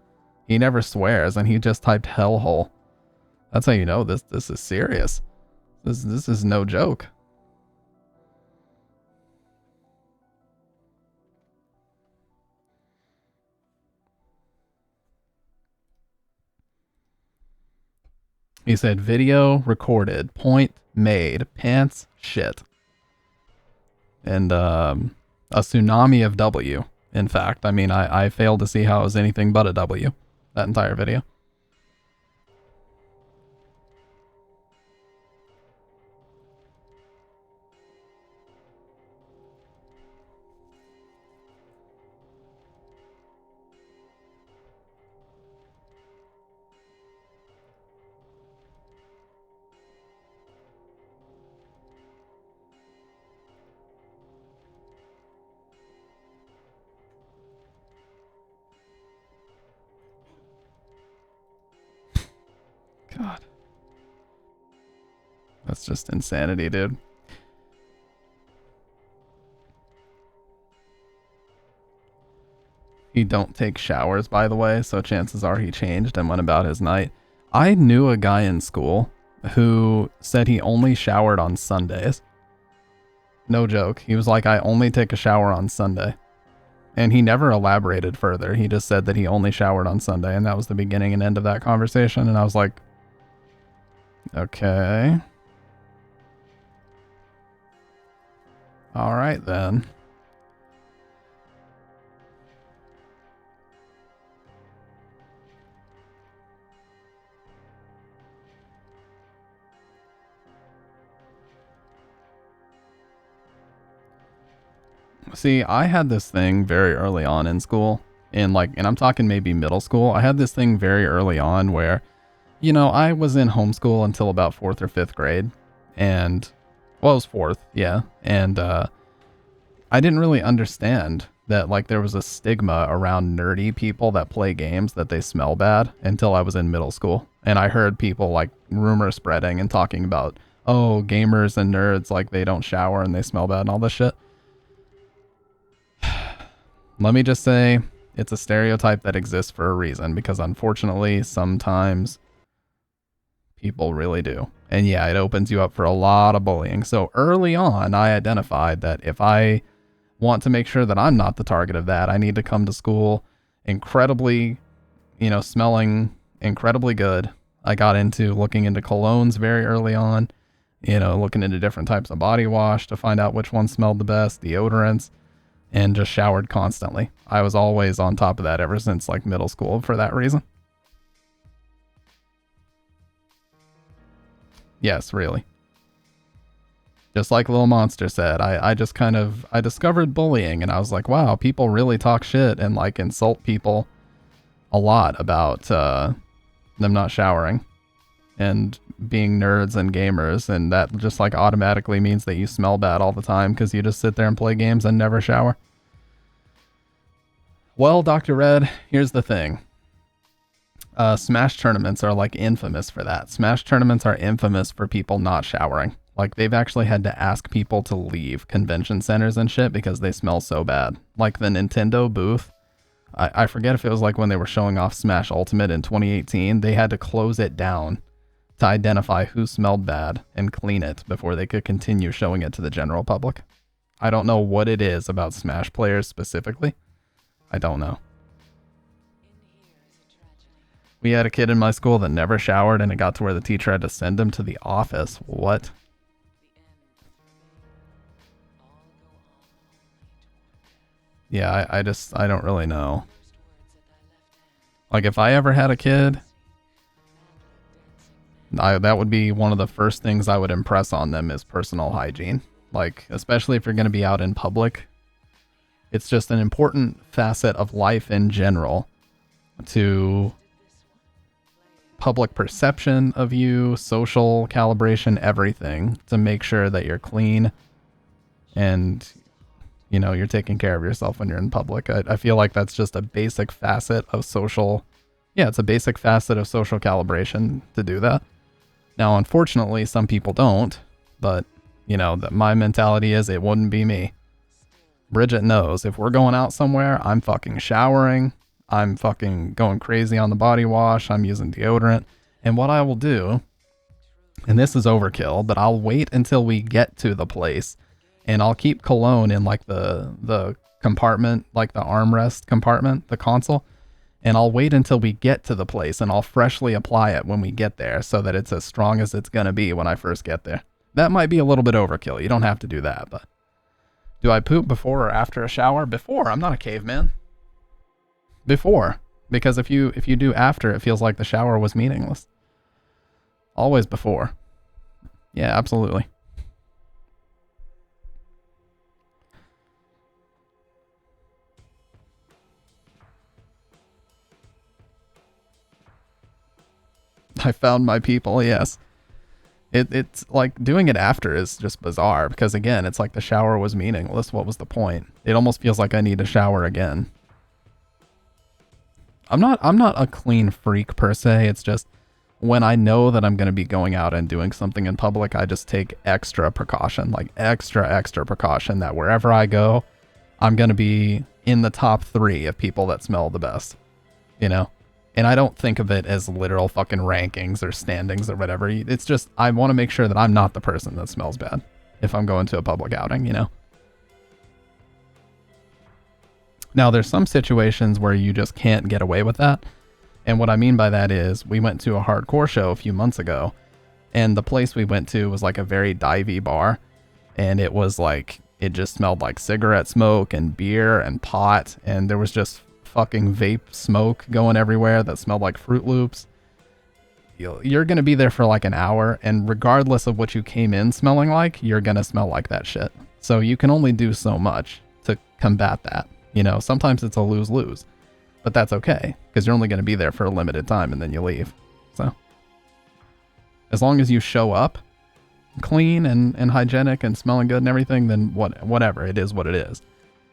He never swears, and he just typed hellhole. That's how you know this is serious. This is no joke. He said video recorded, point made, pants shit. And a tsunami of W. In fact, I mean, I failed to see how it was anything but a W, that entire video. God. That's just insanity, dude. He don't take showers, by the way, so chances are he changed and went about his night. I knew a guy in school who said he only showered on Sundays. No joke. He was like, I only take a shower on Sunday. And he never elaborated further. He just said that he only showered on Sunday, and that was the beginning and end of that conversation. And I was like, okay. All right, then. See, I had this thing very early on in school, and I'm talking maybe middle school. I had this thing very early on where, I was in homeschool until about 4th or 5th grade, and, well, it was 4th, yeah, and, I didn't really understand that, there was a stigma around nerdy people that play games that they smell bad until I was in middle school, and I heard people, rumor spreading and talking about, oh, gamers and nerds, they don't shower and they smell bad and all this shit. Let me just say, it's a stereotype that exists for a reason, because unfortunately, sometimes people really do. And yeah, it opens you up for a lot of bullying. So early on, I identified that if I want to make sure that I'm not the target of that, I need to come to school incredibly, smelling incredibly good. I got into looking into colognes very early on, looking into different types of body wash to find out which one smelled the best, deodorants, and just showered constantly. I was always on top of that ever since middle school for that reason. Yes, really. Just like Lil Monster said, I discovered bullying, and I was like, wow, people really talk shit and insult people a lot about them not showering and being nerds and gamers, and that just automatically means that you smell bad all the time because you just sit there and play games and never shower. Well, Dr. Red, here's the thing. Smash tournaments are infamous for that. Smash tournaments are infamous for people not showering. They've actually had to ask people to leave convention centers and shit because they smell so bad. The Nintendo booth, I forget if it was when they were showing off Smash Ultimate in 2018, they had to close it down to identify who smelled bad and clean it before they could continue showing it to the general public. I don't know what it is about Smash players specifically. I don't know. We had a kid in my school that never showered, and it got to where the teacher had to send him to the office. What? Yeah, I don't really know. If I ever had a kid, that would be one of the first things I would impress on them is personal hygiene. Especially if you're going to be out in public. It's just an important facet of life in general to public perception of you, social calibration, everything, to make sure that you're clean and, you're taking care of yourself when you're in public. I feel like that's just a basic facet of social. Yeah, it's a basic facet of social calibration to do that. Now, unfortunately, some people don't, but, that my mentality is it wouldn't be me. Bridget knows if we're going out somewhere, I'm fucking showering. I'm fucking going crazy on the body wash. I'm using deodorant. And what I will do, and this is overkill, but I'll wait until we get to the place and I'll keep cologne in the compartment, the armrest compartment, the console. And I'll wait until we get to the place and I'll freshly apply it when we get there so that it's as strong as it's going to be when I first get there. That might be a little bit overkill. You don't have to do that, but do I poop before or after a shower? Before. I'm not a caveman. Before. Because if you do after, it feels like the shower was meaningless. Always before. Yeah, absolutely. I found my people, yes. It's doing it after is just bizarre because again, it's the shower was meaningless. What was the point? It almost feels like I need to shower again. I'm not a clean freak per se. It's just when I know that I'm going to be going out and doing something in public, I just take extra precaution, extra precaution that wherever I go, I'm going to be in the top 3 of people that smell the best, And I don't think of it as literal fucking rankings or standings or whatever. It's just, I want to make sure that I'm not the person that smells bad if I'm going to a public outing, you know? Now, there's some situations where you just can't get away with that. And what I mean by that is, we went to a hardcore show a few months ago, and the place we went to was like a very divey bar. And it was like, it just smelled like cigarette smoke and beer and pot. And there was just fucking vape smoke going everywhere that smelled like Fruit Loops. You're going to be there for like an hour, and regardless of what you came in smelling like, you're going to smell like that shit. So you can only do so much to combat that. You know, sometimes it's a lose-lose, but that's okay, because you're only going to be there for a limited time and then you leave. So as long as you show up clean and hygienic and smelling good and everything, then whatever, it is what it is.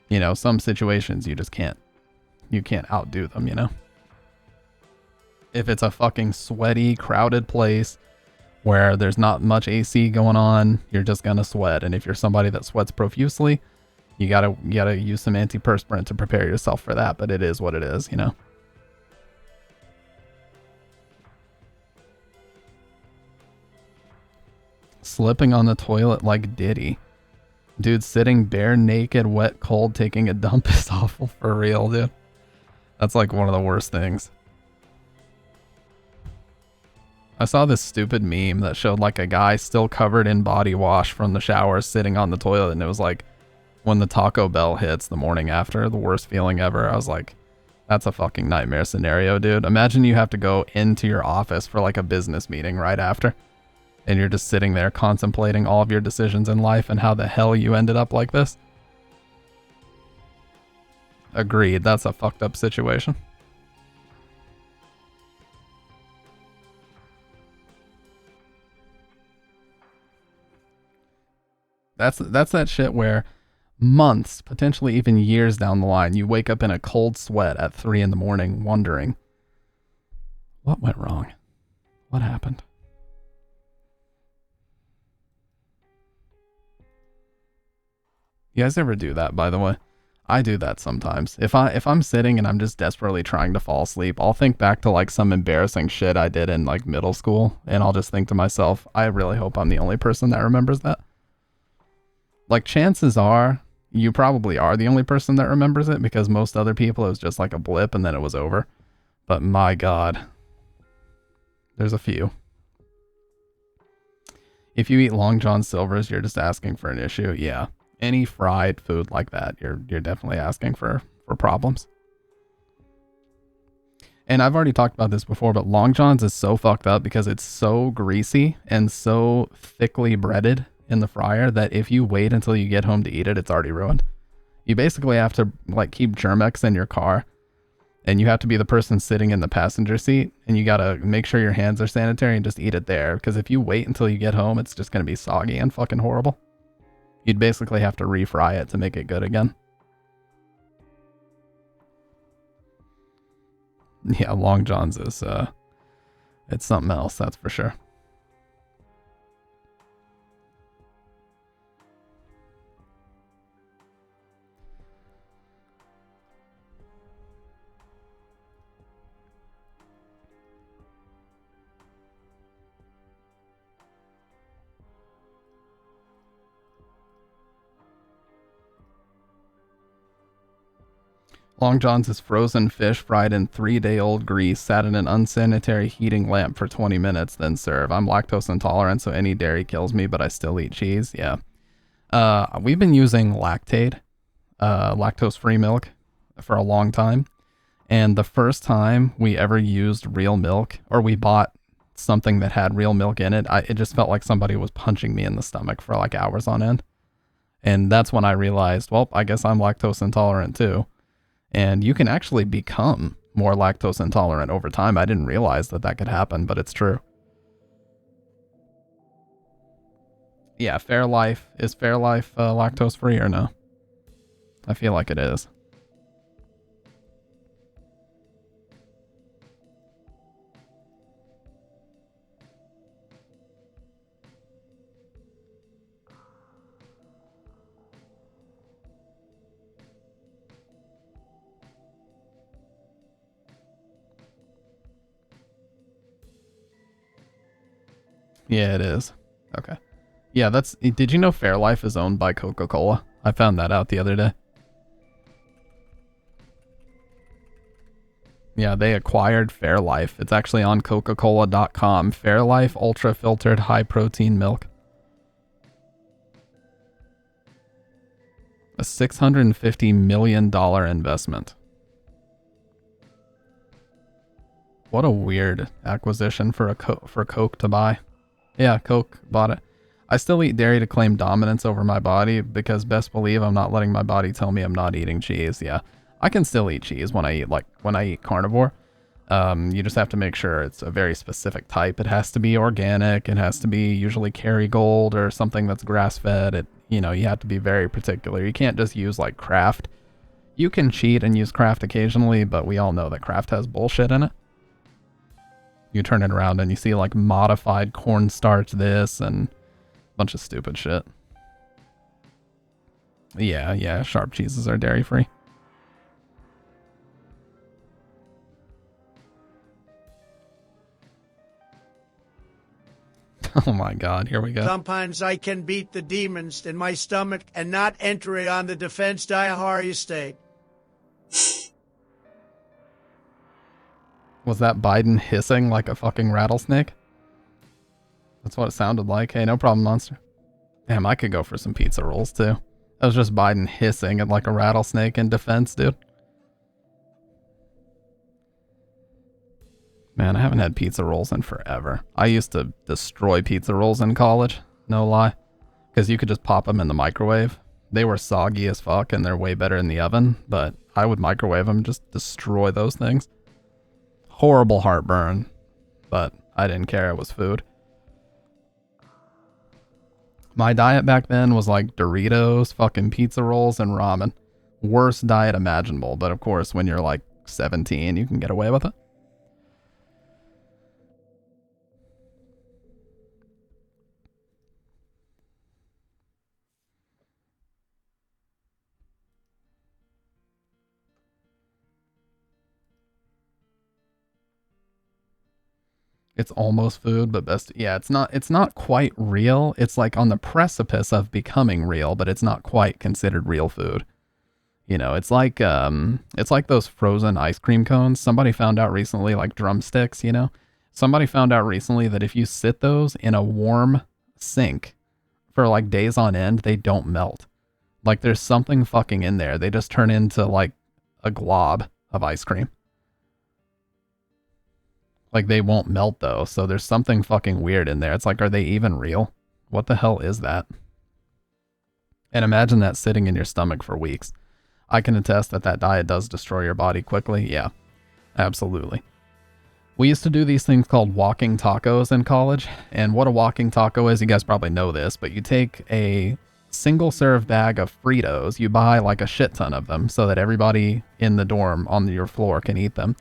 You know, some situations you just can't outdo them, you know? If it's a fucking sweaty, crowded place where there's not much AC going on, you're just gonna sweat. And if you're somebody that sweats profusely, you gotta use some antiperspirant to prepare yourself for that. But it is what it is, you know? Slipping on the toilet like Diddy. Dude, sitting bare naked, wet, cold, taking a dump is awful for real, dude. That's like one of the worst things. I saw this stupid meme that showed like a guy still covered in body wash from the shower sitting on the toilet, and it was like, when the Taco Bell hits the morning after, the worst feeling ever. I was like, that's a fucking nightmare scenario, dude. Imagine you have to go into your office for like a business meeting right after, and you're just sitting there contemplating all of your decisions in life and how the hell you ended up like this. Agreed, that's a fucked up situation. That's that shit where months, potentially even years down the line, you wake up in a cold sweat at 3 a.m. wondering, what went wrong? What happened? You guys ever do that, by the way? I do that sometimes. If I'm sitting and I'm just desperately trying to fall asleep, I'll think back to like some embarrassing shit I did in like middle school, and I'll just think to myself, I really hope I'm the only person that remembers that. Like, chances are you probably are the only person that remembers it, because most other people it was just like a blip and then it was over. But my God, there's a few. If you eat Long John Silver's, you're just asking for an issue. Yeah. Any fried food like that, you're definitely asking for problems. And I've already talked about this before, but Long John's is so fucked up because it's so greasy and so thickly breaded in the fryer that if you wait until you get home to eat it, it's already ruined. You basically have to like keep Germ-X in your car, and you have to be the person sitting in the passenger seat, and you gotta make sure your hands are sanitary and just eat it there, because if you wait until you get home, it's just gonna be soggy and fucking horrible. You'd basically have to refry it to make it good again. Yeah, Long John's is it's something else, that's for sure. Long John's is frozen fish fried in 3-day-old grease, sat in an unsanitary heating lamp for 20 minutes, then serve. I'm lactose intolerant, so any dairy kills me, but I still eat cheese. Yeah. We've been using Lactaid, lactose-free milk, for a long time. And the first time we ever used real milk, or we bought something that had real milk in it, it just felt like somebody was punching me in the stomach for like hours on end. And that's when I realized, well, I guess I'm lactose intolerant too. And you can actually become more lactose intolerant over time. I didn't realize that that could happen, but it's true. Yeah, Fairlife. Is Fairlife lactose free or no? I feel like it is. Yeah, it is. Okay. Yeah, that's... Did you know Fairlife is owned by Coca-Cola? I found that out the other day. Yeah, they acquired Fairlife. It's actually on Coca-Cola.com. Fairlife Ultra Filtered High Protein Milk. A $650 million investment. What a weird acquisition for for Coke to buy. Yeah, Coke bought it. I still eat dairy to claim dominance over my body because best believe I'm not letting my body tell me I'm not eating cheese. Yeah, I can still eat cheese when I eat carnivore. You just have to make sure it's a very specific type. It has to be organic. It has to be usually Kerrygold or something that's grass-fed. You have to be very particular. You can't just use like Kraft. You can cheat and use Kraft occasionally, but we all know that Kraft has bullshit in it. You turn it around and you see like modified cornstarch this and a bunch of stupid shit. Yeah, sharp cheeses are dairy free. Oh my god, here we go. Sometimes I can beat the demons in my stomach and not enter it on the defense diary state. Was that Biden hissing like a fucking rattlesnake? That's what it sounded like. Hey, no problem, monster. Damn, I could go for some pizza rolls too. That was just Biden hissing at like a rattlesnake in defense, dude. Man, I haven't had pizza rolls in forever. I used to destroy pizza rolls in college, no lie. Because you could just pop them in the microwave. They were soggy as fuck and they're way better in the oven, but I would microwave them, just destroy those things. Horrible heartburn, but I didn't care, it was food. My diet back then was like Doritos, fucking pizza rolls, and ramen. Worst diet imaginable, but of course when you're like 17 you can get away with it. It's almost food, but best. Yeah, it's not quite real. It's like on the precipice of becoming real, but it's not quite considered real food. It's like those frozen ice cream cones. Somebody found out recently, like drumsticks, Somebody found out recently that if you sit those in a warm sink for like days on end, they don't melt. Like there's something fucking in there. They just turn into like a glob of ice cream. Like they won't melt though, so there's something fucking weird in there. It's like, are they even real? What the hell is that? And imagine that sitting in your stomach for weeks. I can attest that diet does destroy your body quickly. Yeah, absolutely. We used to do these things called walking tacos in college. And what a walking taco is, you guys probably know this, but you take a single serve bag of Fritos, you buy like a shit ton of them so that everybody in the dorm on your floor can eat them.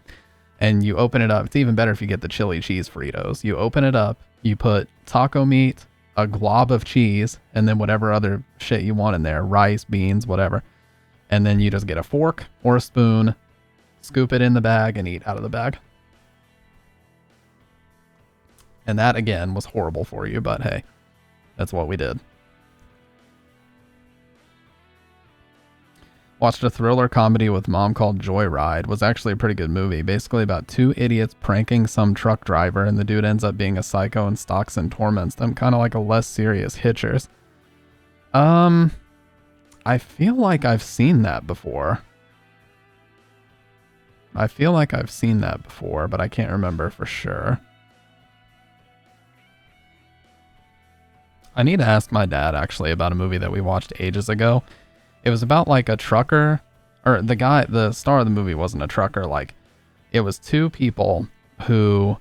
And you open it up. It's even better if you get the chili cheese Fritos. You open it up, you put taco meat, a glob of cheese, and then whatever other shit you want in there, rice, beans, whatever. And then you just get a fork or a spoon, scoop it in the bag, and eat out of the bag. And that, again, was horrible for you, but hey, that's what we did. Watched a thriller comedy with mom called Joyride. Was actually a pretty good movie. Basically about two idiots pranking some truck driver, and the dude ends up being a psycho and stalks and torments them, kind of like a less serious Hitchers. I feel like I've seen that before. But I can't remember for sure. I need to ask my dad actually about a movie that we watched ages ago. It was about like a trucker, or the star of the movie wasn't a trucker. Like it was two people who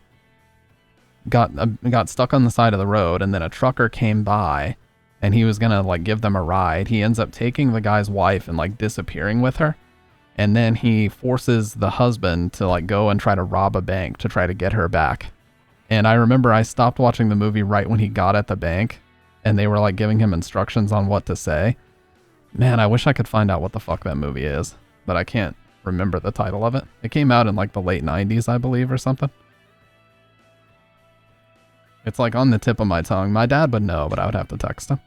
got stuck on the side of the road, and then a trucker came by and he was gonna like give them a ride. He ends up taking the guy's wife and like disappearing with her. And then he forces the husband to like go and try to rob a bank to try to get her back. And I remember I stopped watching the movie right when he got at the bank and they were like giving him instructions on what to say. Man, I wish I could find out what the fuck that movie is, but I can't remember the title of it. It came out in like the late 90s, I believe, or something. It's like on the tip of my tongue. My dad would know, but I would have to text him.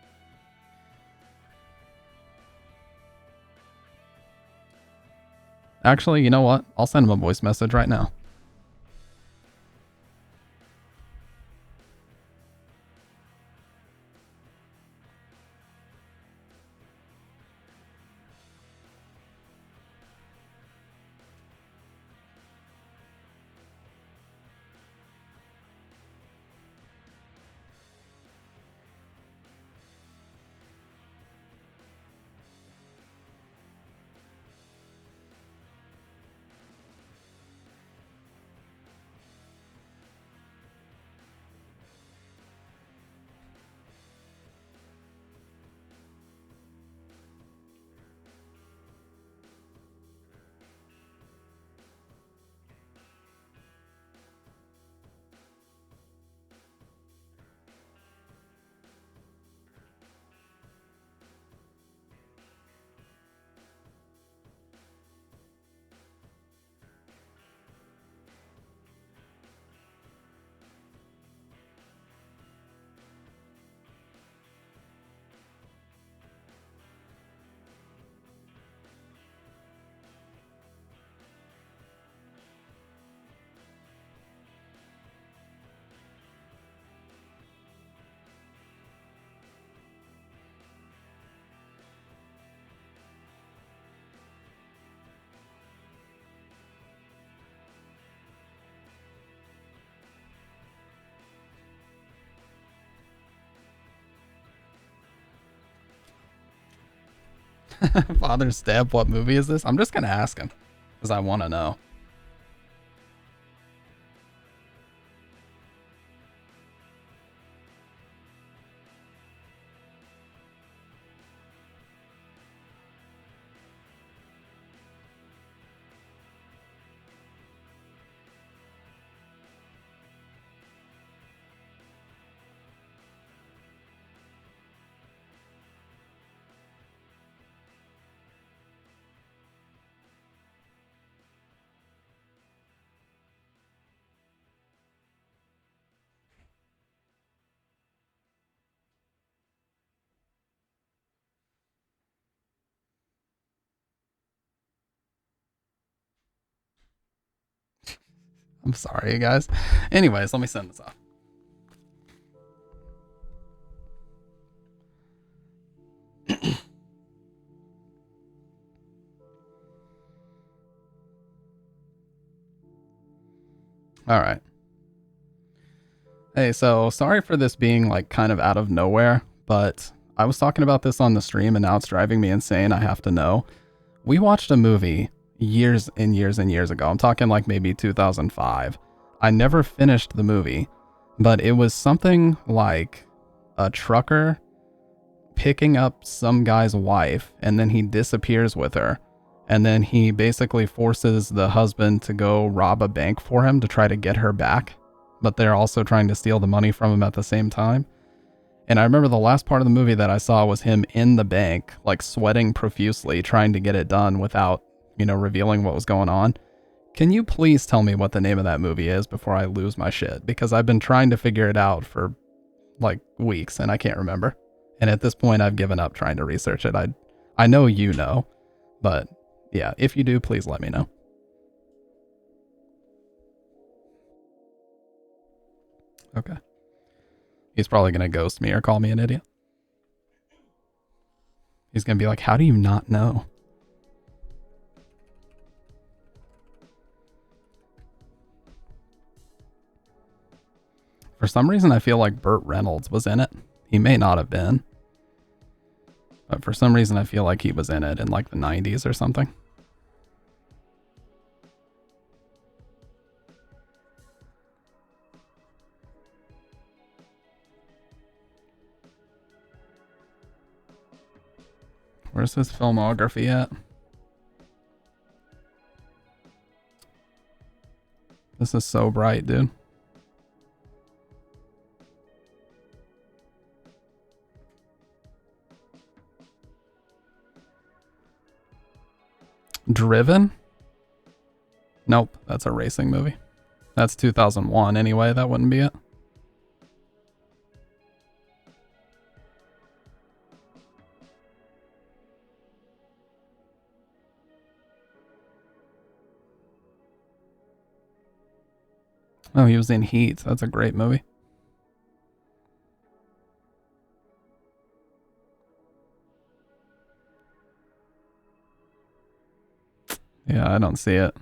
Actually, you know what? I'll send him a voice message right now. Father's Stab, what movie is this? I'm just gonna ask him because I want to know. I'm sorry, guys. Anyways, let me send this off. All right. Hey, so sorry for this being like kind of out of nowhere, but I was talking about this on the stream and now it's driving me insane. I have to know. We watched a movie years and years and years ago. I'm talking like maybe 2005. I never finished the movie, but it was something like a trucker picking up some guy's wife and then he disappears with her. And then he basically forces the husband to go rob a bank for him to try to get her back. But they're also trying to steal the money from him at the same time. And I remember the last part of the movie that I saw was him in the bank, like sweating profusely, trying to get it done without, revealing what was going on. Can you please tell me what the name of that movie is before I lose my shit? Because I've been trying to figure it out for like weeks and I can't remember. And at this point, I've given up trying to research it. I know you know, but yeah, if you do, please let me know. Okay. He's probably going to ghost me or call me an idiot. He's going to be like, how do you not know? For some reason, I feel like Burt Reynolds was in it. He may not have been. But for some reason, I feel like he was in it in like the 90s or something. Where's his filmography at? This is so bright, dude. Driven? Nope, that's a racing movie. That's 2001 anyway, that wouldn't be it. Oh, he was in Heat. That's a great movie. Yeah, I don't see it.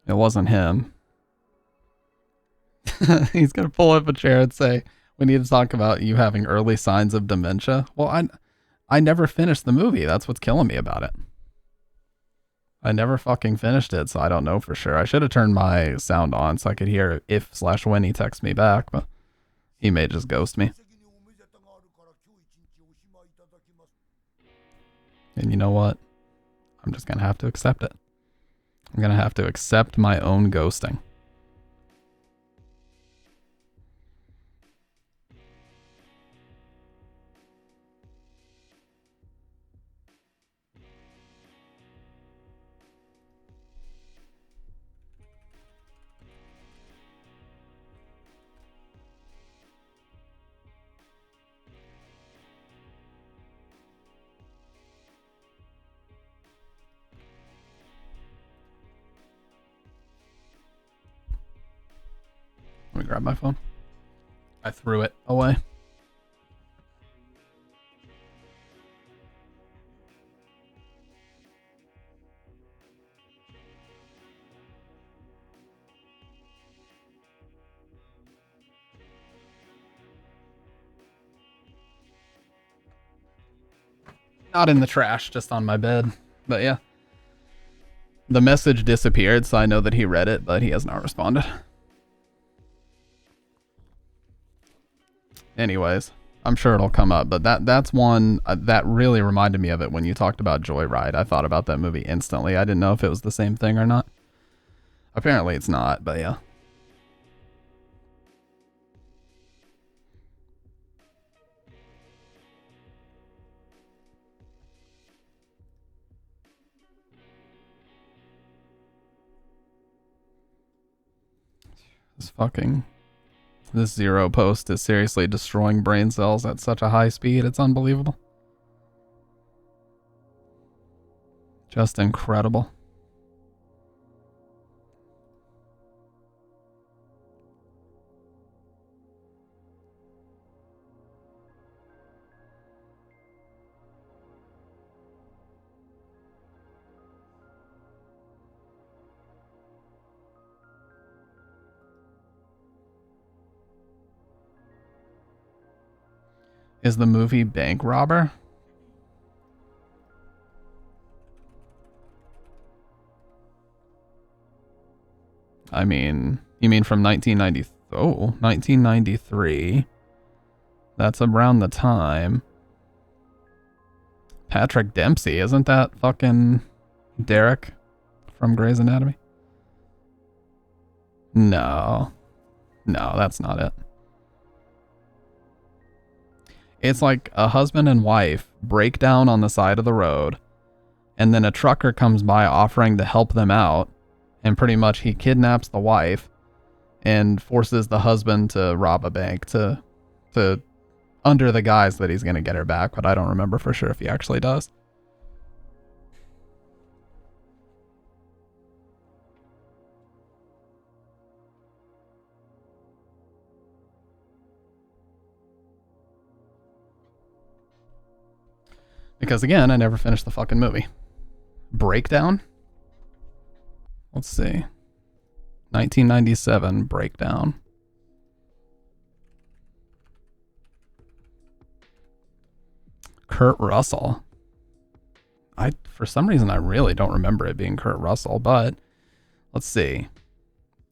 It wasn't him. He's gonna pull up a chair and say, "We need to talk about you having early signs of dementia." Well, I never finished the movie. That's what's killing me about it. I never fucking finished it, so I don't know for sure. I should have turned my sound on so I could hear if/when he texts me back, but he may just ghost me. And you know what? I'm just gonna have to accept it. I'm gonna have to accept my own ghosting. Let me grab my phone. I threw it away. Not in the trash, just on my bed. But yeah. The message disappeared, so I know that he read it, but he has not responded. Anyways, I'm sure it'll come up, but that's one that really reminded me of it when you talked about Joyride. I thought about that movie instantly. I didn't know if it was the same thing or not. Apparently it's not, but yeah. This Zero post is seriously destroying brain cells at such a high speed. It's unbelievable. Just incredible. Is the movie Bank Robber? I mean, you mean from 1990? Oh, 1993. That's around the time. Patrick Dempsey, isn't that fucking Derek from Grey's Anatomy? No. No, that's not it. It's like a husband and wife break down on the side of the road, and then a trucker comes by offering to help them out, and pretty much he kidnaps the wife and forces the husband to rob a bank to under the guise that he's going to get her back, but I don't remember for sure if he actually does. Because again, I never finished the fucking movie. Breakdown? Let's see. 1997 Breakdown. Kurt Russell. For some reason, I really don't remember it being Kurt Russell, but let's see.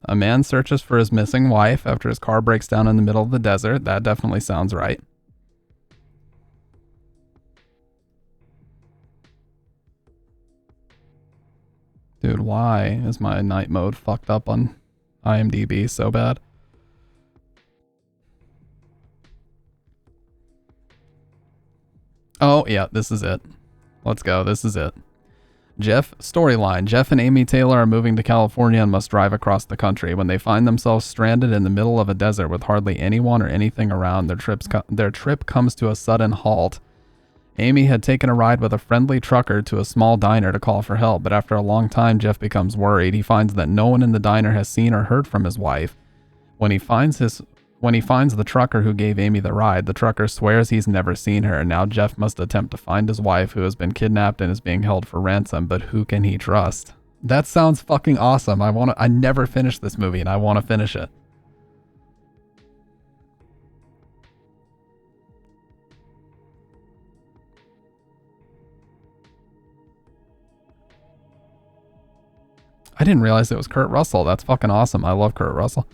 A man searches for his missing wife after his car breaks down in the middle of the desert. That definitely sounds right. Dude, why is my night mode fucked up on IMDb so bad? Oh, yeah, this is it. Let's go. This is it. Storyline. Jeff and Amy Taylor are moving to California and must drive across the country. When they find themselves stranded in the middle of a desert with hardly anyone or anything around, their trip comes to a sudden halt, Amy had taken a ride with a friendly trucker to a small diner to call for help, but after a long time, Jeff becomes worried. He finds that no one in the diner has seen or heard from his wife. When he finds the trucker who gave Amy the ride, the trucker swears he's never seen her. Now Jeff must attempt to find his wife, who has been kidnapped and is being held for ransom, but who can he trust? That sounds fucking awesome. I never finished this movie and I want to finish it. I didn't realize it was Kurt Russell. That's fucking awesome. I love Kurt Russell.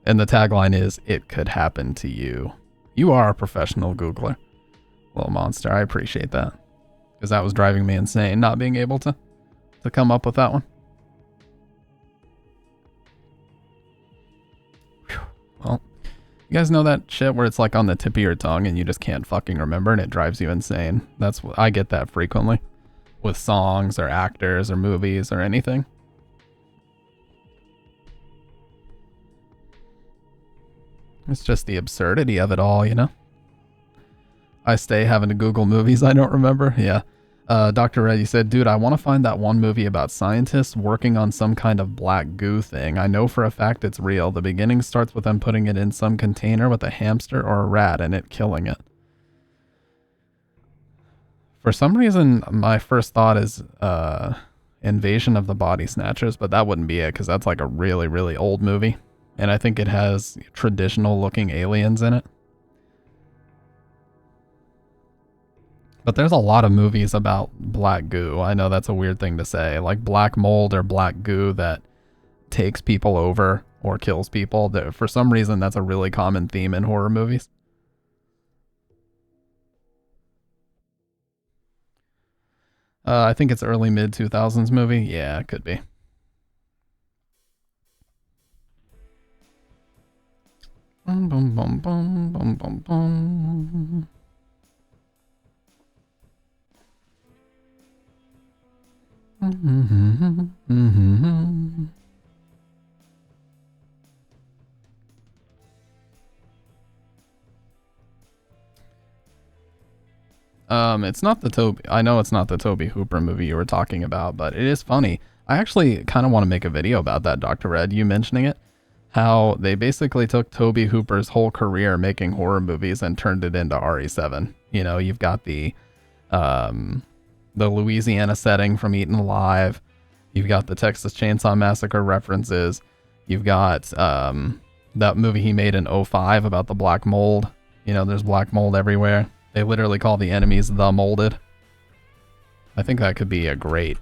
And the tagline is, "It could happen to you." You are a professional Googler, little monster. I appreciate that. Because that was driving me insane, not being able to come up with that one. Whew. Well, you guys know that shit where it's like on the tip of your tongue and you just can't fucking remember and it drives you insane? That's what I get that frequently. With songs or actors or movies or anything. It's just the absurdity of it all, you know? I stay having to Google movies I don't remember. Yeah. Dr. Red, you said, dude, I want to find that one movie about scientists working on some kind of black goo thing. I know for a fact it's real. The beginning starts with them putting it in some container with a hamster or a rat and it killing it. For some reason, my first thought is Invasion of the Body Snatchers, but that wouldn't be it because that's like a really, really old movie. And I think it has traditional looking aliens in it. But there's a lot of movies about black goo. I know that's a weird thing to say. Like black mold or black goo that takes people over or kills people. For some reason, that's a really common theme in horror movies. I think it's early mid 2000s movie. Yeah, it could be. Bum, bum, bum, bum, bum, bum, bum. Mm-hmm, mm-hmm. It's not the Toby. I know it's not the Toby Hooper movie you were talking about, but it is funny. I actually kind of want to make a video about that, Dr. Red. You mentioning it, how they basically took Toby Hooper's whole career making horror movies and turned it into RE7. You know, you've got the Louisiana setting from Eaten Alive. You've got the Texas Chainsaw Massacre references. You've got that movie he made in '05 about the black mold. You know, there's black mold everywhere. They literally call the enemies the molded. I think that could be a great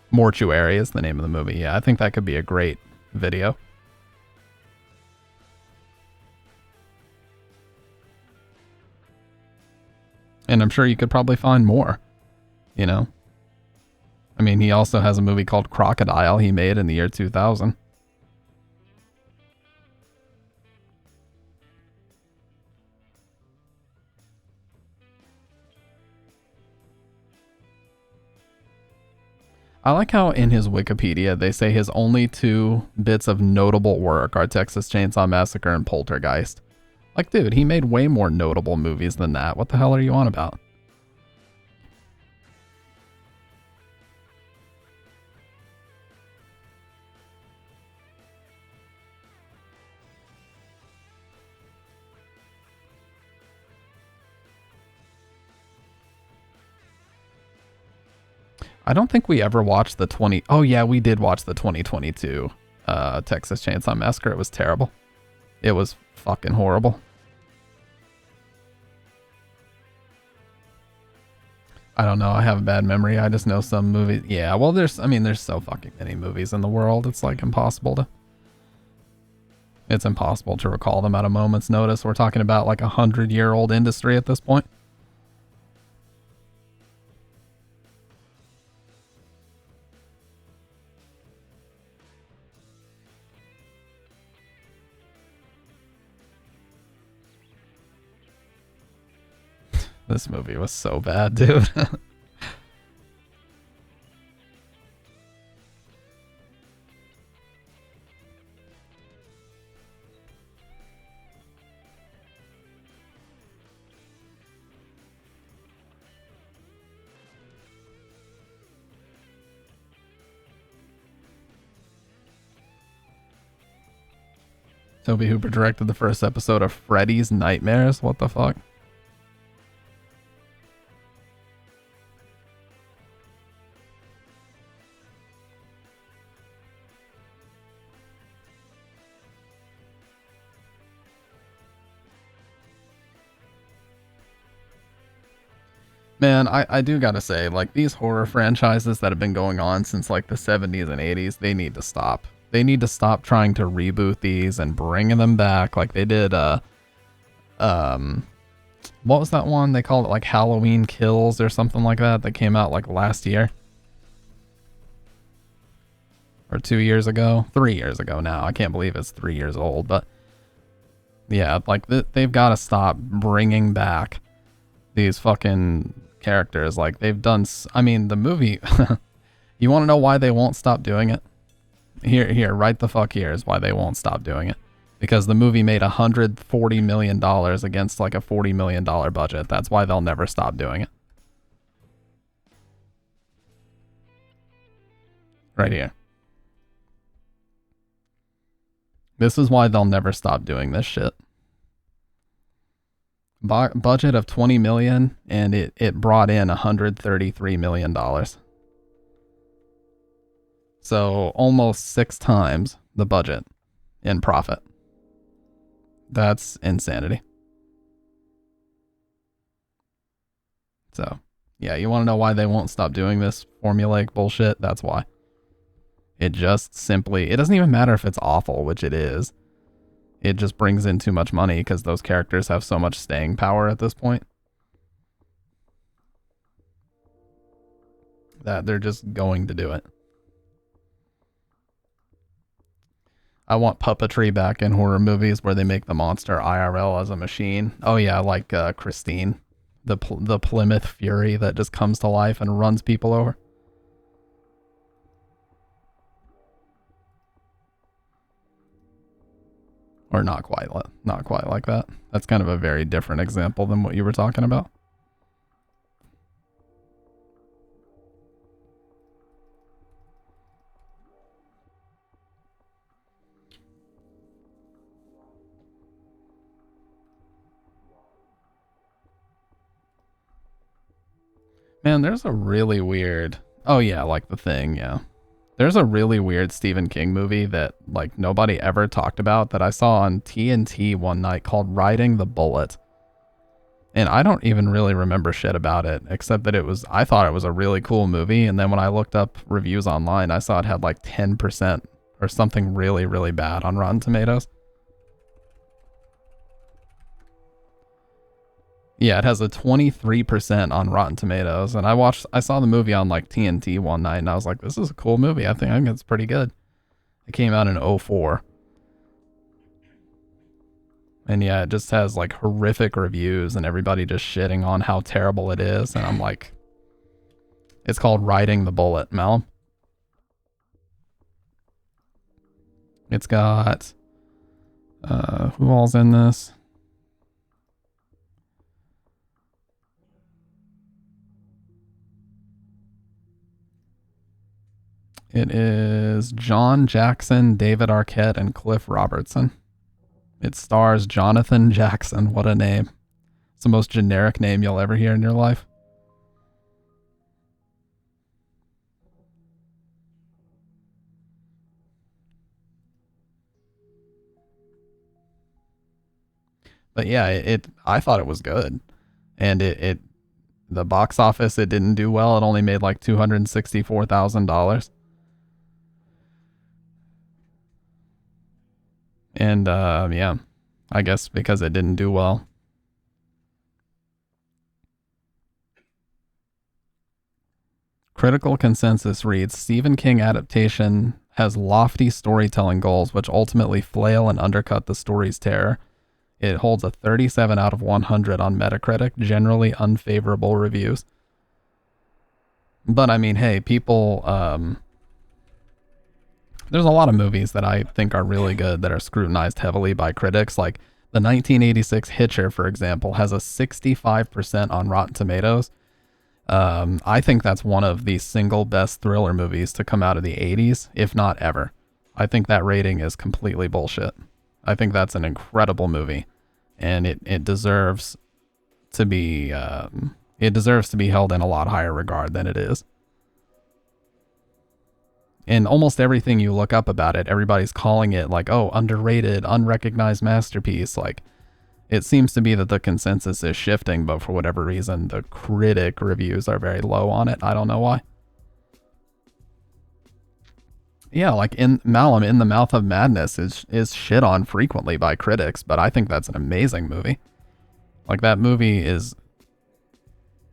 Mortuary is the name of the movie. Yeah, I think that could be a great video. And I'm sure you could probably find more, you know? I mean, he also has a movie called Crocodile he made in the year 2000. I like how in his Wikipedia they say his only 2 bits of notable work are Texas Chainsaw Massacre and Poltergeist. Like, dude, he made way more notable movies than that. What the hell are you on about? I don't think we ever watched the 20... Oh, yeah, we did watch the 2022 Texas Chainsaw Massacre. It was terrible. It was fucking horrible. I don't know. I have a bad memory. I just know some movies. Yeah, well, there's so fucking many movies in the world. It's like impossible to... It's impossible to recall them at a moment's notice. We're talking about like 100-year-old industry at this point. This movie was so bad, dude. Toby Hooper directed the first episode of Freddy's Nightmares. What the fuck? Man, I do gotta say, like, these horror franchises that have been going on since, like, the 70s and 80s, they need to stop. They need to stop trying to reboot these and bringing them back like they did, what was that one? They called it, like, Halloween Kills or something like that came out, like, last year. Or 2 years ago. 3 years ago now. I can't believe it's 3 years old, but... yeah, like, they've gotta stop bringing back these fucking... characters. Like, they've done, I mean, the movie, you want to know why they won't stop doing it? Here, right the fuck here is why they won't stop doing it. Because the movie made $140 million against like a $40 million budget. That's why they'll never stop doing it. Right here. This is why they'll never stop doing this shit. Budget of $20 million, and it brought in $133 million. So almost 6 times the budget in profit. That's insanity. So, yeah, you want to know why they won't stop doing this formulaic bullshit? That's why. It just simply, it doesn't even matter if it's awful, which it is. It just brings in too much money because those characters have so much staying power at this point that they're just going to do it. I want puppetry back in horror movies where they make the monster IRL as a machine. Oh yeah, like Christine, the Plymouth Fury that just comes to life and runs people over. Or not quite like that. That's kind of a very different example than what you were talking about. Man, there's a really weird... oh yeah, like The Thing, yeah. There's a really weird Stephen King movie that, like, nobody ever talked about that I saw on TNT one night called Riding the Bullet. And I don't even really remember shit about it, except that I thought it was a really cool movie, and then when I looked up reviews online, I saw it had like 10% or something really, really bad on Rotten Tomatoes. Yeah, it has a 23% on Rotten Tomatoes, and I saw the movie on like TNT one night, and I was like, this is a cool movie. I think it's pretty good. It came out in 2004. And yeah, it just has like horrific reviews and everybody just shitting on how terrible it is, and I'm like, it's called Riding the Bullet, Mel. It's got, who all's in this? It is John Jackson, David Arquette, and Cliff Robertson. It stars Jonathan Jackson. What a name. It's the most generic name you'll ever hear in your life. But yeah, I thought it was good. And the box office, it didn't do well. It only made like $264,000. And, yeah, I guess because it didn't do well. Critical consensus reads, Stephen King adaptation has lofty storytelling goals, which ultimately flail and undercut the story's terror. It holds a 37 out of 100 on Metacritic, generally unfavorable reviews. But I mean, hey, people, there's a lot of movies that I think are really good that are scrutinized heavily by critics. Like the 1986 Hitcher, for example, has a 65% on Rotten Tomatoes. I think that's one of the single best thriller movies to come out of the 80s, if not ever. I think that rating is completely bullshit. I think that's an incredible movie, and it deserves to be held in a lot higher regard than it is. And almost everything you look up about it, everybody's calling it like, oh, underrated, unrecognized masterpiece. Like, it seems to be that the consensus is shifting, but for whatever reason, the critic reviews are very low on it. I don't know why. Yeah, like in Malum, In the Mouth of Madness is shit on frequently by critics, but I think that's an amazing movie. Like, that movie is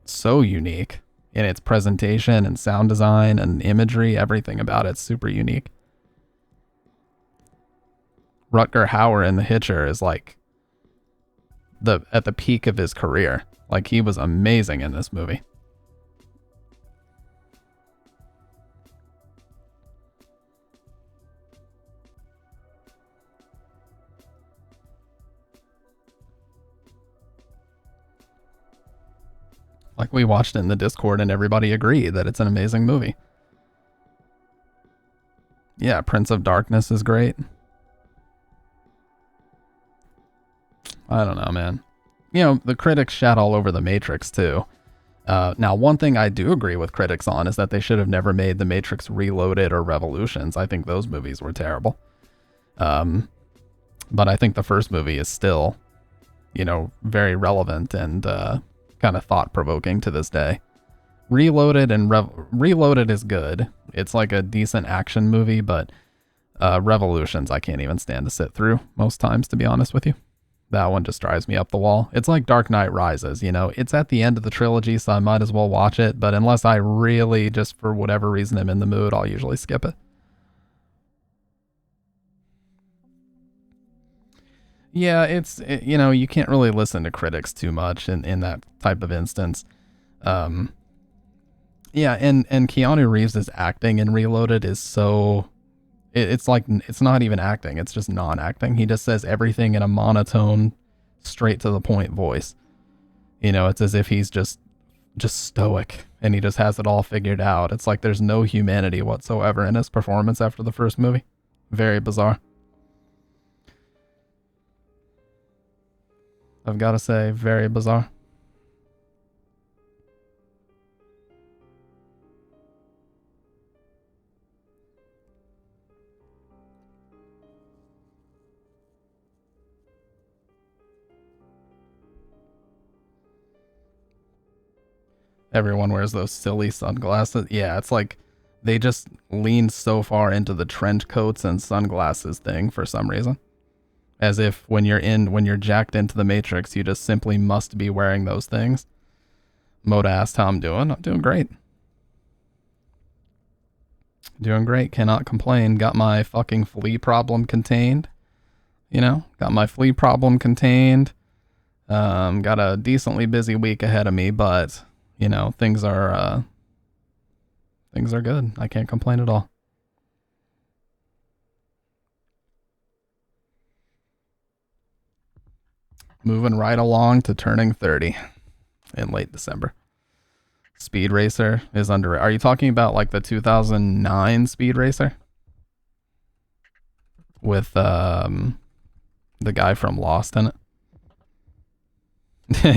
so unique in its presentation and sound design and imagery. Everything about it's super unique. Rutger Hauer in The Hitcher is like at the peak of his career. Like, he was amazing in this movie. Like, we watched it in the Discord and everybody agreed that it's an amazing movie. Yeah, Prince of Darkness is great. I don't know, man. You know, the critics shat all over The Matrix, too. Now, one thing I do agree with critics on is that they should have never made The Matrix Reloaded or Revolutions. I think those movies were terrible. But I think the first movie is still, you know, very relevant and kind of thought-provoking to this day. Reloaded is good. It's like a decent action movie, but Revolutions I can't even stand to sit through most times, to be honest with you. That one just drives me up the wall. It's like Dark Knight Rises, you know. It's at the end of the trilogy, so I might as well watch it, but unless I really, just for whatever reason, am in the mood, I'll usually skip it. Yeah, you know, you can't really listen to critics too much in that type of instance. Yeah, and Keanu Reeves' acting in Reloaded is so... It's like, it's not even acting, it's just non-acting. He just says everything in a monotone, straight to the point voice. You know, it's as if he's just stoic, and he just has it all figured out. It's like there's no humanity whatsoever in his performance after the first movie. Very bizarre. I've got to say, very bizarre. Everyone wears those silly sunglasses. Yeah, it's like they just lean so far into the trench coats and sunglasses thing for some reason. As if when you're jacked into the Matrix, you just simply must be wearing those things. Moda asked how I'm doing. I'm doing great. Doing great. Cannot complain. Got my fucking flea problem contained. You know, got my flea problem contained. Got a decently busy week ahead of me, but you know, things are good. I can't complain at all. Moving right along to turning 30 in late December. Speed Racer is under... Are you talking about like the 2009 Speed Racer? With the guy from Lost in it?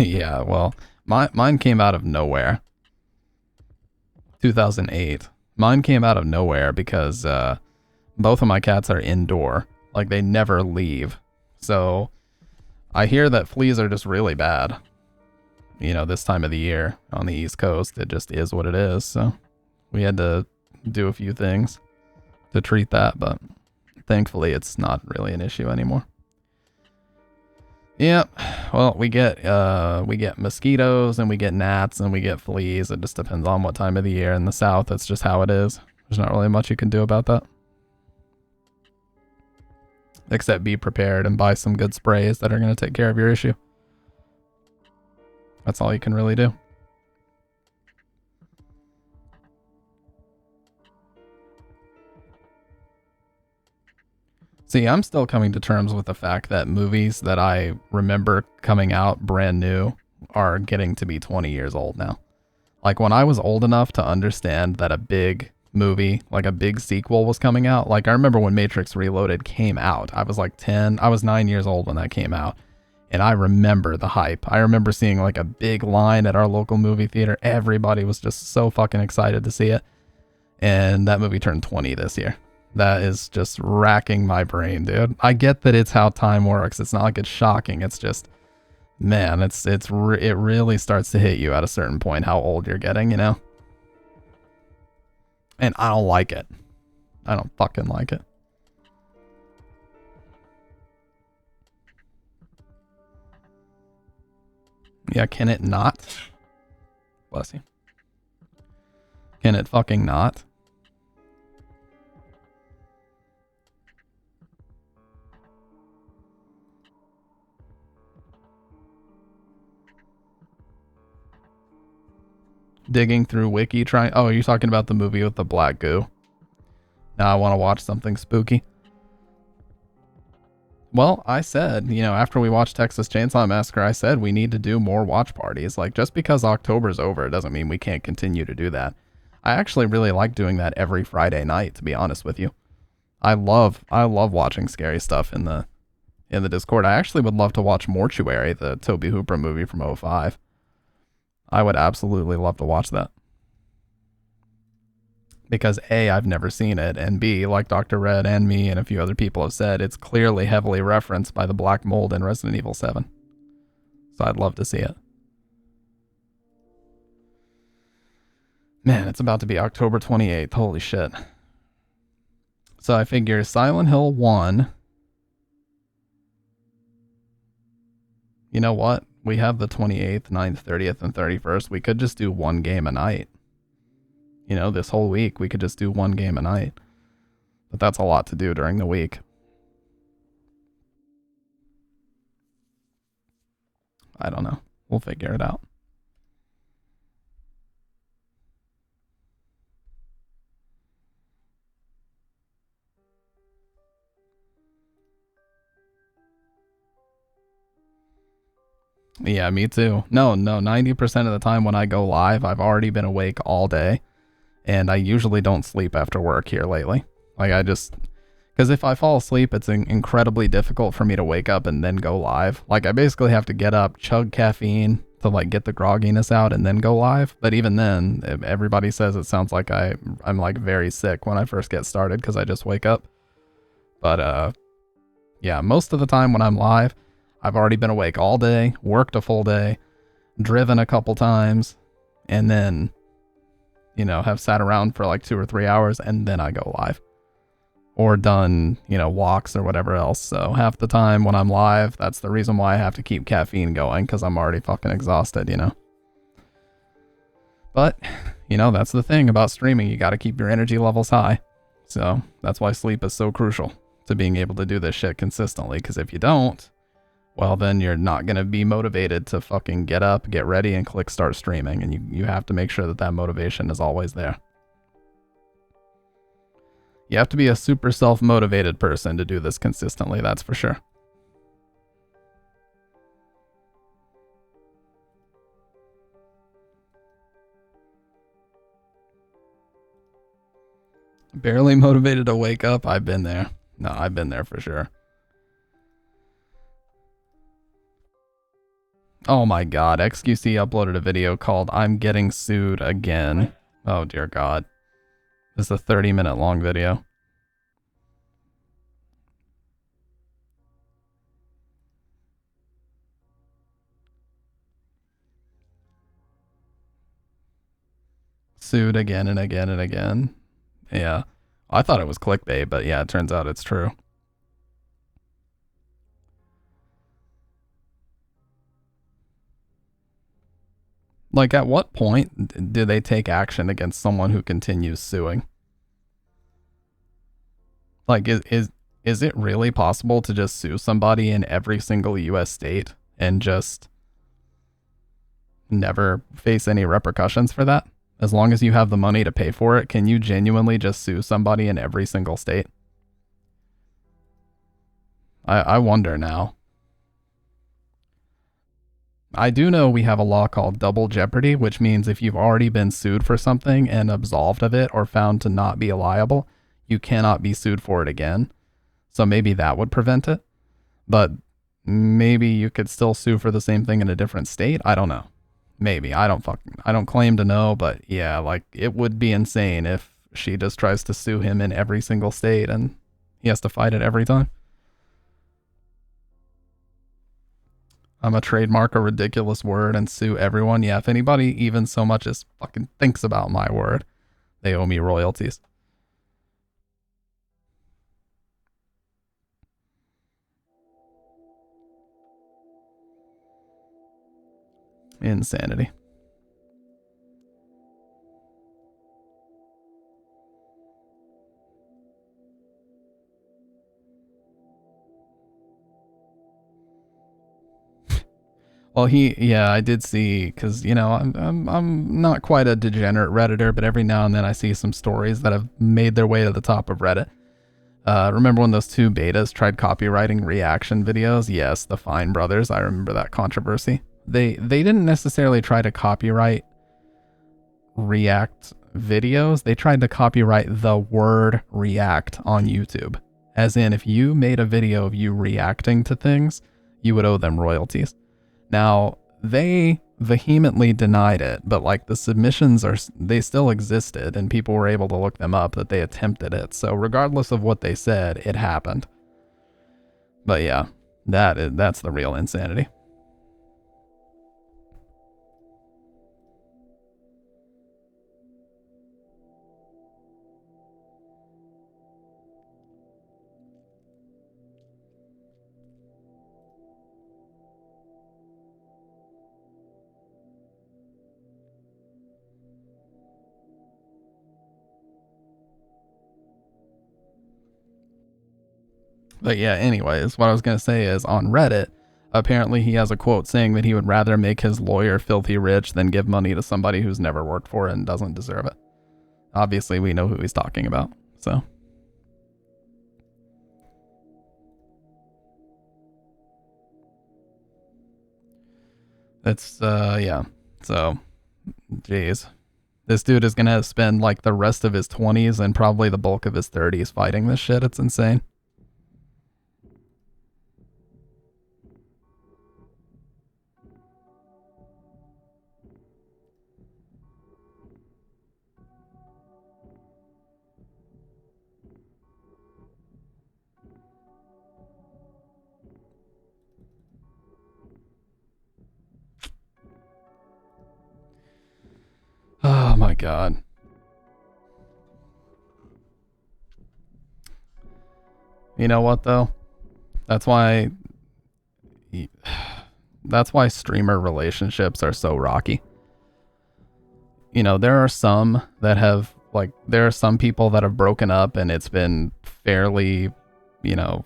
Yeah, well, mine came out of nowhere. 2008. Mine came out of nowhere because both of my cats are indoor. Like, they never leave. So I hear that fleas are just really bad. You know, this time of the year on the East Coast, it just is what it is. So we had to do a few things to treat that, but thankfully it's not really an issue anymore. Yep. Well, we get mosquitoes and we get gnats and we get fleas. It just depends on what time of the year. In the South, it's just how it is. There's not really much you can do about that. Except be prepared and buy some good sprays that are going to take care of your issue. That's all you can really do. See, I'm still coming to terms with the fact that movies that I remember coming out brand new are getting to be 20 years old now. Like, when I was old enough to understand that a big movie, like a big sequel was coming out. Like I remember when Matrix Reloaded came out, I was like 10, I was 9 years old when that came out. And I remember the hype. I remember seeing like a big line at our local movie theater. Everybody was just so fucking excited to see it. And that movie turned 20 this year. That is just racking my brain, dude. I get that it's how time works. It's not like it's shocking. It's just, man, it really starts to hit you at a certain point how old you're getting, you know? And I don't like it. I don't fucking like it. Yeah, can it not? Bless you. Can it fucking not? Digging through wiki trying. Oh, you're talking about the movie with the black goo. Now I want to watch something spooky. Well, I said, you know, after we watched Texas Chainsaw Massacre, I said we need to do more watch parties. Like, just because October's over, it doesn't mean we can't continue to do that. I actually really like doing that every Friday night, to be honest with you. I love watching scary stuff in the Discord. I actually would love to watch Mortuary, the Tobe Hooper movie from '05. I would absolutely love to watch that. Because A, I've never seen it, and B, like Dr. Red and me and a few other people have said, it's clearly heavily referenced by the Black Mold in Resident Evil 7. So I'd love to see it. Man, it's about to be October 28th. Holy shit. So I figure Silent Hill 1. You know what? We have the 28th, 9th, 30th, and 31st. We could just do one game a night. You know, this whole week, we could just do one game a night. But that's a lot to do during the week. I don't know. We'll figure it out. Yeah, me too. No, 90% of the time when I go live, I've already been awake all day. And I usually don't sleep after work here lately. Like because if I fall asleep, it's incredibly difficult for me to wake up and then go live. Like I basically have to get up, chug caffeine to like get the grogginess out and then go live. But even then, everybody says it sounds like I'm like very sick when I first get started because I just wake up. But yeah, most of the time when I'm live, I've already been awake all day, worked a full day, driven a couple times, and then, you know, have sat around for like 2 or 3 hours and then I go live. Or done, you know, walks or whatever else. So half the time when I'm live, that's the reason why I have to keep caffeine going, because I'm already fucking exhausted, you know. But, you know, that's the thing about streaming. You got to keep your energy levels high. So that's why sleep is so crucial to being able to do this shit consistently. Because if you don't, well, then you're not going to be motivated to fucking get up, get ready, and click start streaming. And you have to make sure that that motivation is always there. You have to be a super self-motivated person to do this consistently, that's for sure. Barely motivated to wake up? I've been there. No, I've been there for sure. Oh my god, XQC uploaded a video called I'm Getting Sued Again. Oh dear god. This is a 30-minute long video. Sued again and again and again. Yeah. I thought it was clickbait, but yeah, it turns out it's true. Like, at what point do they take action against someone who continues suing? Like, is it really possible to just sue somebody in every single US state and just never face any repercussions for that? As long as you have the money to pay for it, can you genuinely just sue somebody in every single state? I wonder now. I do know we have a law called double jeopardy, which means if you've already been sued for something and absolved of it or found to not be liable, you cannot be sued for it again. So maybe that would prevent it. But maybe you could still sue for the same thing in a different state. I don't know. Maybe. I don't claim to know, but yeah, like it would be insane if she just tries to sue him in every single state and he has to fight it every time. I'm a trademark a ridiculous word and sue everyone. Yeah, if anybody even so much as fucking thinks about my word, they owe me royalties. Insanity. Well, yeah, I did see, because, you know, I'm not quite a degenerate Redditor, but every now and then I see some stories that have made their way to the top of Reddit. Remember when those two betas tried copywriting reaction videos? Yes, the Fine brothers. I remember that controversy. They didn't necessarily try to copyright React videos. They tried to copyright the word react on YouTube. As in, if you made a video of you reacting to things, you would owe them royalties. Now, they vehemently denied it, but like the submissions they still existed and people were able to look them up that they attempted it. So regardless of what they said, it happened. But yeah, that's the real insanity. But yeah, anyways, what I was going to say is on Reddit, apparently he has a quote saying that he would rather make his lawyer filthy rich than give money to somebody who's never worked for it and doesn't deserve it. Obviously, we know who he's talking about, so. It's, yeah. So, jeez. This dude is going to spend like the rest of his 20s and probably the bulk of his 30s fighting this shit. It's insane. Oh my god. You know what though? That's why streamer relationships are so rocky. You know, there are some that have there are some people that have broken up and it's been fairly, you know,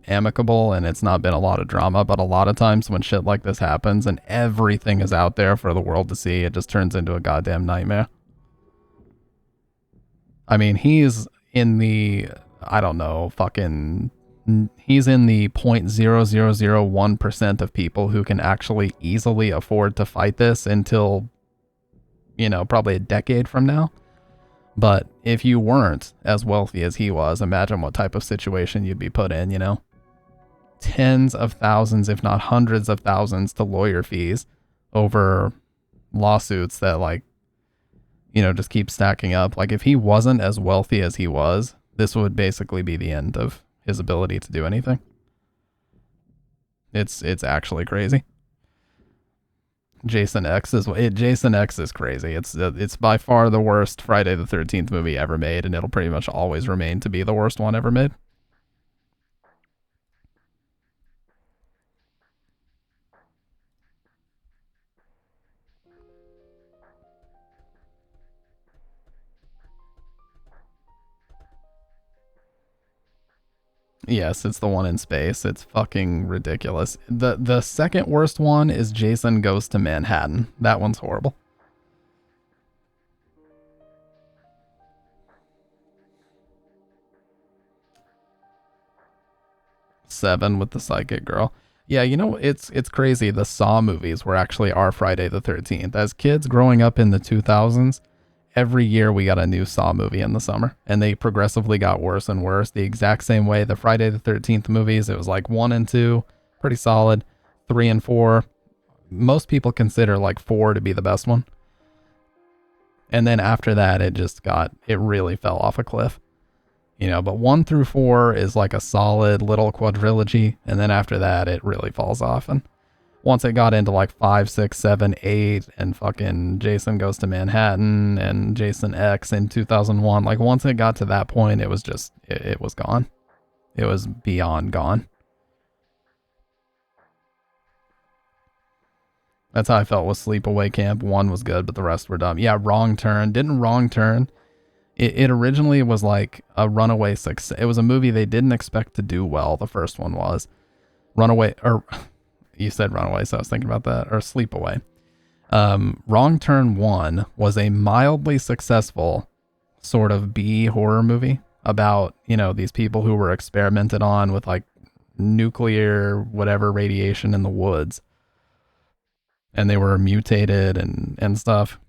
amicable and it's not been a lot of drama, but a lot of times when shit like this happens and everything is out there for the world to see, it just turns into a goddamn nightmare. I mean, he's in the, I don't know, he's in the 0.0001% of people who can actually easily afford to fight this until, you know, probably a decade from now. But if you weren't as wealthy as he was, imagine what type of situation you'd be put in, you know? Tens of thousands, if not hundreds of thousands to lawyer fees over lawsuits that, like, you know, just keep stacking up. Like, if he wasn't as wealthy as he was, this would basically be the end of his ability to do anything. It's actually crazy. Jason X is crazy. It's by far the worst Friday the 13th movie ever made, and it'll pretty much always remain to be the worst one ever made. Yes, it's the one in space. It's fucking ridiculous. The second worst one is Jason Goes to Manhattan. That one's horrible. Seven with the psychic girl. Yeah, you know, it's crazy. The Saw movies were actually our Friday the 13th. As kids growing up in the 2000s, every year we got a new Saw movie in the summer, and they progressively got worse and worse. The exact same way the Friday the 13th movies, it was like 1 and 2, pretty solid. 3 and 4, most people consider like 4 to be the best one. And then after that, it really fell off a cliff. You know, but 1 through 4 is like a solid little quadrilogy, and then after that, it really falls off. And once it got into like 5, 6, 7, 8, and fucking Jason Goes to Manhattan and Jason X in 2001, like once it got to that point, it was just, it was gone. It was beyond gone. That's how I felt with Sleepaway Camp. 1 was good, but the rest were dumb. Yeah, Wrong Turn. Didn't Wrong Turn? It originally was like a runaway success. It was a movie they didn't expect to do well. The first one was Runaway, or you said Runaway, so I was thinking about that, or Sleepaway. Wrong Turn 1 was a mildly successful sort of B horror movie about, you know, these people who were experimented on with like nuclear whatever radiation in the woods, and they were mutated and stuff,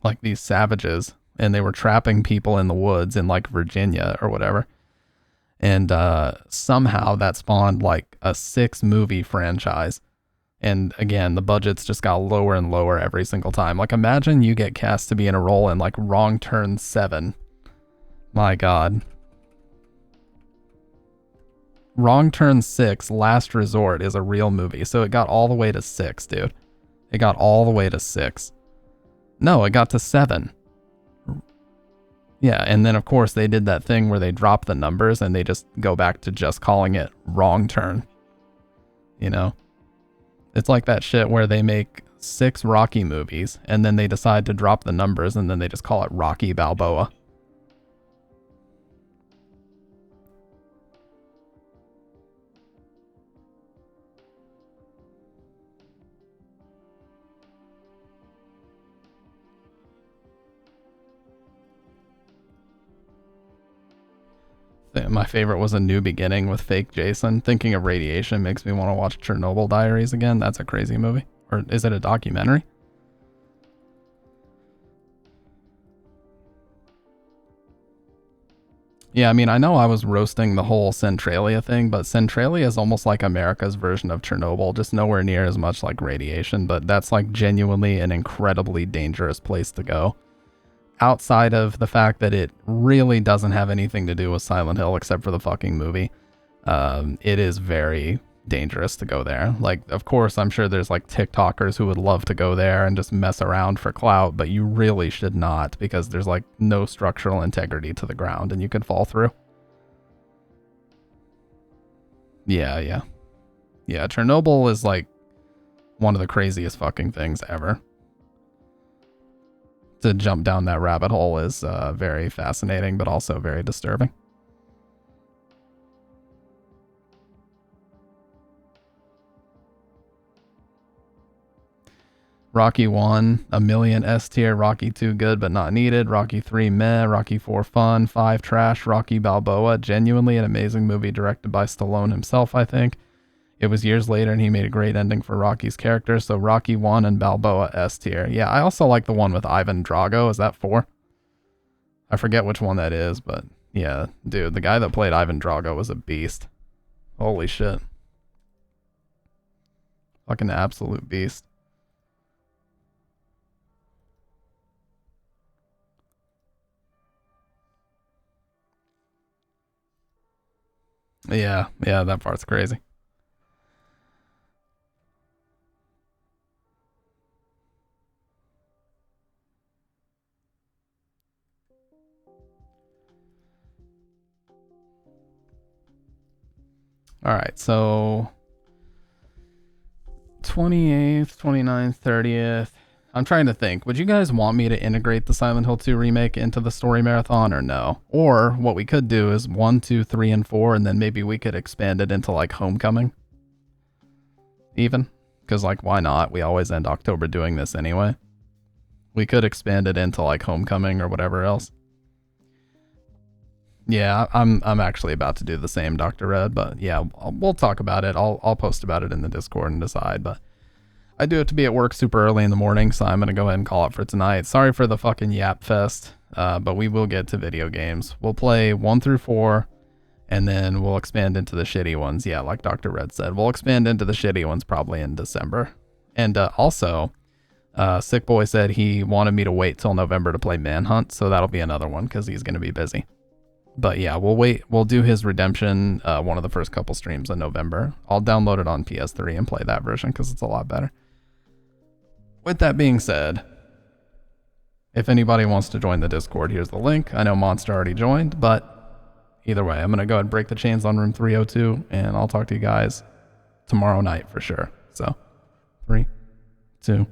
like these savages, and they were trapping people in the woods in like Virginia or whatever. And somehow that spawned like a 6-movie franchise. And again, the budgets just got lower and lower every single time. Like imagine you get cast to be in a role in like Wrong Turn 7. My God. Wrong Turn 6, Last Resort, is a real movie. So it got all the way to 6, dude. It got all the way to 6. No, it got to 7. Yeah, and then of course they did that thing where they drop the numbers and they just go back to just calling it Wrong Turn. You know? It's like that shit where they make 6 Rocky movies and then they decide to drop the numbers and then they just call it Rocky Balboa. My favorite was A New Beginning with fake Jason. Thinking of radiation makes me want to watch Chernobyl Diaries again. That's a crazy movie. Or is it a documentary? Yeah, I mean, I know I was roasting the whole Centralia thing, but Centralia is almost like America's version of Chernobyl, just nowhere near as much like radiation, but that's like genuinely an incredibly dangerous place to go. Outside of the fact that it really doesn't have anything to do with Silent Hill except for the fucking movie, it is very dangerous to go there. Like, of course, I'm sure there's like TikTokers who would love to go there and just mess around for clout, but you really should not, because there's like no structural integrity to the ground and you could fall through. Yeah, Chernobyl is like one of the craziest fucking things ever. To jump down that rabbit hole is very fascinating, but also very disturbing. Rocky 1, a million S tier. Rocky 2, good but not needed. Rocky 3, meh. Rocky 4, fun. 5, trash. Rocky Balboa, genuinely an amazing movie directed by Stallone himself, I think. It was years later and he made a great ending for Rocky's character, so Rocky 1 and Balboa S tier. Yeah, I also like the one with Ivan Drago. Is that 4? I forget which one that is, but yeah, dude, the guy that played Ivan Drago was a beast. Holy shit. Fucking absolute beast. Yeah, that part's crazy. All right, so 28th, 29th, 30th. I'm trying to think. Would you guys want me to integrate the Silent Hill 2 remake into the story marathon or no? Or what we could do is 1, 2, 3, and 4, and then maybe we could expand it into like Homecoming. Even. Because like, why not? We always end October doing this anyway. We could expand it into like Homecoming or whatever else. Yeah, I'm actually about to do the same, Dr. Red, but yeah, we'll talk about it. I'll post about it in the Discord and decide, but I do have to be at work super early in the morning, so I'm going to go ahead and call it for tonight. Sorry for the fucking Yapfest, but we will get to video games. We'll play 1 through 4, and then we'll expand into the shitty ones. Yeah, like Dr. Red said, we'll expand into the shitty ones probably in December. And also, Sick Boy said he wanted me to wait till November to play Manhunt, so that'll be another one because he's going to be busy. But yeah, we'll wait. We'll do his Redemption, one of the first couple streams in November. I'll download it on PS3 and play that version because it's a lot better. With that being said, if anybody wants to join the Discord, here's the link. I know Monster already joined, but either way, I'm going to go ahead and break the chains on room 302, and I'll talk to you guys tomorrow night for sure. So, 3, 2,